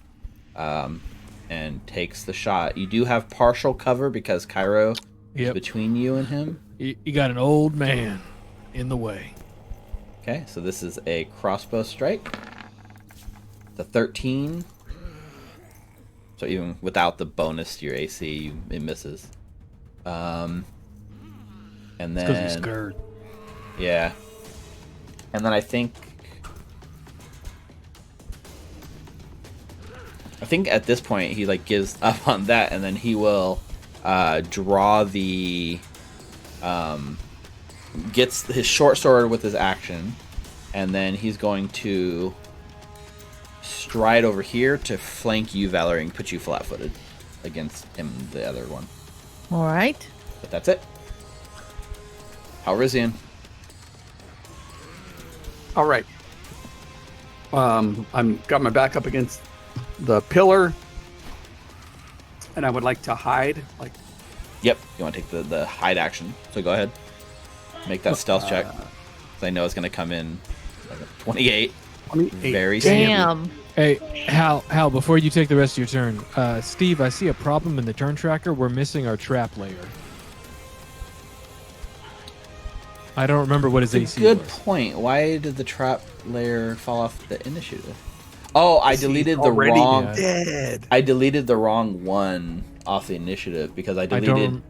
and takes the shot. You do have partial cover because Cairo is between you and him. You got an old man in the way. Okay, so this is a crossbow strike. The 13. So even without the bonus to your AC, it misses. And then Because he's scared. Yeah. And then I think at this point he like gives up on that, and then he will draw the gets his short sword with his action, and then he's going to stride over here to flank you, Valerie, and put you flat-footed against him, the other one. All right. But that's it. Halrizian. All right. I'm got my back up against the pillar, and I would like to hide. Like, Yep, you want to take the hide action. So go ahead. Make that stealth check. 'Cause I know it's going to come in like a 28. 28. Very sneaky. Damn. Hey, Hal, before you take the rest of your turn, Steve, I see a problem in the turn tracker. We're missing our trap layer. I don't remember what his It's a AC good was. point. Why did the trap layer fall off the initiative? Oh, I deleted the already wrong. dead. I deleted the wrong one off the initiative because I deleted.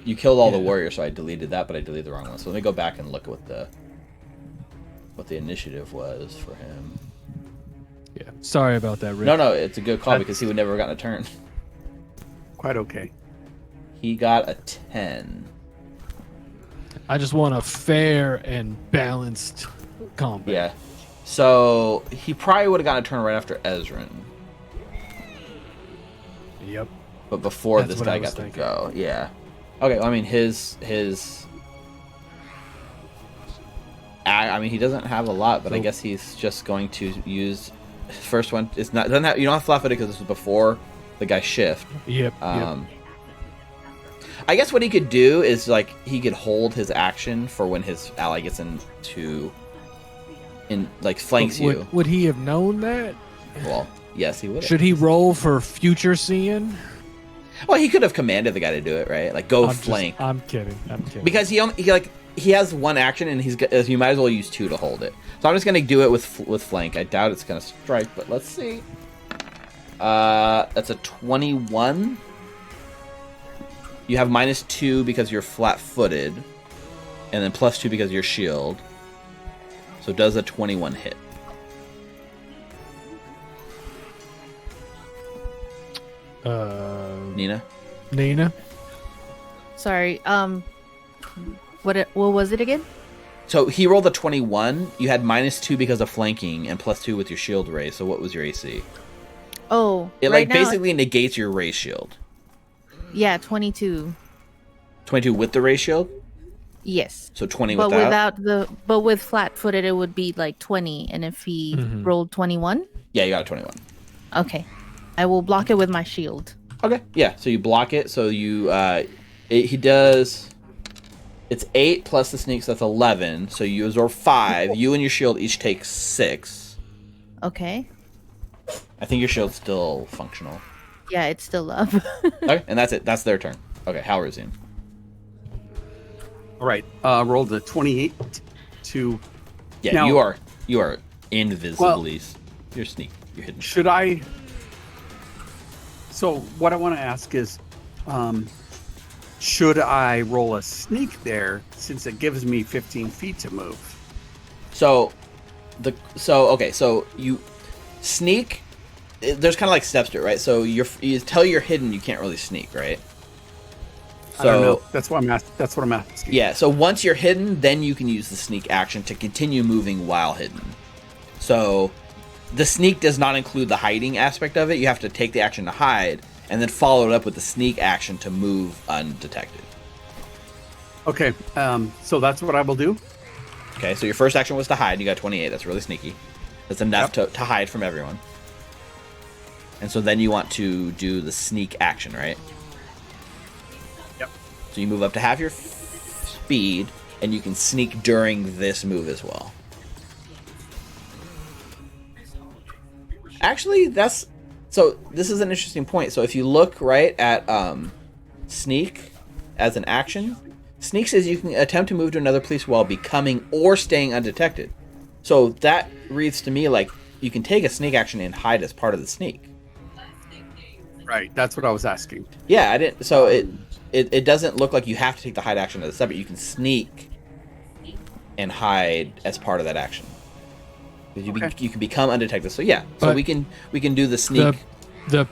You killed all the warriors, so I deleted that, but I deleted the wrong one. So let me go back and look at what the initiative was for him. Yeah, sorry about that, Rick. No, it's a good call because he would never have gotten a turn. Quite okay. He got a 10. I just want a fair and balanced combat. Yeah. So he probably would have gotten a turn right after Ezrin. Yep. But before That's this what guy I was got to thinking. go. Yeah. Okay, well, I mean his I mean he doesn't have a lot, but I guess he's just going to use first one. It's not doesn't have, you don't have flat-footed because this was before the guy shift. Yep. I guess what he could do is like he could hold his action for when his ally gets flanks you. Would he have known that? Well, yes, he would. Should he roll for future seeing? Well, he could have commanded the guy to do it, right? Like go flank. I'm kidding. Because he has one action and you might as well use two to hold it. So I'm just gonna do it with flank. I doubt it's gonna strike, but let's see. That's a 21. You have -2 because you're flat-footed, and then +2 because you're shield. So does a 21 hit? Nina? Sorry. What was it again? So he rolled a 21. You had -2 because of flanking and +2 with your shield raise. So what was your AC? Oh, It right now, basically negates your raise shield. yeah, 22. 22 with the raise shield? Yes. So 20 But without? but with flat-footed, it would be like 20. And if he rolled 21, Yeah, you got a 21. okay, I will block it with my shield. Okay. Yeah, so you block it. So you, he does, it's 8 plus the sneak, so that's 11. So you absorb 5. You and your shield each take 6. Okay. I think your shield's still functional. Yeah, it's still up. Okay, and that's it. That's their turn. Okay, Halrizian. All right. Rolled a 28 to. Yeah, Now- you are invisibly. You're sneak. You're hidden. Should I? So what I want to ask is, should I roll a sneak there since it gives me 15 feet to move? So you sneak. There's kind of like steps to it, right? So you tell you're hidden, you can't really sneak, right? I don't know. That's what I'm asking. Yeah. So once you're hidden, then you can use the sneak action to continue moving while hidden. So the sneak does not include the hiding aspect of it. You have to take the action to hide and then follow it up with the sneak action to move undetected. Okay. So that's what I will do. Okay. So your first action was to hide. You got 28. That's really sneaky. That's enough to hide from everyone. And so then you want to do the sneak action, right? Yep. So you move up to half your speed, and you can sneak during this move as well. Actually, this is an interesting point. So if you look right at sneak as an action, sneak says you can attempt to move to another place while becoming or staying undetected. So that reads to me like you can take a sneak action and hide as part of the sneak. Right. That's what I was asking. Yeah, I didn't. So it doesn't look like you have to take the hide action as a separate. You can sneak and hide as part of that action. You can become undetected. So yeah, so But we can do the sneak. The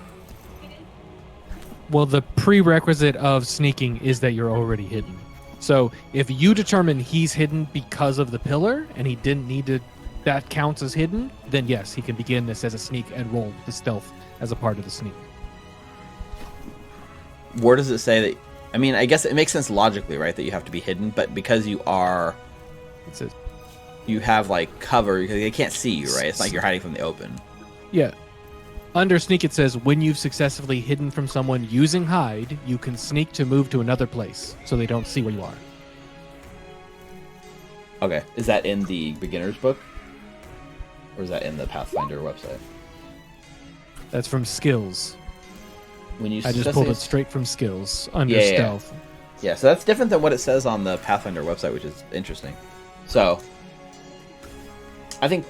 prerequisite of sneaking is that you're already hidden. So if you determine he's hidden because of the pillar and he didn't need to, that counts as hidden, then yes, he can begin this as a sneak and roll the stealth as a part of the sneak. Where does it say that? I mean, I guess it makes sense logically, right? That you have to be hidden, but because you are, It says, you have like cover because they can't see you, right? It's like you're hiding from the open. yeah. Under sneak, it says when you've successfully hidden from someone using hide, you can sneak to move to another place so they don't see where you are. Okay, is that in the beginner's book, or is that in the Pathfinder website? That's from skills. When you I just pulled it straight from skills under Yeah. stealth. Yeah, so that's different than what it says on the Pathfinder website, which is interesting. So, I think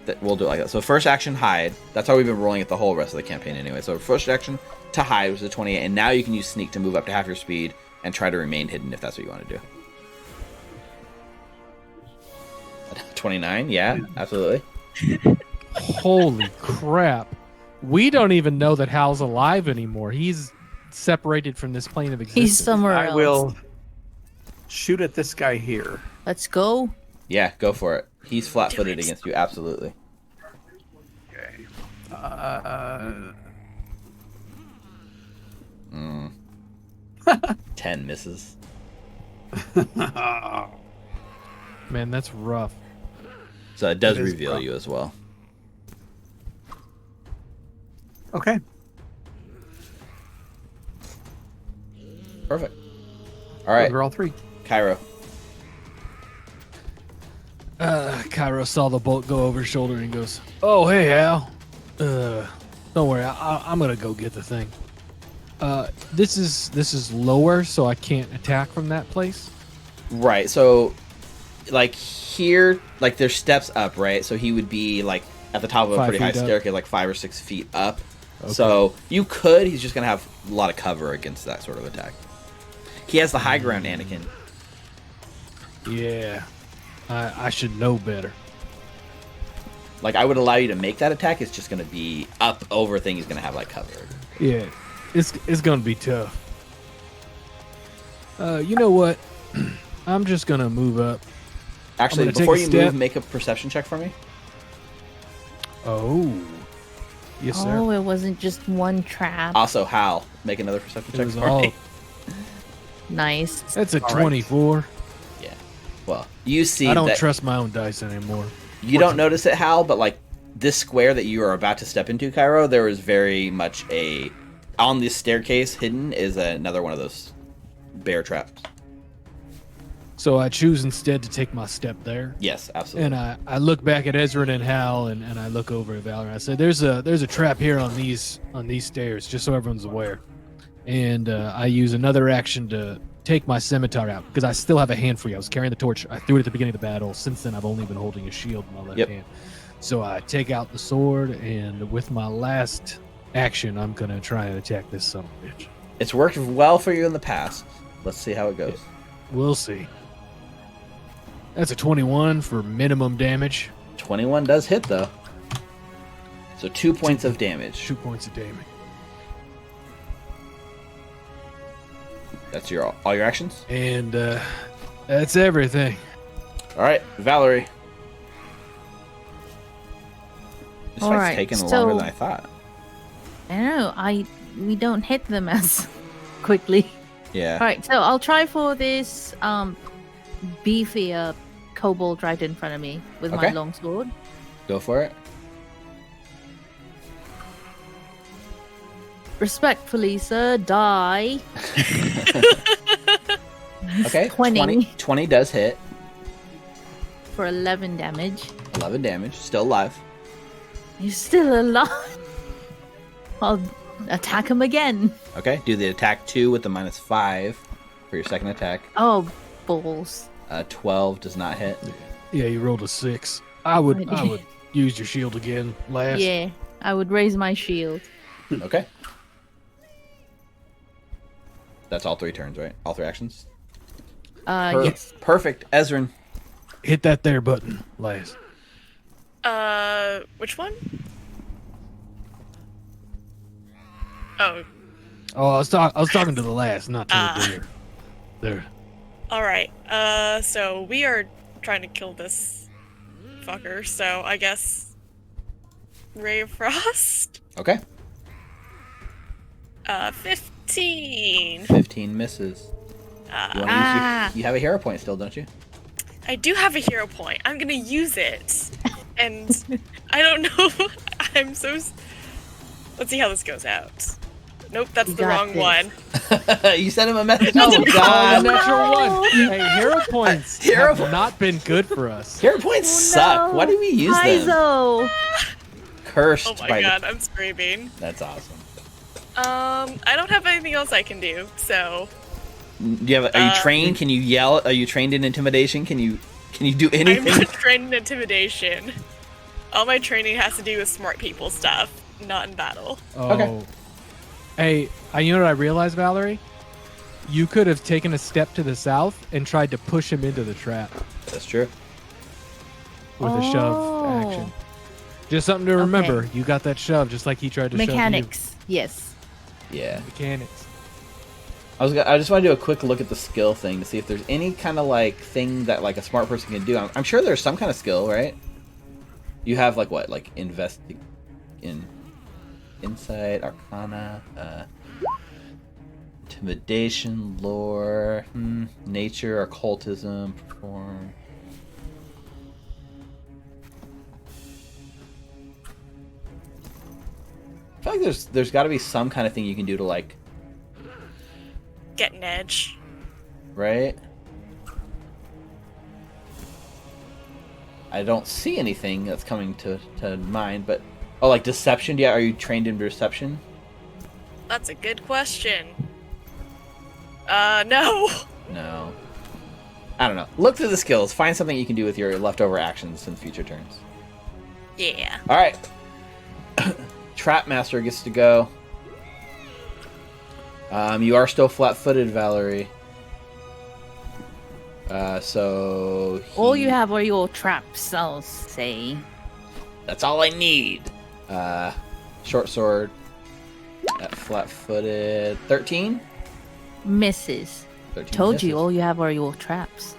that we'll do it like that. So first action, hide. That's how we've been rolling it the whole rest of the campaign anyway. So first action to hide, which is a 28, and now you can use sneak to move up to half your speed and try to remain hidden if that's what you want to do. 29, yeah, absolutely. Holy crap. We don't even know that Hal's alive anymore. He's separated from this plane of existence. He's somewhere else. I will shoot at this guy here. Let's go. Yeah, go for it. He's flat-footed against you, absolutely. Okay. 10 misses. Man, that's rough. So it does It is reveal rough. you as well. Okay. Perfect. All right, We're all three. Cairo. Cairo saw the bolt go over his shoulder and goes, "Oh, hey, Hal. Don't worry, I'm gonna go get the thing. This is lower, so I can't attack from that place." Right, so like here, like there's steps up, right? So he would be like at the top of a 5 pretty high feet up. staircase, like 5 or 6 feet up. Okay. So you could, he's just gonna have a lot of cover against that sort of attack. He has the high ground, Anakin. Yeah, I should know better. Like I would allow you to make that attack. It's just gonna be up over thing. He's gonna have like cover. Yeah, it's gonna be tough. You know what? I'm just gonna move up. Actually, gonna take before a you step. move, make a perception check for me. Oh, yes, sir. Oh, it wasn't just one trap. Also, Hal, make another perception It check was for all. me. Nice. That's a All right. 24. Yeah. Well, you see I don't that trust my own dice anymore. you don't notice it, Hal, but like this square that you are about to step into, Cairo, there is very much on this staircase hidden is another one of those bear traps. So I choose instead to take my step there. Yes, absolutely. And I look back at Ezra and Hal, and I look over at Valor. I said, "There's a trap here on these stairs, just so everyone's aware." And I use another action to take my scimitar out because I still have a hand free. I was carrying the torch. I threw it at the beginning of the battle. Since then, I've only been holding a shield in my left Yep. hand. So I take out the sword, and with my last action, I'm gonna try and attack this son of a bitch. It's worked well for you in the past. Let's see how it goes. We'll see. That's a 21 for minimum damage. 21 does hit though. So 2 points of damage. 2 points of damage. That's all your actions? And that's everything. All right, Valerie. This All fight's right, taking so- longer than I thought. I don't know. We don't hit them as quickly. Yeah. All right, so I'll try for this beefy kobold right in front of me with my Okay. longsword. Go for it. Respectfully, sir, die. Okay, 20 20 does hit. for 11 damage. 11 damage. Still alive. He's still alive. I'll attack him again. Okay, do the attack 2 with the -5 for your second attack. Oh, balls. 12 does not hit. Yeah, you rolled a 6. I would use your shield again. Last. Yeah, I would raise my shield. Okay. That's all 3 turns, right? All 3 actions? Yes. Perfect. Ezrin. Hit that there button. Last. Which one? Oh, Oh, I was talking to the last, not to the there. There. all right. So we are trying to kill this fucker. So I guess Ray of Frost. Okay. 15. 15 misses. You, wanna use you have a hero point still, don't you? I do have a hero point. I'm gonna use it, and I don't know. I'm so. Let's see how this goes out. Nope, that's You the got wrong this. one. You sent him a message. Oh, Oh, no. God. Natural one. Hey, hero points Hero have not been good for us. Hero points suck. Why do we use them? Paizo. Cursed Oh my by god, I'm screaming. That's awesome. I don't have anything else I can do, so Do you have? Are you trained? Can you yell? Are you trained in intimidation? Can you do I'm anything? not trained in intimidation. All my training has to do with smart people stuff, not in battle. Oh. Okay. Hey, you know what I realized, Valerie? You could have taken a step to the south and tried to push him into the trap That's true. with a shove action. Just something to remember. You got that shove just like he tried to Mechanics. Yes. Yeah. shove you. Mechanics. I just want to do a quick look at the skill thing to see if there's any kind of like thing that like a smart person can do. I'm sure there's some kind of skill, right? You have like what, like insight, arcana, intimidation, lore, nature, occultism, perform. I feel like there's got to be some kind of thing you can do to like, Get an edge. right? I don't see anything that's coming to mind, but oh, like deception. Yeah, are you trained in deception? That's a good question. No. No. I don't know. Look through the skills. Find something you can do with your leftover actions in future turns. Yeah. All right. Trap Master gets to go. You are still flat-footed, Valerie. So All you have are your traps, I'll say. That's all I need. Short sword at flat-footed. 13. Misses. 13 Told misses. you, all you have are your traps.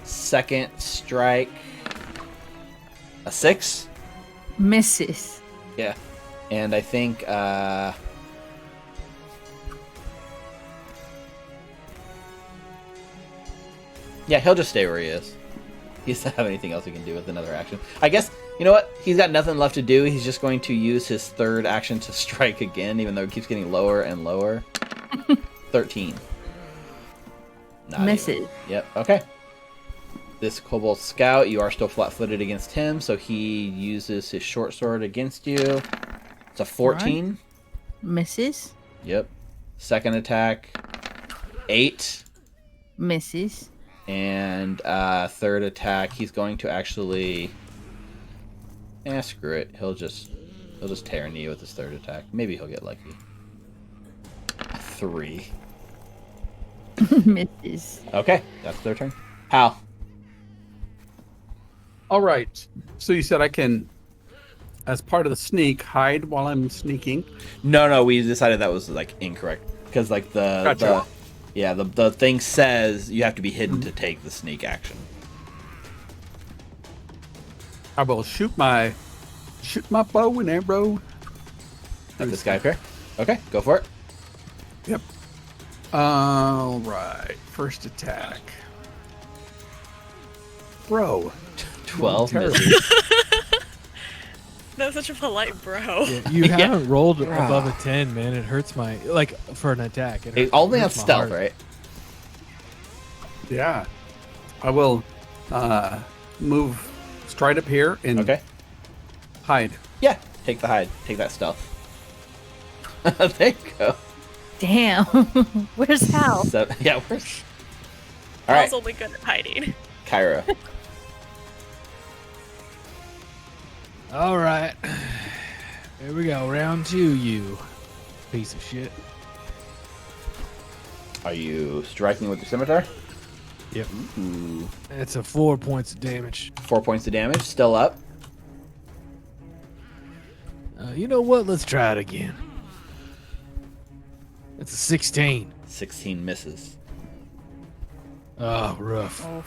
Second strike. A 6. Misses. Yeah, and I think yeah, he'll just stay where he is. He doesn't have anything else he can do with another action. I guess, you know what? He's got nothing left to do. He's just going to use his third action to strike again, even though it keeps getting lower and lower. 13. Not Misses. even. Yep, okay. This Kobold Scout, you are still flat-footed against him, so he uses his short sword against you. It's a 14. Misses. Yep. Second attack, 8. Misses. And third attack, he's going to actually... screw it. He'll just tear into you with his third attack. Maybe he'll get lucky. 3. Misses. Okay, that's their turn. Hal. All right. So you said I can, as part of the sneak, hide while I'm sneaking. No, we decided that was like incorrect because like Gotcha. the thing says you have to be hidden to take the sneak action. I will shoot my bow and arrow. Like this guy up here. Okay, go for it. Yep. All right. First attack. Bro. 12 Terrible. misses. That was such a polite bro. Yeah, you Yeah. haven't rolled above a 10, man. It hurts my for an attack. It Only on hurts my stealth, heart. right? Yeah. I will move straight up here and Okay. hide. Yeah. Take the hide. Take that stealth. There you go. Damn. Where's Hal? Yeah. Where's... I All was right, only good at hiding. Kyra. All right. Here we go. Round 2, you piece of shit. Are you striking with your scimitar? Yep. Ooh. It's a 4 points of damage. 4 points of damage. Still up. You know what? Let's try it again. It's a 16. 16 misses. Oh, rough. Oh,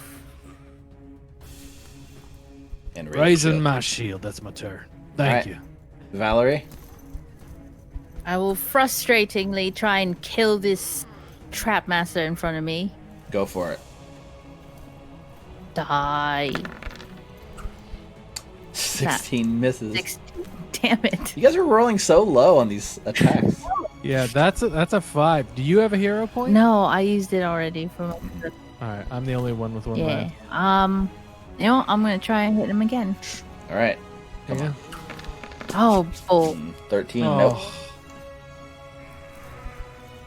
And Raising shield. my shield. That's my turn. Thank Alright. you. Valerie. I will frustratingly try and kill this trap master in front of me. Go for it. Die. 16 misses. 16. Damn it. You guys are rolling so low on these attacks. Yeah, that's a 5. Do you have a hero point? No, I used it already for my... All right, I'm the only one with one Yeah. left. You know, I'm gonna try and hit him again. All right. Yeah. Oh, bull. 13. Oh.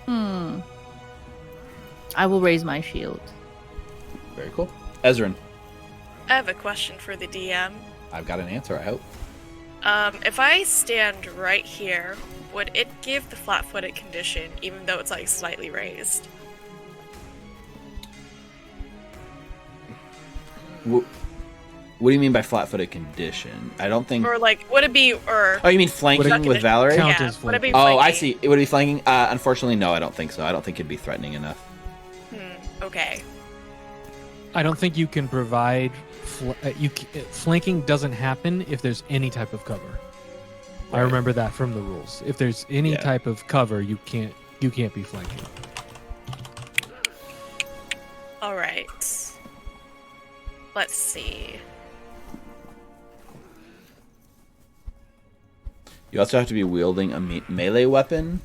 Nope. I will raise my shield. Very cool. Ezrin. I have a question for the DM. I've got an answer, I hope. If I stand right here, would it give the flat-footed condition, even though it's like slightly raised? What do you mean by flat-footed condition? I don't think... Or like, would it be, or... Oh, you mean flanking Would it- with Valerie? Count yeah, as would it be Oh, I flanking? see. It would be flanking? Unfortunately, no, I don't think so. I don't think it'd be threatening enough. Okay. I don't think you can provide. Flanking doesn't happen if there's any type of cover. I Right. remember that from the rules. If there's any Yeah. type of cover, you can't be flanking. All right. Let's see. You also have to be wielding a melee weapon,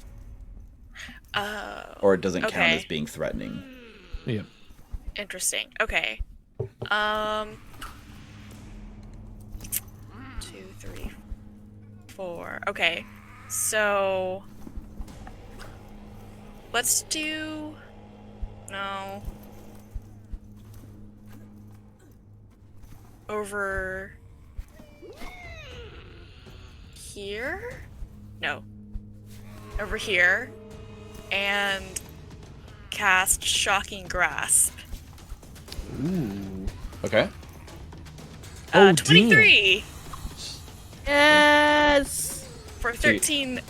Oh, or it doesn't count Okay. as being threatening. Yeah. interesting. Okay. 2, 3, 4. Okay. So let's do no. Over here? No. Over here. And cast Shocking Grasp. Ooh. Okay. Oh, damn. 23 Yes. for 13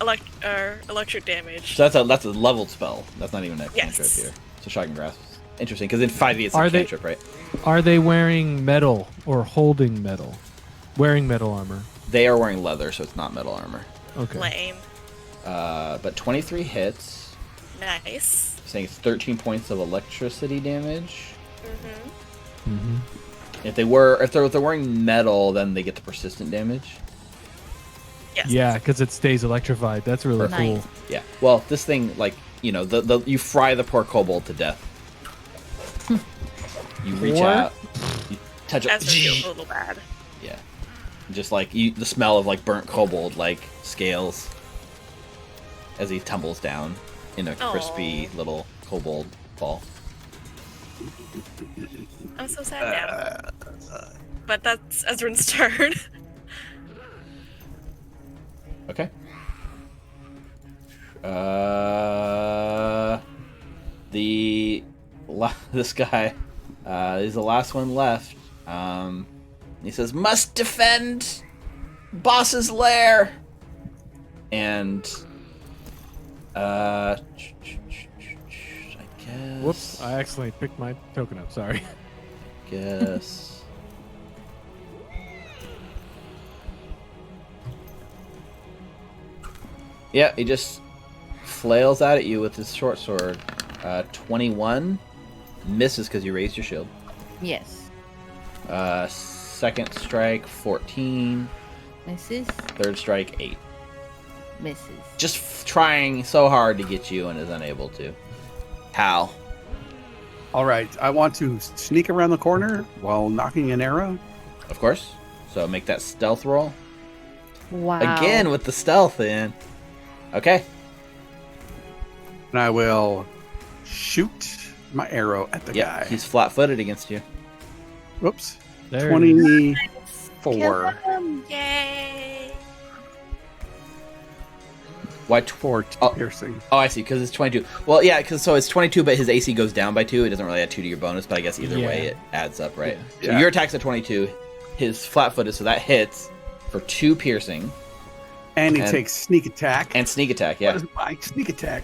electric damage. So that's a leveled spell. That's not even a Yes. cantrip here. So shocking grasp. Interesting, because in 5e it's Are a they- cantrip, right? Are they wearing metal or holding metal? Wearing metal armor. They are wearing leather, so it's not metal armor. Okay. Lame. But 23 hits, Nice. saying it's 13 points of electricity damage. Mm-hmm. If they're wearing metal, then they get the persistent damage. Yes. Yeah, because it stays electrified. That's really Nice. cool. Yeah. Well, this thing, like, you know, the you fry the poor kobold to death. You reach Or- out, you touch Ezra feels it. a little bad. Yeah. Just like the smell of like burnt kobold, like scales, as he tumbles down in a crispy little kobold ball. I'm so sad now. But that's Ezrin's turn. Okay. This guy is the last one left. He says, "Must defend boss's lair." And I guess. Whoops! I accidentally picked my token up. Sorry. Guess. Yeah, he just flails out at you with his short sword. 21 misses because you raised your shield. Yes. Second strike, 14. Misses. Third strike, 8. Misses. Just trying so hard to get you and is unable to. Hal. All right. I want to sneak around the corner while knocking an arrow. Of course. So make that stealth roll. Wow. Again with the stealth in. Okay. And I will shoot my arrow at the guy. He's flat-footed against you. Whoops. There it is. 24. Yay! What? For Oh. piercing. Oh, I see, because it's 22. Well, yeah, because so it's 22, but his AC goes down by 2. It doesn't really add 2 to your bonus, but I guess either way it adds up, right? Yeah. So your attack's at 22. His flat-footed, so that hits for 2 piercing. And he takes sneak attack. And sneak attack, What yeah. is my sneak attack?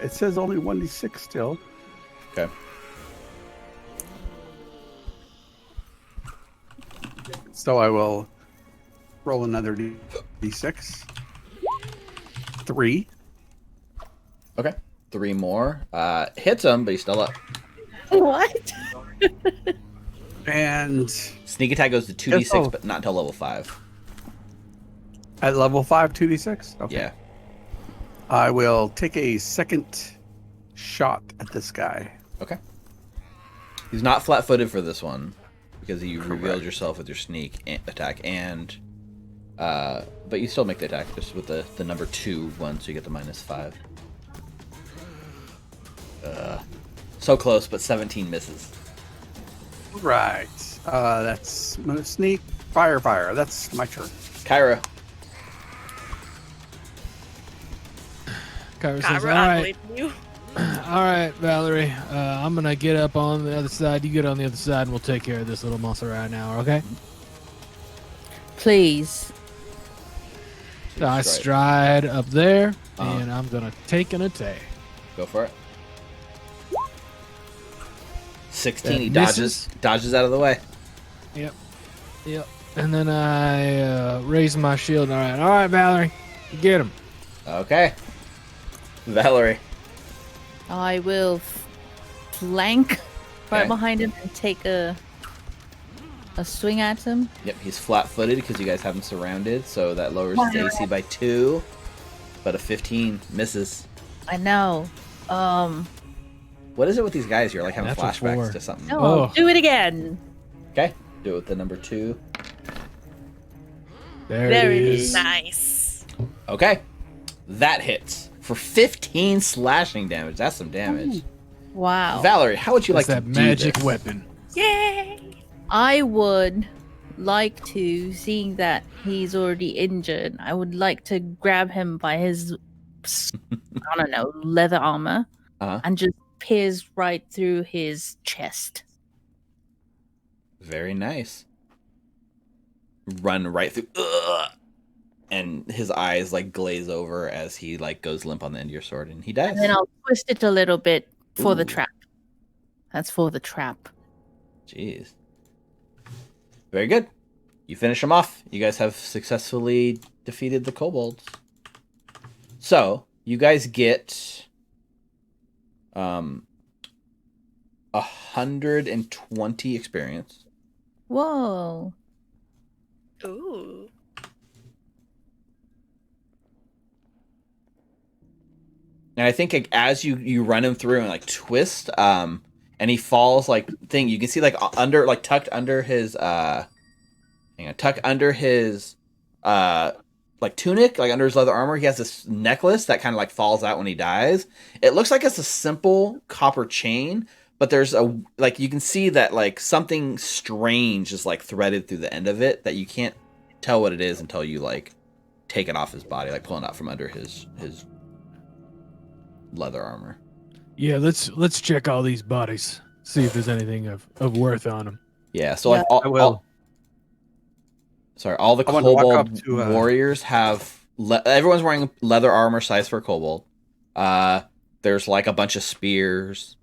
It says only 1d6 still. Okay. So I will roll another d6. 3. Okay. 3 more. Hits him, but he's still up. What? And Sneak attack goes to 2d6, Oh. but not until level 5. at level 5, 2d6? Okay. Yeah. I will take a second shot at this guy. Okay. He's not flat-footed for this one because you revealed yourself with your sneak attack and but you still make the attack just with the number 2 one, so you get the -5. So close, but 17 misses. Right. That's sneak, fire. That's my turn. Kyra. Kyra says, Kyra, all I right, believe in you. all right, Valerie. I'm gonna get up on the other side. You get on the other side, and we'll take care of this little monster right now. Okay? Please. So I stride up there, Uh-huh. and I'm gonna take an attack. Go for it. 16. That He misses. dodges out of the way. Yep. And then I raise my shield. All right, Valerie, get him. Okay. Valerie. I will flank right Okay. behind him and take a swing at him. Yep, he's flat-footed because you guys have him surrounded, so that lowers his AC by 2. But a 15 misses. I know. What is it with these guys? You're like having Natural flashbacks 4. to something. No, Oh. do it again. Okay. Do it with the number 2. There There it it is. is. Nice. Okay. That hits for 15 slashing damage. That's some damage. Wow. Valerie, how would you That's like that to do magic this? weapon. Yay! I would like to, seeing that he's already injured, I would like to grab him by his, I don't know, leather armor Uh-huh. and just pierce right through his chest. Very nice. Run right through. Ugh! And his eyes like glaze over as he like goes limp on the end of your sword, and he dies. And then I'll twist it a little bit for the Ooh. trap. That's for the trap. Jeez. Very good. You finish him off. You guys have successfully defeated the kobolds. So, you guys get 120 experience. Whoa. Ooh. And I think like, as you run him through and like twist, and he falls like thing, you can see like under like tucked under his like tunic, like under his leather armor, he has this necklace that kind of like falls out when he dies. It looks like it's a simple copper chain, but there's a like you can see that like something strange is like threaded through the end of it that you can't tell what it is until you like take it off his body, like pulling out from under his leather armor. Yeah, let's check all these bodies. See if there's anything of worth on them. Yeah, so like I will. all the I want to walk kobold up to, warriors have everyone's wearing leather armor size for kobold. There's like a bunch of spears.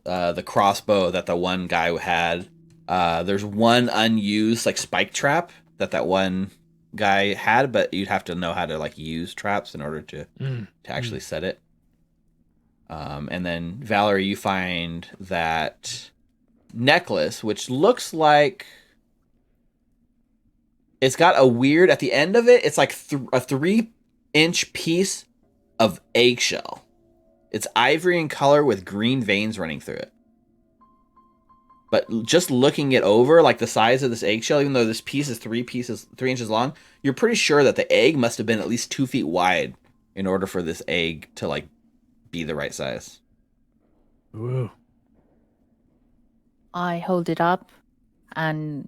The crossbow that the one guy had. There's one unused like spike trap that one guy had, but you'd have to know how to like use traps in order to actually set it. And then Valerie, you find that necklace, which looks like It's got a weird at the end of it. It's like a 3-inch piece of eggshell. It's ivory in color with green veins running through it. But just looking it over, like the size of this eggshell, even though this piece is 3 inches long, you're pretty sure that the egg must have been at least 2 feet wide in order for this egg to like be the right size. Ooh. I hold it up and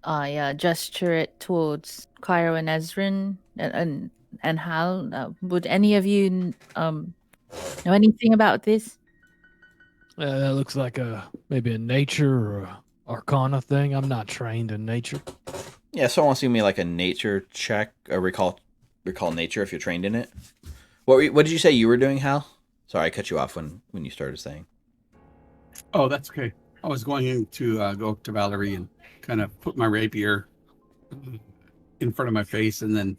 I gesture it towards Cairo and Ezrin and Hal. Would any of you know anything about this? That looks like maybe a nature or a arcana thing. I'm not trained in nature. Yeah, someone wants to give me like a nature check, a recall nature if you're trained in it. What did you say you were doing, Hal? Sorry, I cut you off when you started saying. Oh, that's okay. I was going to go up to Valerie and kind of put my rapier in front of my face and then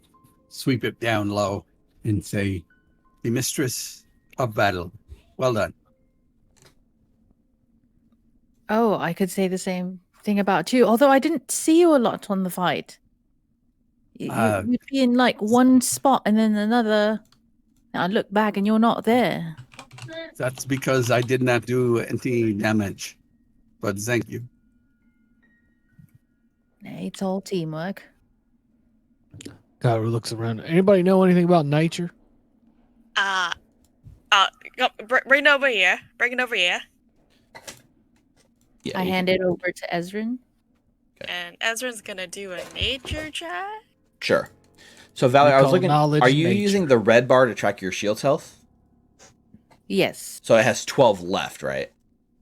sweep it down low and say, "The mistress of battle. Well done." Oh, I could say the same thing about you. Although I didn't see you a lot on the fight. You'd be in like one spot and then another. I look back and you're not there. That's because I did not do any damage. But thank you. It's all teamwork. Kyra looks around. Anybody know anything about nature? Bring it over here. Bring it over here. Yeah, I hand it over to Ezrin. And Ezra's gonna do a nature check. Sure. So Valerie, I was looking. Knowledge Are you nature. using the red bar to track your shield's health? Yes. So it has 12 left, right?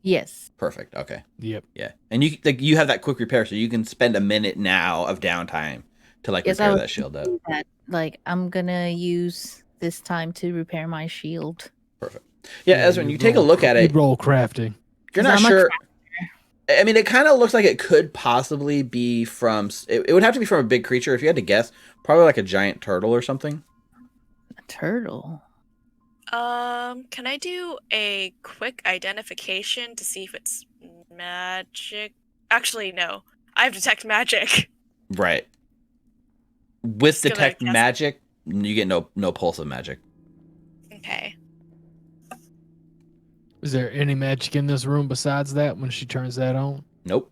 Yes. Perfect. Okay. Yep. Yeah, and you have that quick repair, so you can spend a minute now of downtime to like Yes, I repair was that shield up. thinking that, like, I'm gonna use this time to repair my shield. Perfect. Yeah, Ezra, you take a look at it. You'd roll crafting. You're 'Cause not I'm a sure. I mean, it kind of looks like it could possibly be from. It would have to be from a big creature. If you had to guess, probably like a giant turtle or something. A turtle. Can I do a quick identification to see if it's magic? Actually, no. I have detect magic. Right. With Just gonna detect cast- magic, you get no pulse of magic. Okay. Is there any magic in this room besides that when she turns that on? Nope.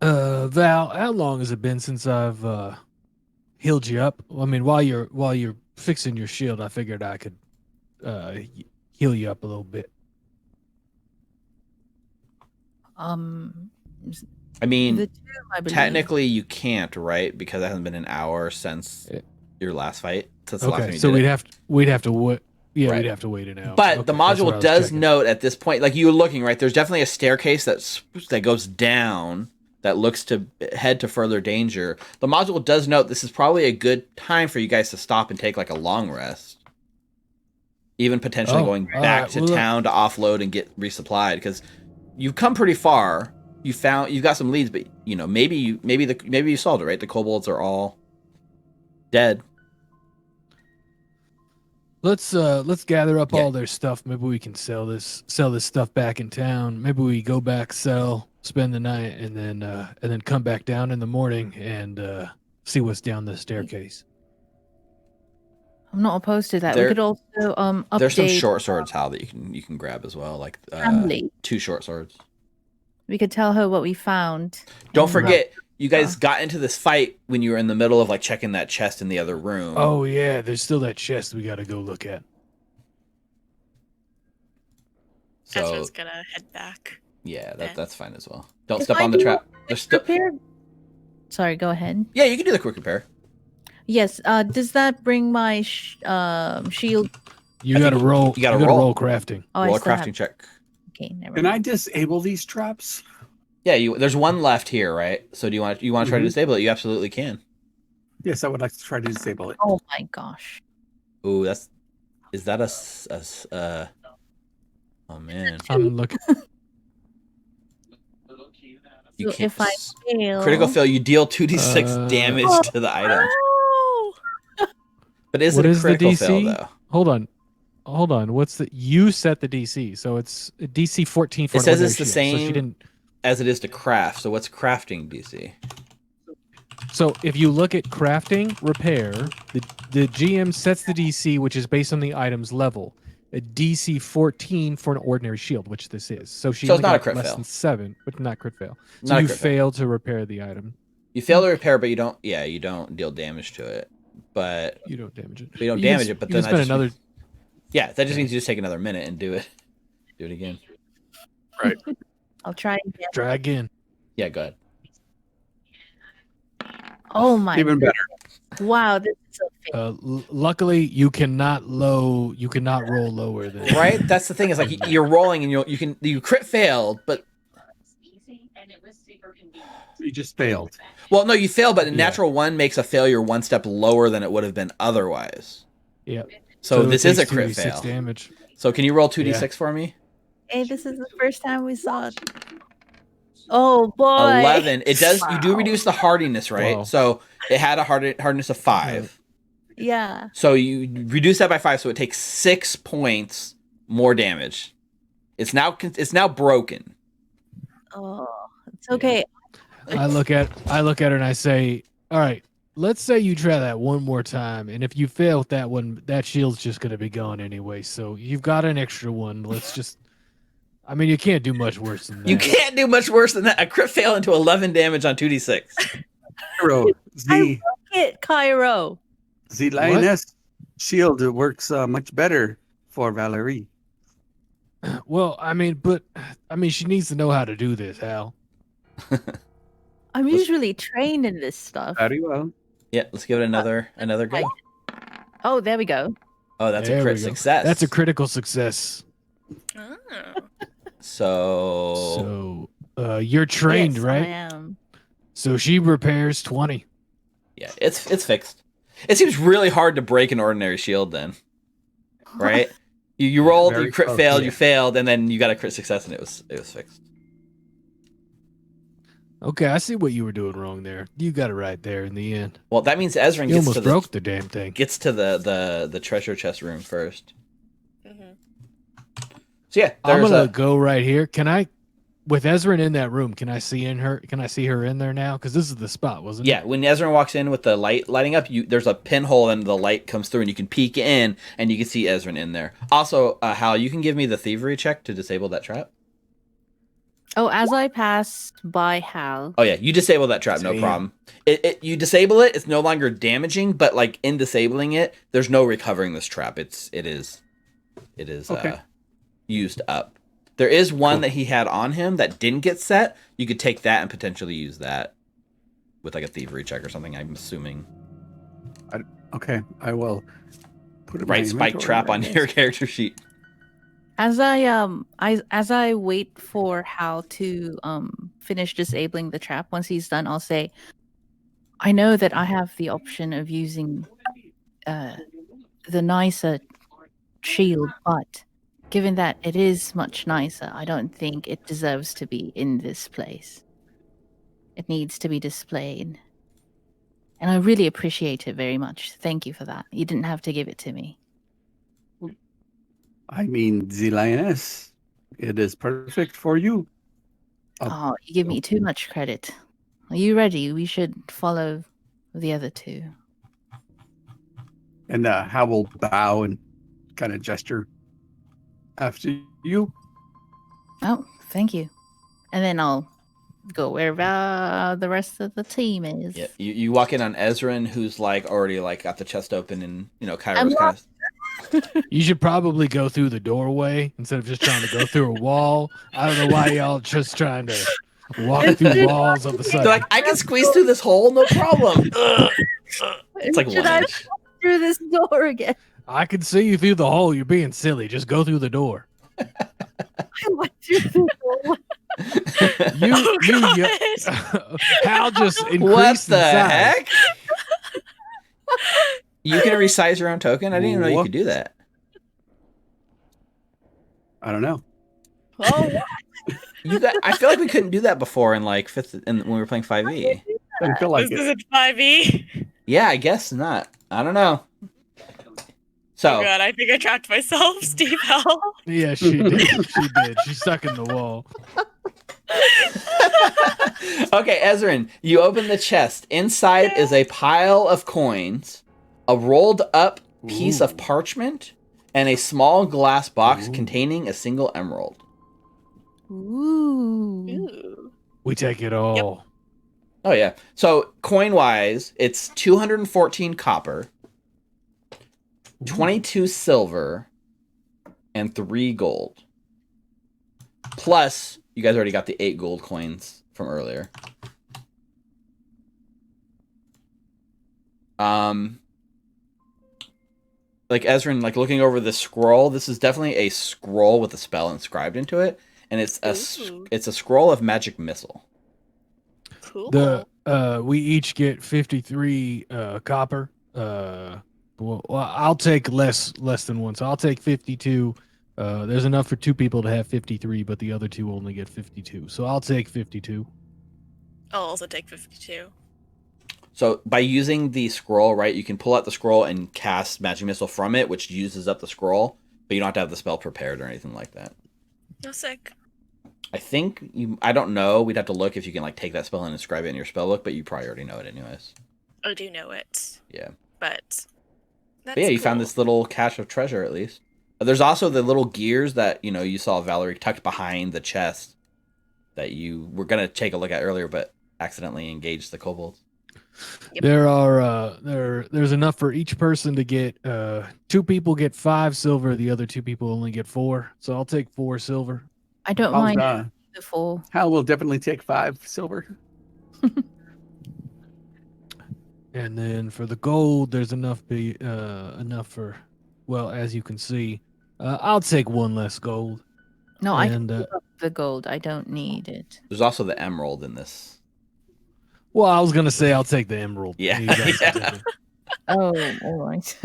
Val, how long has it been since I've healed you up? I mean, while you're fixing your shield, I figured I could heal you up a little bit. I The mean, tomb, I believe. technically you can't, right? Because it hasn't been an hour since your last fight. Since the last time Okay, you so did we'd it. have to wait. Yeah, Right. we'd have to wait an hour. But Okay, the that's what I module was does checking. note at this point, like you were looking, right? There's definitely a staircase that goes down that looks to head to further danger. The module does note this is probably a good time for you guys to stop and take like a long rest. Even potentially going all back right, to well, town to offload and get resupplied because you've come pretty far. You've got some leads, but you know maybe you solved it, right? The kobolds are all dead. Let's gather up Yeah. all their stuff. Maybe we can sell this stuff back in town. Maybe we go back, spend the night, and then come back down in the morning and see what's down the staircase. I'm not opposed to that. There- We could also update There's some short swords, Hal, that you can grab as well, like family. 2 short swords. We could tell her what we found. Don't and- forget, you guys got into this fight when you were in the middle of like checking that chest in the other room. Oh yeah, there's still that chest we got to go look at. so Ezra's gonna head back. yeah, Okay. that's fine as well. Don't If step I on the do trap. a There's still Repair. Sorry, go ahead. yeah, you can do the quick repair. Yes. Does that bring my shield? You I got to think roll. you gotta gotta roll. roll crafting. Oh, Roll I a still crafting have. check. Okay, never Can mind. I disable these traps? Yeah, there's one left here, right? So do you want to try to Mhm. disable it? You absolutely can. Yes, I would like to try to disable it. Oh my gosh. Ooh, is that oh man. I'm looking. You So can't if I fail, critical fail, you deal 2d6 Uh, damage to the item. Oh! But is What it a is the critical DC? fail though? Hold on. What's the? You set the DC, so it's DC 14 for It says an it's the ordinary shield, So she same- didn't. as it is to craft. So what's crafting DC? So if you look at crafting, repair, the GM sets the DC, which is based on the item's level. A DC 14 for an ordinary shield, which this is. So she So it's only not a got crit less fail. than 7, but not crit fail. So Not a you crit fail. fail to repair the item. You fail to repair, but you don't. Yeah, you don't deal damage to it. But You don't damage it. you don't You can damage s- it. But you then can spend that just another. means, yeah, that just means you just take another minute and do it. Do it again. I'll try again. Try again. Yeah, go ahead. Oh my! Even better. Wow, this is so fail. Luckily, you cannot roll lower than Right? That's the thing. Is like you're rolling and you crit failed, but You just failed. well, no, you fail, but a Yeah. natural one makes a failure one step lower than it would have been otherwise. Yeah. So it this is a takes crit 2d6 fail. damage. So can you roll 2d6 for me? Hey, this is the first time we saw it. Oh boy! 11. It does. You do Wow. reduce the hardiness, right? Wow. So it had a hardness of 5. Yeah. So you reduce that by 5, so it takes 6 points more damage. It's now broken. Oh, it's okay. I look at her and I say, "All right, let's say you try that one more time, and if you fail with that one, that shield's just gonna be gone anyway. So you've got an extra one. Let's just." I mean, you can't do much worse than that. You can't do much worse than that. A crit fail into 11 damage on 2d6. Cairo, Cairo. Z Lioness shield works much better for Valerie. Well, she needs to know how to do this, Hal. I'm usually trained in this stuff. Very well. Yeah, let's give it another go. Oh, there we go. Oh, that's There a we crit go. success. That's a critical success. Oh. So You're trained, Yes, I right? am. So she repairs 20. yeah, it's fixed. It seems really hard to break an ordinary shield then. Right? You rolled, Very you crit close, failed, yeah. you failed, and then you got a crit success and it was fixed. Okay, I see what you were doing wrong there. You got it right there in the end. Well, that means Ezrin You gets almost to broke the damn thing. gets to the treasure chest room first. Mhm. So yeah, I'm there's gonna a go right here. Can I, with Ezrin in that room? Can I see her? Can I see her in there now? Because this is the spot, wasn't yeah. it? When Ezrin walks in with the light lighting up, there's a pinhole and the light comes through, and you can peek in, and you can see Ezrin in there. Also, Hal, you can give me the thievery check to disable that trap. Oh, as I pass by Hal. Oh yeah, you disable that trap, no Damn. problem. You disable it; it's no longer damaging, but like in disabling it, there's no recovering this trap. It is Okay. used up. There is one Cool. that he had on him that didn't get set. You could take that and potentially use that with like a thievery check or something. I'm assuming. Okay, I will put it in my Right spike inventory trap right on now. your character sheet. As I wait for Hal to finish disabling the trap, once he's done, I'll say, I know that I have the option of using the nicer shield, but given that it is much nicer, I don't think it deserves to be in this place. It needs to be displayed. And I really appreciate it very much. Thank you for that. You didn't have to give it to me. I mean, the Lioness, it is perfect for you. Oh, you give me too much credit. Are you ready? We should follow the other two. And Hal will bow and kind of gesture after you. Oh, thank you. And then I'll go where the rest of the team is. Yeah, you walk in on Ezrin, who's like already like got the chest open, and Kairos I'm kind of. You should probably go through the doorway instead of just trying to go through a wall. I don't know why y'all just trying to walk through walls of the They're sudden. like, I can squeeze through this hole, no problem. It's like Should 1 I inch. through this door again? I can see you through the hole. You're being silly. Just go through the door. I went through the door. Hal just increased What the in size. heck? You can resize your own token? I didn't even know you What? could do that. I don't know. Oh, I feel like we couldn't do that before in like fifth when we were playing 5e. I feel like This it. isn't 5e. Yeah, I guess not. I don't know. Oh So god, I think I trapped myself, Steve. Help. Yeah, she did. She did. She's stuck in the wall. Okay, Ezrin, you open the chest. Inside is a pile of coins, a rolled up piece of Ooh. parchment, and a small glass box Ooh. containing a single emerald. Ooh. Ooh. We take it all. Oh yeah. So coin wise, it's 214 copper, 22 silver, and 3 gold. Plus, you guys already got the 8 gold coins from earlier. Like Ezrin, like looking over the scroll, this is definitely a scroll with a spell inscribed into it, and it's Ooh. a scroll of magic missile. Cool. We each get 53 copper. Well, I'll take less than one, so I'll take 52. There's enough for 2 people to have 53, but the other 2 only get 52. So I'll take 52. I'll also take 52. So by using the scroll, right, you can pull out the scroll and cast magic missile from it, which uses up the scroll, but you don't have to have the spell prepared or anything like that. No sick. I think I don't know. We'd have to look if you can like take that spell and inscribe it in your spell book, but you probably already know it anyways. I do know it. Yeah. But that's But yeah, you found cool. this little cache of treasure at least. There's also the little gears that, you saw Valerie tucked behind the chest that you were going to take a look at earlier, but accidentally engaged the kobolds. Yep. There's enough for each person to get 2 people get 5 silver, the other 2 people only get 4. So I'll take 4 silver. I don't Hal, mind the full. Hal will definitely take 5 silver. And then for the gold, there's enough for, well, as you can see, I'll take 1 less gold. No, I can And give up the gold. I don't need it. There's also the emerald in this. well, I was gonna say I'll take the emerald. Yeah. You guys can take it. Oh, all right.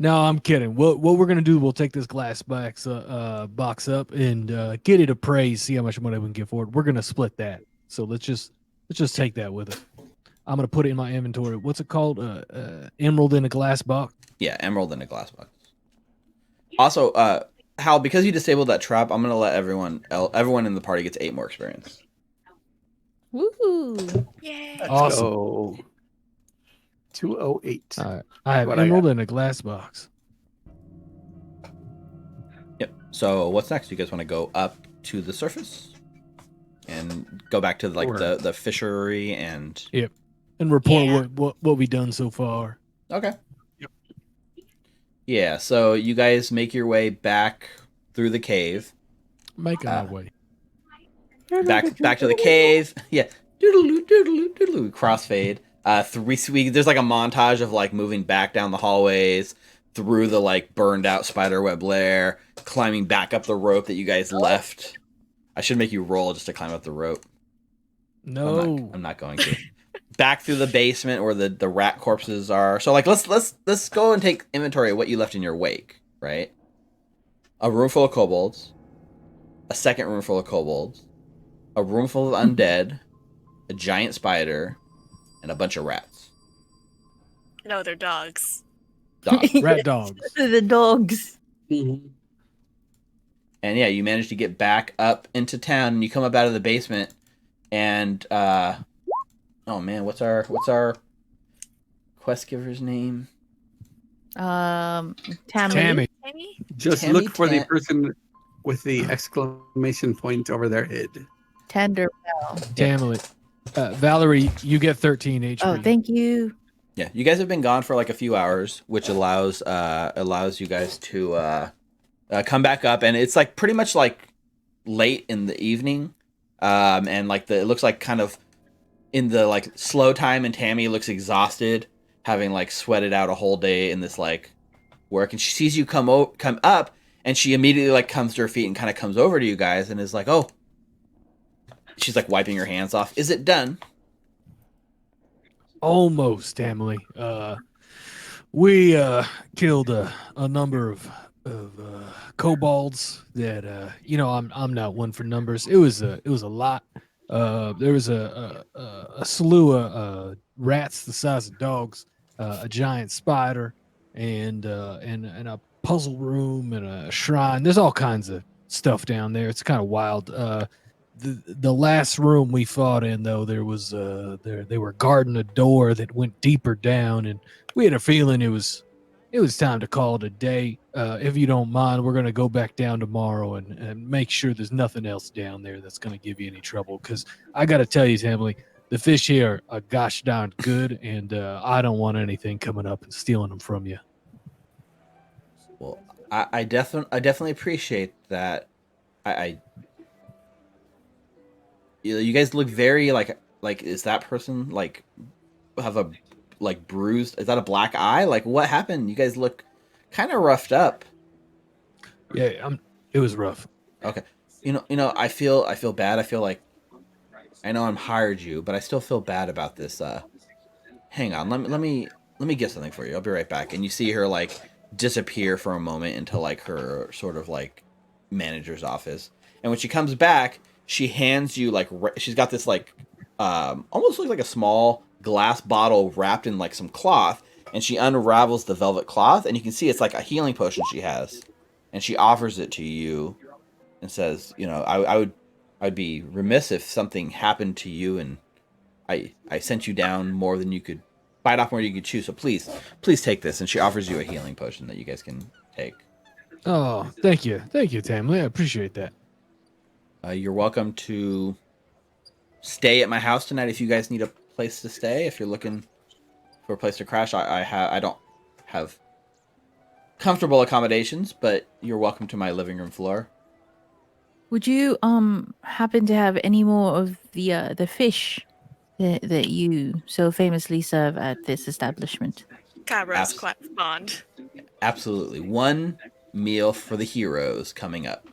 No, I'm kidding. What we're gonna do? We'll take this glass box up and get it appraised. See how much money we can get for it. We're gonna split that. So let's just take that with it. I'm gonna put it in my inventory. What's it called? Emerald in a glass box. Yeah, emerald in a glass box. Also, Hal, because you disabled that trap, I'm going to let everyone in the party gets 8 more experience. Woohoo! Yay. Let's Awesome. go. 208. All right. I have What I emerald in a glass box. Yep. So what's next? You guys want to go up to the surface and go back to like Sure. the fishery and And report Yeah. what we've done so far. okay. Yep. Yeah. So you guys make your way back through the cave. Making our way. Back to the cave. Yeah. Doodaloo, doodaloo, doodaloo. Crossfade. There's like a montage of like moving back down the hallways through the like burned out spiderweb lair, climbing back up the rope that you guys left. I should make you roll just to climb up the rope. No. I'm not going to. Back through the basement where the rat corpses are. So like let's go and take inventory of what you left in your wake, right? A room full of kobolds, a second room full of kobolds, a room full of undead, a giant spider, and a bunch of rats. No, they're dogs. Dogs. Rat dogs. The dogs. Mhm. And yeah, you manage to get back up into town and you come up out of the basement and oh man, what's our quest giver's name? Tammy. Tammy. Amy? Just Tammy look for the Tan- person with the exclamation point over their head. Tender. Tammy. Valerie, you get 13 HP. Oh, thank you. Yeah, you guys have been gone for like a few hours, which allows you guys to come back up, and it's like pretty much like late in the evening, and like it looks like kind of in the like slow time, and Tammy looks exhausted, having like sweated out a whole day in this like work, and she sees you come up, and she immediately like comes to her feet and kind of comes over to you guys and is like, oh, she's like wiping her hands off. Is it done? Almost, Emily. We killed a number of kobolds that I'm not one for numbers. It was a lot. There was a slew of rats the size of dogs, a giant spider, and a puzzle room and a shrine. There's all kinds of stuff down there. It's kind of wild. the last room we fought in, though, there was they were guarding a door that went deeper down, and we had a feeling it was time to call it a day. If you don't mind, we're gonna go back down tomorrow and make sure there's nothing else down there that's gonna give you any trouble. Because I gotta tell you, Tammy, the fish here are gosh darn good, and I don't want anything coming up and stealing them from you. Well, I definitely appreciate that. I you guys look very like is that person like have a like bruised? Is that a black eye? Like what happened? You guys look kind of roughed up. Yeah, it was rough. Okay, I feel bad. I feel like I know I'm hired you, but I still feel bad about this. Hang on, let me get something for you. I'll be right back. And you see her like disappear for a moment into like her sort of like manager's office. And when she comes back, she hands you like she's got this like almost looks like a small glass bottle wrapped in like some cloth, and she unravels the velvet cloth, and you can see it's like a healing potion she has, and she offers it to you and says, I'd be remiss if something happened to you, and I sent you down more than you could bite off, more than you could chew. So please take this. And she offers you a healing potion that you guys can take. Oh, thank you, Tammy. I appreciate that. You're welcome to stay at my house tonight if you guys need a place to stay. If you're looking for a place to crash, I don't have comfortable accommodations, but you're welcome to my living room floor. Would you happen to have any more of the fish that you so famously serve at this establishment? Cairo's quite fond. Absolutely. One meal for the heroes coming up.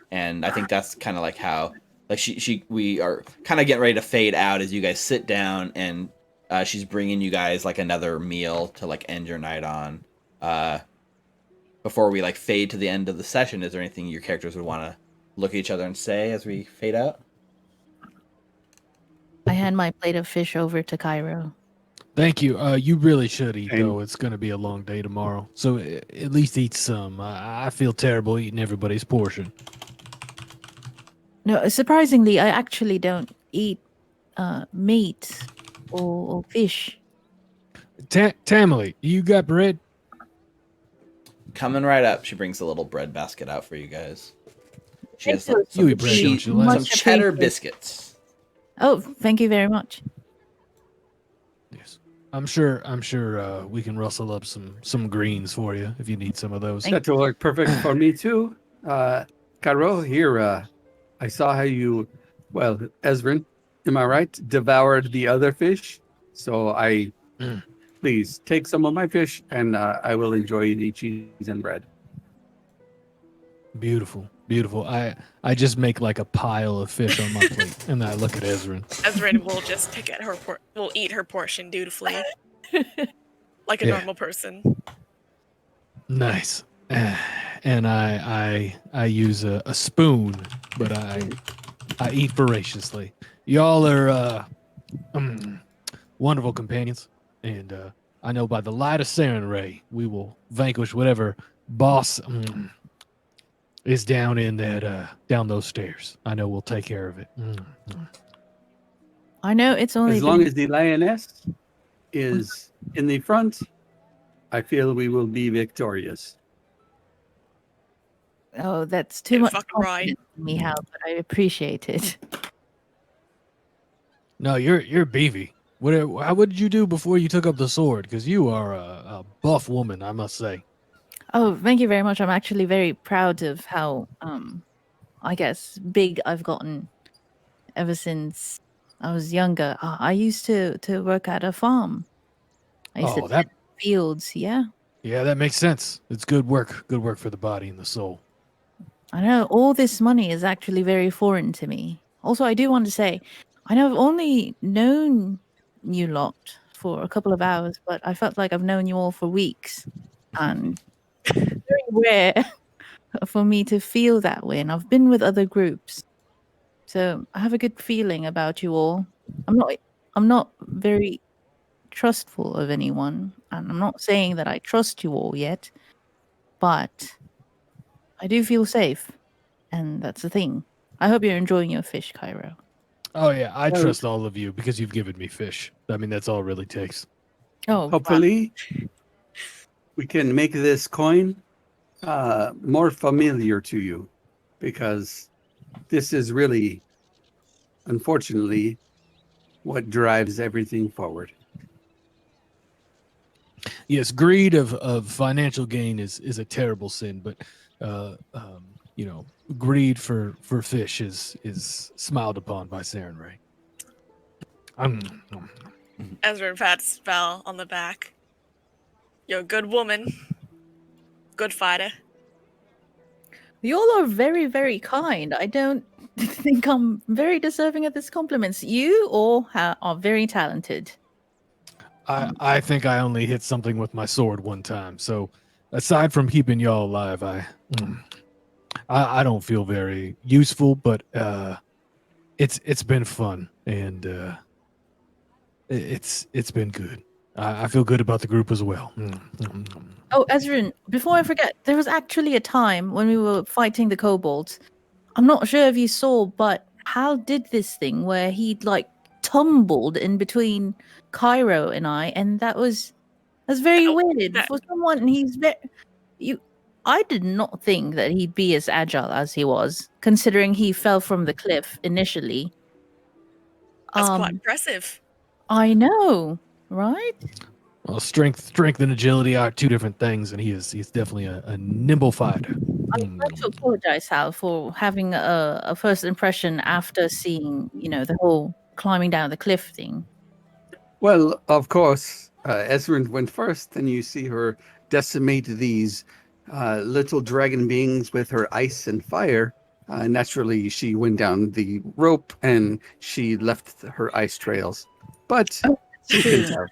And I think that's kind of like how like we are kind of getting ready to fade out as you guys sit down, and she's bringing you guys like another meal to like end your night on. Before we like fade to the end of the session, is there anything your characters would want to look at each other and say as we fade out? I hand my plate of fish over to Cairo. Thank you. You really should eat, though. It's going to be a long day tomorrow. So at least eat some. I feel terrible eating everybody's portion. No, surprisingly, I actually don't eat meat or fish. Tamily, you got bread? Coming right up. She brings a little bread basket out for you guys. She has some You eat bread, don't you, Lance? some cheddar biscuits. Oh, thank you very much. Yes. I'm sure we can rustle up some greens for you if you need some of those. That will work perfect for me too. Caro, here, I saw how you, well, Ezrin, am I right? Devoured the other fish. So please take some of my fish, and I will enjoy the cheese and bread. Beautiful. I just make like a pile of fish on my plate, and I look at Ezrin. Ezrin will just pick at will eat her portion dutifully, like a normal person. Nice. And I use a spoon, but I eat voraciously. Y'all are wonderful companions, and I know by the light of Saren Ray, we will vanquish whatever boss is down in that down those stairs. I know we'll take care of it. I know it's only as long as the lioness is in the front, I feel we will be victorious. Oh, that's too You're much fucking right. confidence in me, Hal, but I appreciate it. No, you're beefy. What did you do before you took up the sword? Because you are a buff woman, I must say. Oh, thank you very much. I'm actually very proud of how, I guess, big I've gotten ever since I was younger. I used to work at a farm. I used to tend fields, yeah. Yeah, that makes sense. It's good work. Good work for the body and the soul. I know all this money is actually very foreign to me. Also, I do want to say, I know I've only known you lot for a couple of hours, but I felt like I've known you all for weeks. And very rare for me to feel that way. And I've been with other groups. So I have a good feeling about you all. I'm not very trustful of anyone. And I'm not saying that I trust you all yet. But I do feel safe. And that's the thing. I hope you're enjoying your fish, Cairo. Oh yeah, I Well- trust all of you because you've given me fish. I mean, that's all it really takes. Oh, Hopefully, we can make this coin more familiar to you, because this is really, unfortunately, what drives everything forward. Yes, greed of financial gain is a terrible sin, but you know, greed for fish is smiled upon by Saren Ray. Ezra pats Val on the back. You're a good woman. Good fighter. you all are very, very kind. I don't think I'm very deserving of this compliments. You all are very talented. I think I only hit something with my sword one time. So aside from keeping y'all alive, I don't feel very useful, but it's been fun and it's been good. I feel good about the group as well. Oh, Ezrin, before I forget, there was actually a time when we were fighting the kobolds. I'm not sure if you saw, but Hal did this thing where he like tumbled in between Cairo and I, and that's very weird that- for someone. He's very you. I did not think that he'd be as agile as he was, considering he fell from the cliff initially. That's quite impressive. I know, right? Well, strength and agility are two different things, and he's definitely a nimble fighter. I'd like to apologize, Hal, for having a first impression after seeing, the whole climbing down the cliff thing. Well, of course, Ezrin went first, and you see her decimate these little dragon beings with her ice and fire. Naturally, she went down the rope and she left her ice trails. But you can tell.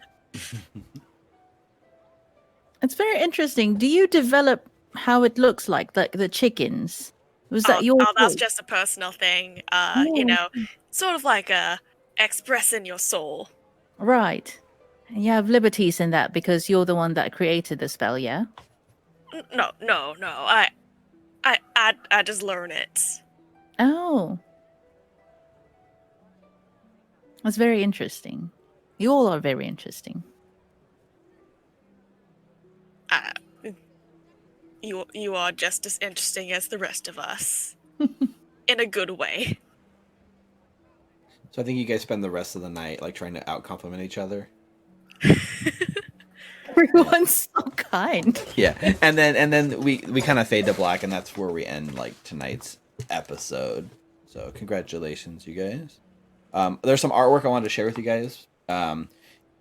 It's very interesting. Do you develop how it looks like the chickens? Was that your that's choice? just a personal thing. Oh. Sort of like expressing your soul. Right. And you have liberties in that because you're the one that created the spell, yeah? No. I just learn it. Oh. That's very interesting. You all are very interesting. You are just as interesting as the rest of us. In a good way. So I think you guys spend the rest of the night like trying to out-compliment each other. Everyone's so kind. Yeah, and then we kind of fade to black, and that's where we end like tonight's episode. So congratulations, you guys. There's some artwork I wanted to share with you guys.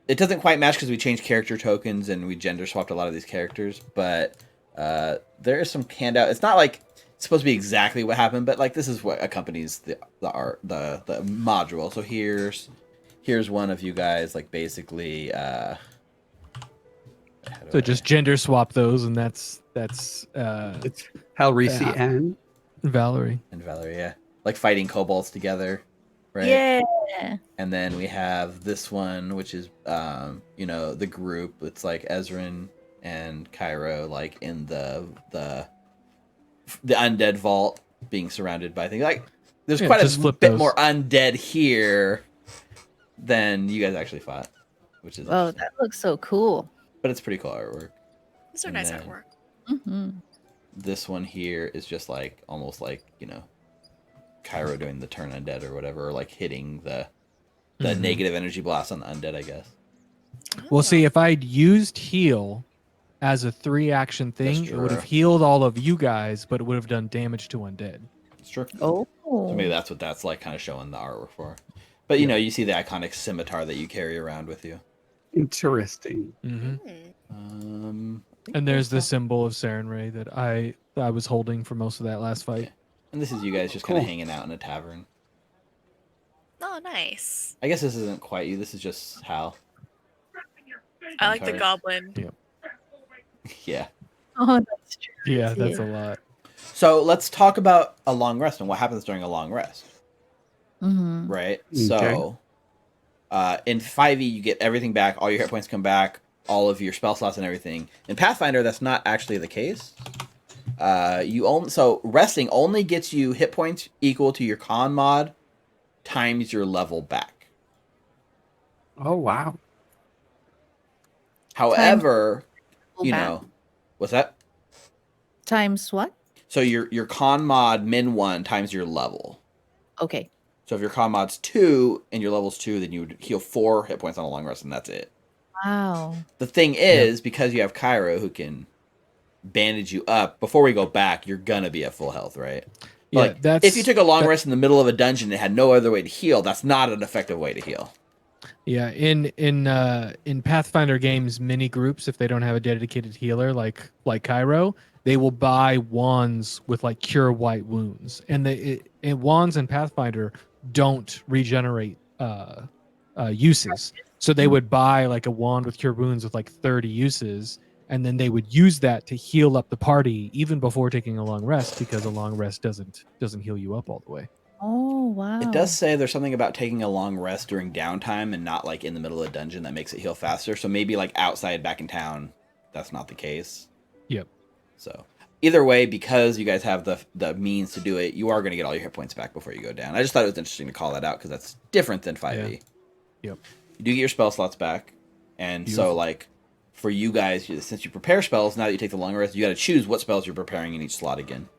It doesn't quite match because we changed character tokens and we gender swapped a lot of these characters, but there is some handout. It's not like it's supposed to be exactly what happened, but like this is what accompanies the art, the module. So here's one of you guys, like basically. So just gender swap those, and that's It's Halrisi Yeah. and Valerie. and Valerie, yeah, like fighting kobolds together, right? Yeah. And then we have this one, which is the group. It's like Ezrin and Cairo, like in the undead vault, being surrounded by things. Like there's Yeah, quite just a flip bit those. more undead here than you guys actually fought, which is Oh, interesting. that looks so cool. But it's pretty cool artwork. These are And nice then- artwork. Hmm. This one here is just like almost like Cairo doing the turn undead or whatever, or like hitting the Mhm. negative energy blast on the undead, I guess. Well, see, if I'd used heal as a 3-action thing, That's it would have true. healed all of you guys, but it would have done damage to undead. It's true. Oh. So maybe that's what that's like, kind of showing the artwork for. But you see the iconic scimitar that you carry around with you. interesting. Mm-hmm. Hmm. And there's the symbol of Saren Ray that I was holding for most of that last fight. And this is you guys just kind of Cool. hanging out in a tavern. Oh, nice. I guess this isn't quite you. This is just Hal. I like the Sorry. goblin. Yeah. Oh, that's true. Yeah, that's a lot. So let's talk about a long rest and what happens during a long rest. Mm-hmm. Right. Okay. So, in 5e, you get everything back. All your hit points come back. All of your spell slots and everything. In Pathfinder, that's not actually the case. So resting only gets you hit points equal to your con mod times your level back. Oh wow. However, Level back? what's that? Times what? So your con mod -1 times your level. Okay. So if your con mod's 2 and your level's 2, then you would heal 4 hit points on a long rest, and that's it. Wow. The thing is, because you have Cairo who can bandage you up, before we go back, you're gonna be at full health, right? Yeah, Like, if you took a long rest in the middle of a dungeon and had no other way to heal, that's not an effective way to heal. Yeah, in Pathfinder games, mini groups, if they don't have a dedicated healer like Cairo, they will buy wands with like cure white wounds, and wands in Pathfinder don't regenerate uses, so they would buy like a wand with cure wounds with like 30 uses, and then they would use that to heal up the party even before taking a long rest, because a long rest doesn't heal you up all the way. Oh, wow. It does say there's something about taking a long rest during downtime and not like in the middle of a dungeon that makes it heal faster. So maybe like outside back in town, that's not the case. Yep. So either way, because you guys have the means to do it, you are going to get all your hit points back before you go down. I just thought it was interesting to call that out because that's different than 5e. Yeah. Yep. You do get your spell slots back. And Beautiful. so like for you guys, since you prepare spells, now that you take the long rest, you got to choose what spells you're preparing in each slot again.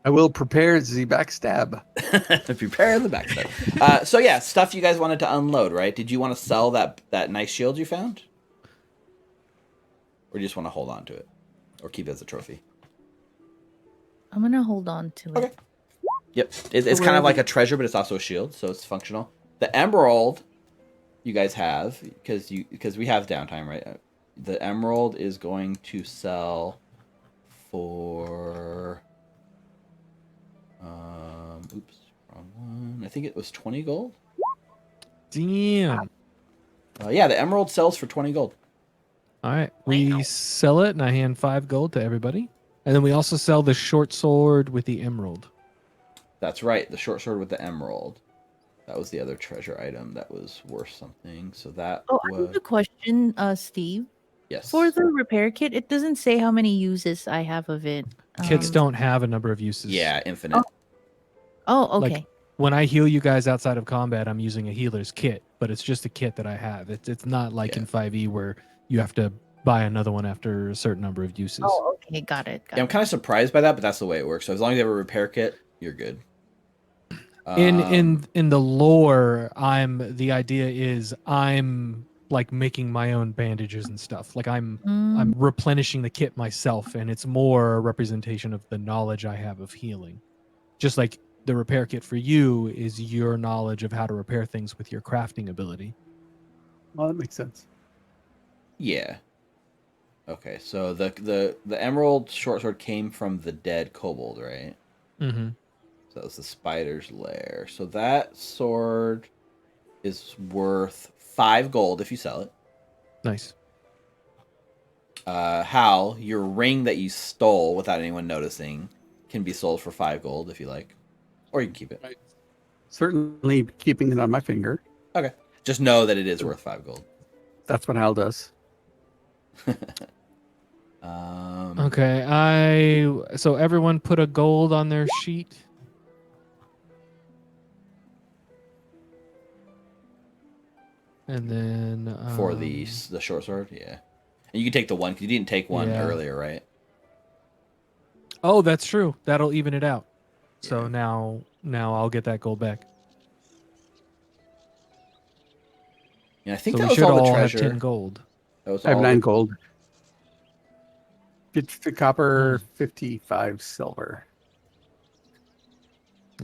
I will prepare the backstab. Prepare the backstab. So yeah, stuff you guys wanted to unload, right? Did you want to sell that nice shield you found? Or do you just want to hold on to it? Or keep it as a trophy? I'm going to hold on to it. Okay. Yep. It's kind of like a treasure, but it's also a shield, so it's functional. The emerald you guys have, because we have downtime, right? The emerald is going to sell for... oops, wrong one. I think it was 20 gold. Damn. Yeah, the emerald sells for 20 gold. All right, we sell it, and I hand 5 gold to everybody, and then we also sell the short sword with the emerald. That's right, the short sword with the emerald. That was the other treasure item that was worth something. So that Oh, I was... have a question, Steve. Yes. For the repair kit, it doesn't say how many uses I have of it. Kits don't have a number of uses. Yeah, infinite. Oh, okay. Like, when I heal you guys outside of combat, I'm using a healer's kit, but it's just a kit that I have. It's not like in 5e where you have to buy another one after a certain number of uses. Oh, okay. Got it. Yeah, I'm kind of surprised by that, but that's the way it works. So as long as you have a repair kit, you're good. In the lore, the idea is I'm like making my own bandages and stuff. Like I'm replenishing the kit myself, and it's more a representation of the knowledge I have of healing. Just like the repair kit for you is your knowledge of how to repair things with your crafting ability. Well, that makes sense. Yeah. Okay, so the emerald short sword came from the dead kobold, right? Mm-hmm. So that was the spider's lair. So that sword is worth 5 gold if you sell it. Nice. Hal, your ring that you stole without anyone noticing can be sold for 5 gold if you like. Or you can keep it. Right. Certainly keeping it on my finger. Okay. Just know that it is worth 5 gold. That's what Hal does. Okay, so everyone put a gold on their sheet. And then for the short sword, yeah. And you can take the one, because you didn't take one earlier, right? Oh, that's true. That'll even it out. Yeah. So now I'll get that gold back. Yeah, I think so that we was should all the all treasure. have 10 gold. That was I have all 9 the- gold. 50 copper, 55 silver.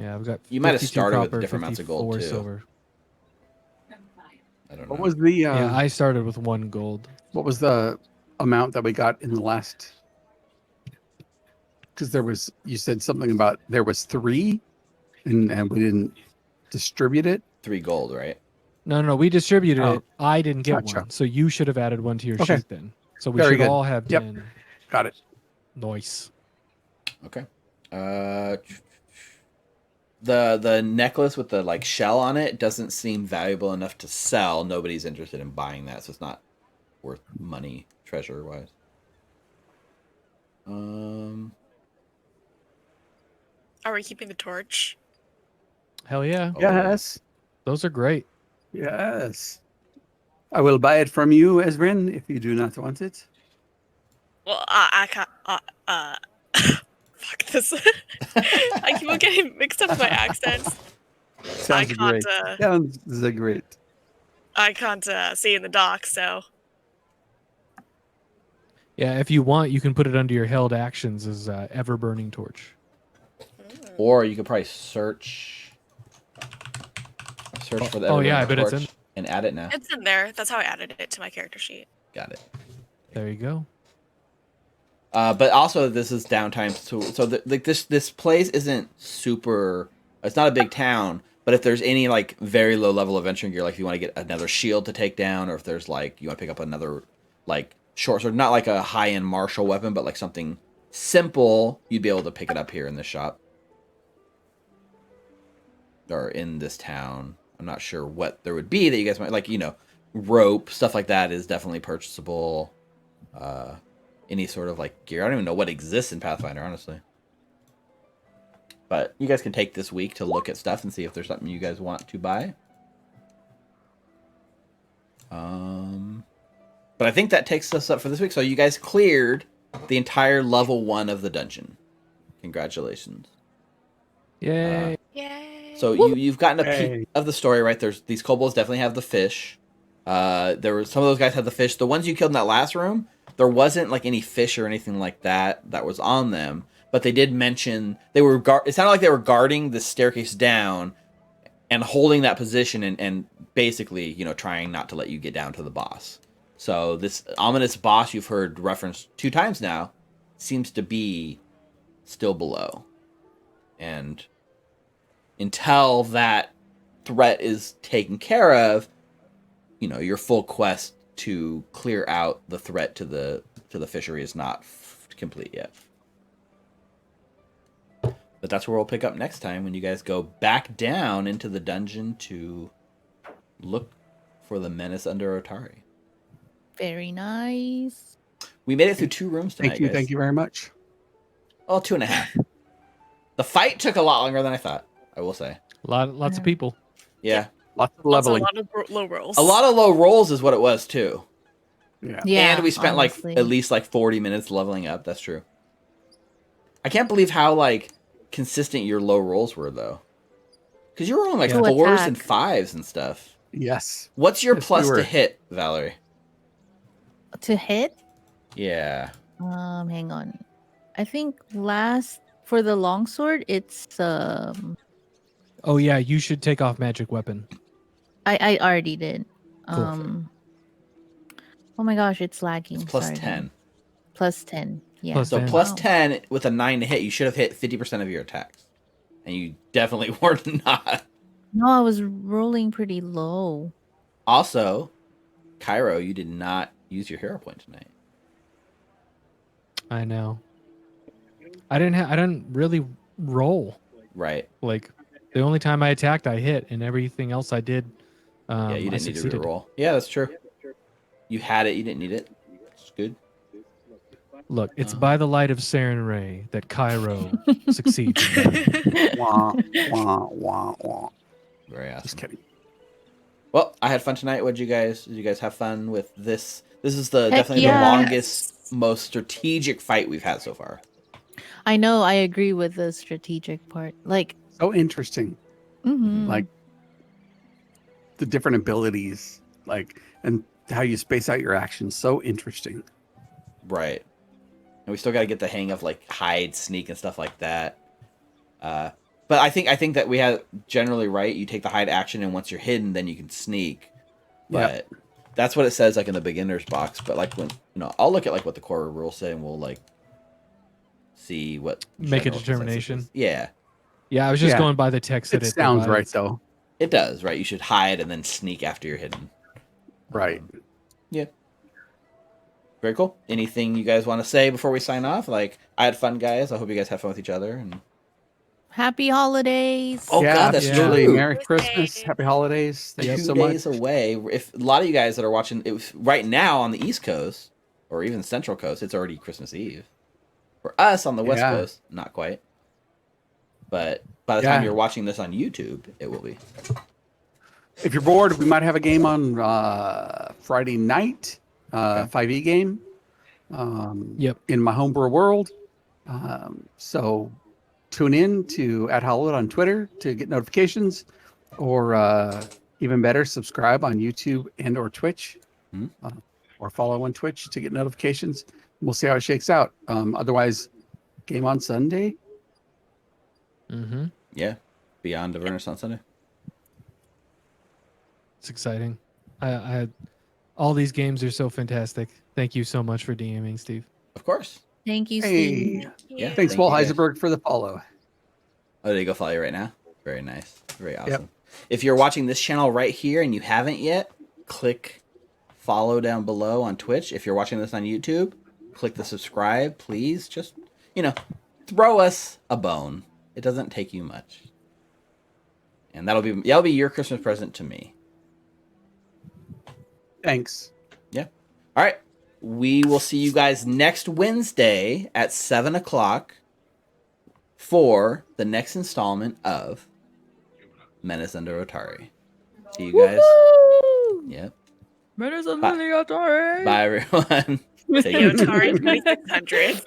Yeah, I've got. You might have 52 started with copper, different amounts of gold, 54 too. silver. I don't know. What was the Yeah, I started with 1 gold. what was the amount that we got in the last? Because you said something about there was 3, and we didn't distribute it. 3 gold, right? No, we distributed Oh, it. I didn't get gotcha. one, so you should have added one to your Okay. sheet then. So we Very should good. all have Yep. 10. Got it. Nice. Okay. The necklace with the like shell on it doesn't seem valuable enough to sell. Nobody's interested in buying that, so it's not worth money, treasure wise. Are we keeping the torch? Hell yeah. Oh, Yes. Those are great. Yes. I will buy it from you, Ezrin, if you do not want it. Well, I can't. Fuck this. I keep on getting mixed up with my accents. Sounds can't, great. Sounds great. I can't see in the dark, so Yeah, if you want, you can put it under your held actions as ever burning torch. Or you could probably search for the Oh, Everburning yeah, I bet it's torch in- and add it now. it's in there. That's how I added it to my character sheet. Got it. There you go. But also, this is downtime, so this place isn't super. It's not a big town, but if there's any like very low level adventuring gear, like if you want to get another shield to take down, or if there's like you want to pick up another like short sword, not like a high end martial weapon, but like something simple, you'd be able to pick it up here in this shop or in this town. I'm not sure what there would be that you guys might like. Rope, stuff like that is definitely purchasable. Any sort of like gear. I don't even know what exists in Pathfinder, honestly. But you guys can take this week to look at stuff and see if there's something you guys want to buy. But I think that takes us up for this week. So you guys cleared the entire level 1 of the dungeon. Congratulations. Yay. Yay! So you've gotten a peek of the story, right? There's these kobolds definitely have the fish. There were some of those guys had the fish. The ones you killed in that last room, there wasn't like any fish or anything like that was on them. But they did mention they were. It sounded like they were guarding the staircase down and holding that position and basically, trying not to let you get down to the boss. So this ominous boss you've heard referenced 2 times now seems to be still below. And until that threat is taken care of, your full quest to clear out the threat to the fishery is not complete yet. But that's where we'll pick up next time when you guys go back down into the dungeon to look for the menace under Otari. Very nice. We made it through 2 rooms tonight. Thank you very much. Oh, 2.5. The fight took a lot longer than I thought, I will say. Lots of people. Yeah. Lots of Also, a leveling. lot of low rolls. A lot of low rolls is what it was, too. Yeah. Yeah. And we spent honestly. at least 40 minutes leveling up. That's true. I can't believe how consistent your low rolls were, though. Because you were rolling To 4s attack. and 5s and stuff. Yes. What's your Yes, plus we were. to hit, Valerie? To hit. Yeah. Hang on. I think for the longsword, it's Oh, yeah, you should take off magic weapon. I already did. Cool. Oh my gosh, it's lagging. It's plus Sorry, 10. guys. Plus 10. Yeah. Plus So 10. plus Wow. 10 with a 9 to hit, you should have hit 50% of your attacks. And you definitely were not. No, I was rolling pretty low. Also, Cairo, you did not use your hero point tonight. I know. I didn't really roll. Right. Like the only time I attacked, I hit, and everything else I did. Yeah, you I didn't need to succeeded. reroll. Yeah, that's true. You had it, you didn't need it. It's good. Look, it's by the light of Saren Ray that Cairo succeeds. Wah, wah, wah, wah. Very awesome. Just kidding. Well, I had fun tonight. Did you guys have fun with this? This is Heck definitely yeah. the longest, most strategic fight we've had so far. I know. I agree with the strategic part. So interesting. Mhm. Like the different abilities, and how you space out your actions. So interesting. Right. And we still got to get the hang of hide, sneak, and stuff like that. But I think that we had generally right. You take the hide action, and once you're hidden, then you can sneak. But that's what it says in the beginner's box. But when I'll look at what the core rules say, and we'll see what Make a general consensus determination. is. Yeah, Yeah, I was just Yeah. going by the text that It it sounds right provides. though. it does. Right, you should hide and then sneak after you're hidden. Right. Yeah. Very cool. Anything you guys want to say before we sign off? I had fun, guys. I hope you guys had fun with each other. And Happy holidays. Oh, yeah, God, that's absolutely. true. Merry Birthday. Christmas, Happy Holidays. Thank you 2 so days much. away. If a lot of you guys that are watching it right now on the East Coast or even Central Coast, it's already Christmas Eve. For us on the West Yeah. Coast, not quite. But by the Yeah. time you're watching this on YouTube, it will be. If you're bored, we might have a game on Friday night, Okay. 5e game. Yep. In my homebrew world. So tune in to @Hallowed on Twitter to get notifications, or even better, subscribe on YouTube and or Twitch, Hmm. or follow on Twitch to get notifications. We'll see how it shakes out. Otherwise, game on Sunday. Mm-hmm. Yeah. Beyond Avernus on Sunday. It's exciting. I all these games are so fantastic. Thank you so much for DMing, Steve. Of course. Thank you, Steve. Hey, Yeah. thanks, Thank Paul you, guys. Heisenberg, for the follow. Oh, there you go, follow you right now. Very nice. Very awesome. Yep. If you're watching this channel right here and you haven't yet, click follow down below on Twitch. If you're watching this on YouTube, click the subscribe, please. Just, throw us a bone. It doesn't take you much. And that'll be your Christmas present to me. Thanks. Yeah. All right. We will see you guys next Wednesday at 7 o'clock for the next installment of Menace under Otari. See you guys. Woo! Yep. Menace Bye. under the Otari. Bye, everyone. Take The it easy. Otari 2600.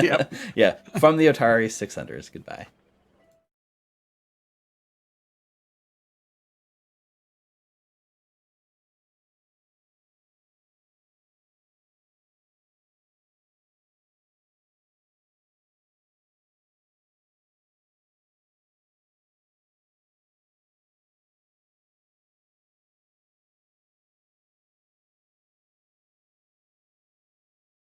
Yep. Yeah. From the Otari 600s. Goodbye.